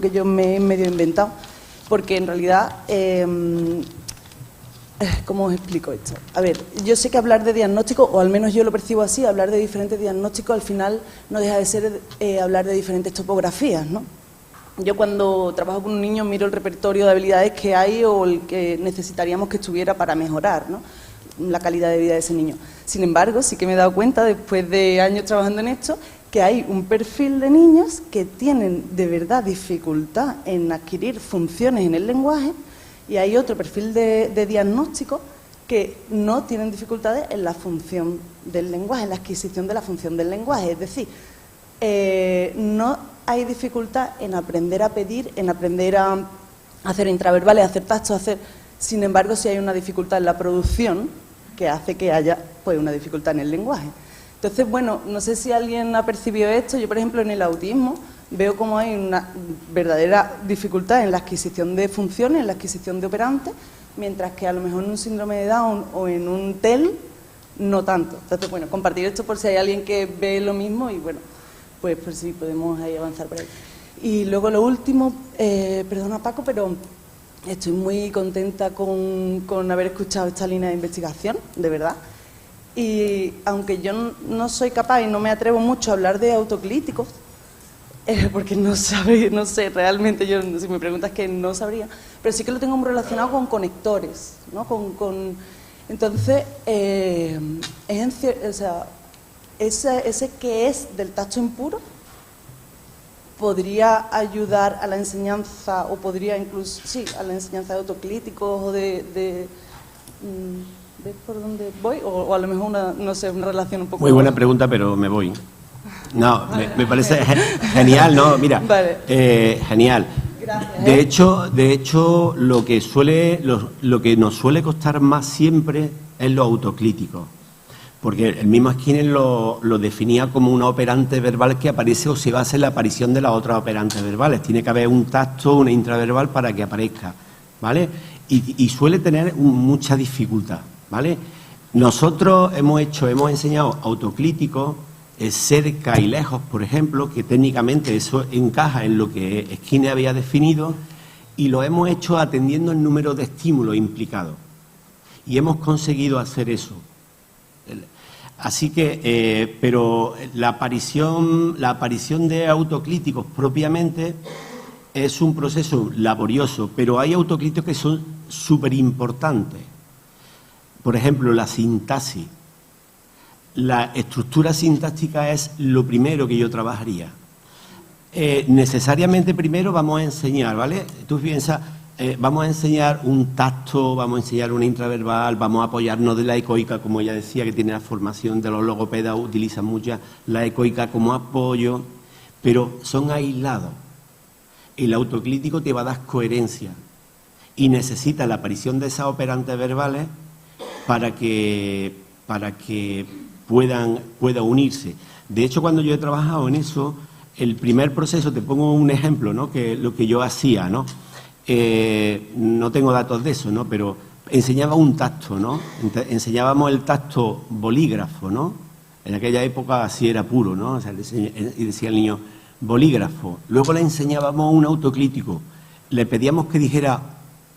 que yo me he medio inventado, porque en realidad, ¿cómo os explico esto? A ver, yo sé que hablar de diagnóstico, o al menos yo lo percibo así, hablar de diferentes diagnósticos al final no deja de ser hablar de diferentes topografías, ¿no? Yo cuando trabajo con un niño miro el repertorio de habilidades que hay o el que necesitaríamos que estuviera para mejorar, ¿no?, la calidad de vida de ese niño. Sin embargo, sí que me he dado cuenta, después de años trabajando en esto, que hay un perfil de niños que tienen de verdad dificultad en adquirir funciones en el lenguaje, y hay otro perfil de diagnóstico que no tienen dificultades en la función del lenguaje, en la adquisición de la función del lenguaje. Es decir, no hay dificultad en aprender a pedir, en aprender a hacer intraverbales, a hacer tactos, sin embargo, sí hay una dificultad en la producción, que hace que haya pues una dificultad en el lenguaje. Entonces, bueno, no sé si alguien ha percibido esto. Yo, por ejemplo, en el autismo veo como hay una verdadera dificultad en la adquisición de funciones, en la adquisición de operantes, mientras que a lo mejor en un síndrome de Down o en un TEL no tanto. Entonces, bueno, compartir esto por si hay alguien que ve lo mismo y, bueno, pues por si podemos ahí avanzar por ahí. Y luego lo último, perdona Paco, pero estoy muy contenta con haber escuchado esta línea de investigación, de verdad. Y aunque yo no soy capaz y no me atrevo mucho a hablar de autoclíticos, porque no sé, realmente yo, si me preguntas, que no sabría, pero sí que lo tengo muy relacionado con conectores, ¿no? Entonces, o sea, ese que es del tacto impuro podría ayudar a la enseñanza, o podría incluso, sí, a la enseñanza de autoclíticos o de ¿ves por dónde voy? O a lo mejor una relación un poco...
Muy buena pregunta, pero me voy. No, me parece genial, ¿no? Mira, vale. Genial. Gracias. De hecho, lo que nos suele costar más siempre es lo autoclítico. Porque el mismo Skinner lo definía como una operante verbal que aparece o se basa en la aparición de las otras operantes verbales. Tiene que haber un tacto, una intraverbal para que aparezca, ¿vale? Y suele tener mucha dificultad, ¿vale? Nosotros hemos enseñado autoclíticos, cerca y lejos, por ejemplo, que técnicamente eso encaja en lo que Skinner había definido, y lo hemos hecho atendiendo el número de estímulos implicados. Y hemos conseguido hacer eso. Así que, pero la aparición de autoclíticos propiamente es un proceso laborioso, pero hay autoclíticos que son súper importantes. Por ejemplo, la sintaxis. La estructura sintáctica es lo primero que yo trabajaría. Necesariamente primero vamos a enseñar, ¿vale? Tú piensas, vamos a enseñar un tacto, vamos a enseñar una intraverbal, vamos a apoyarnos de la ecoica, como ella decía, que tiene la formación de los logopedas, utilizan mucho la ecoica como apoyo, pero son aislados. El autoclítico te va a dar coherencia y necesita la aparición de esas operantes verbales para que pueda unirse. De hecho, cuando yo he trabajado en eso, el primer proceso, te pongo un ejemplo, ¿no? Que lo que yo hacía, ¿no? No tengo datos de eso, ¿no? Pero enseñaba un tacto, ¿no? Enseñábamos el tacto bolígrafo, ¿no? En aquella época así era puro, ¿no? O sea, y decía el niño, bolígrafo. Luego le enseñábamos un autoclítico. Le pedíamos que dijera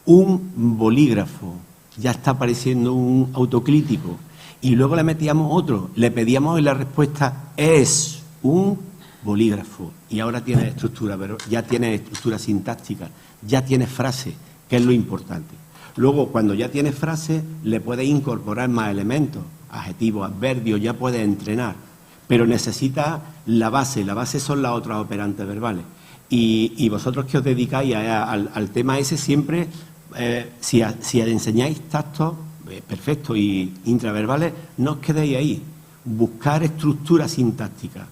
un bolígrafo. Ya está apareciendo un autoclítico. Y luego le metíamos otro. Le pedíamos y la respuesta es un bolígrafo. Y ahora tiene estructura, pero ya tiene estructura sintáctica, ya tiene frase, que es lo importante. Luego, cuando ya tiene frase, le puedes incorporar más elementos, adjetivos, adverbios, ya puedes entrenar. Pero necesita la base son las otras operantes verbales. Y vosotros que os dedicáis al tema ese, siempre, si enseñáis tactos, perfecto, y intraverbales, no os quedéis ahí. Buscar estructura sintáctica.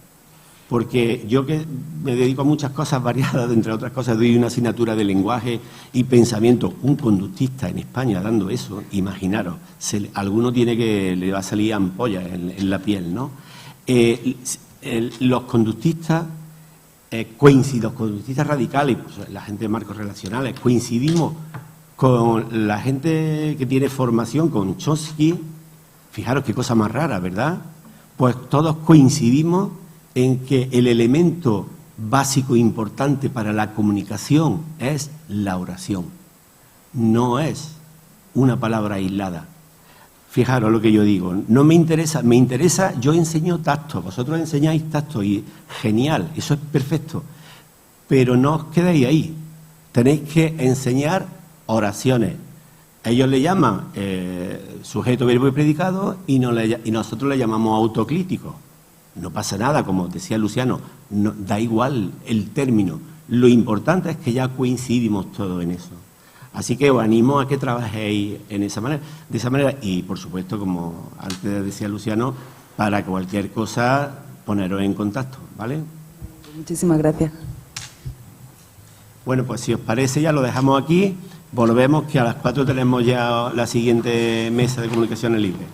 Porque yo, que me dedico a muchas cosas variadas, entre otras cosas doy una asignatura de lenguaje y pensamiento. Un conductista en España dando eso, imaginaros, alguno le va a salir ampollas en la piel, ¿no? Los conductistas los conductistas radicales, pues, la gente de marcos relacionales, coincidimos con la gente que tiene formación con Chomsky. Fijaros qué cosa más rara, ¿verdad? Pues todos coincidimos en que el elemento básico e importante para la comunicación es la oración. No es una palabra aislada. Fijaros lo que yo digo, no me interesa, yo enseño tacto, vosotros enseñáis tacto y genial, eso es perfecto, pero no os quedéis ahí, tenéis que enseñar oraciones. Ellos le llaman sujeto, verbo y predicado y nosotros le llamamos autoclítico. No pasa nada, como decía Luciano, no, da igual el término, lo importante es que ya coincidimos todos en eso. Así que os animo a que trabajéis de esa manera y, por supuesto, como antes decía Luciano, para cualquier cosa poneros en contacto, ¿vale?
Muchísimas gracias.
Bueno, pues si os parece ya lo dejamos aquí. Volvemos, que a las 4 tenemos ya la siguiente mesa de comunicaciones libres.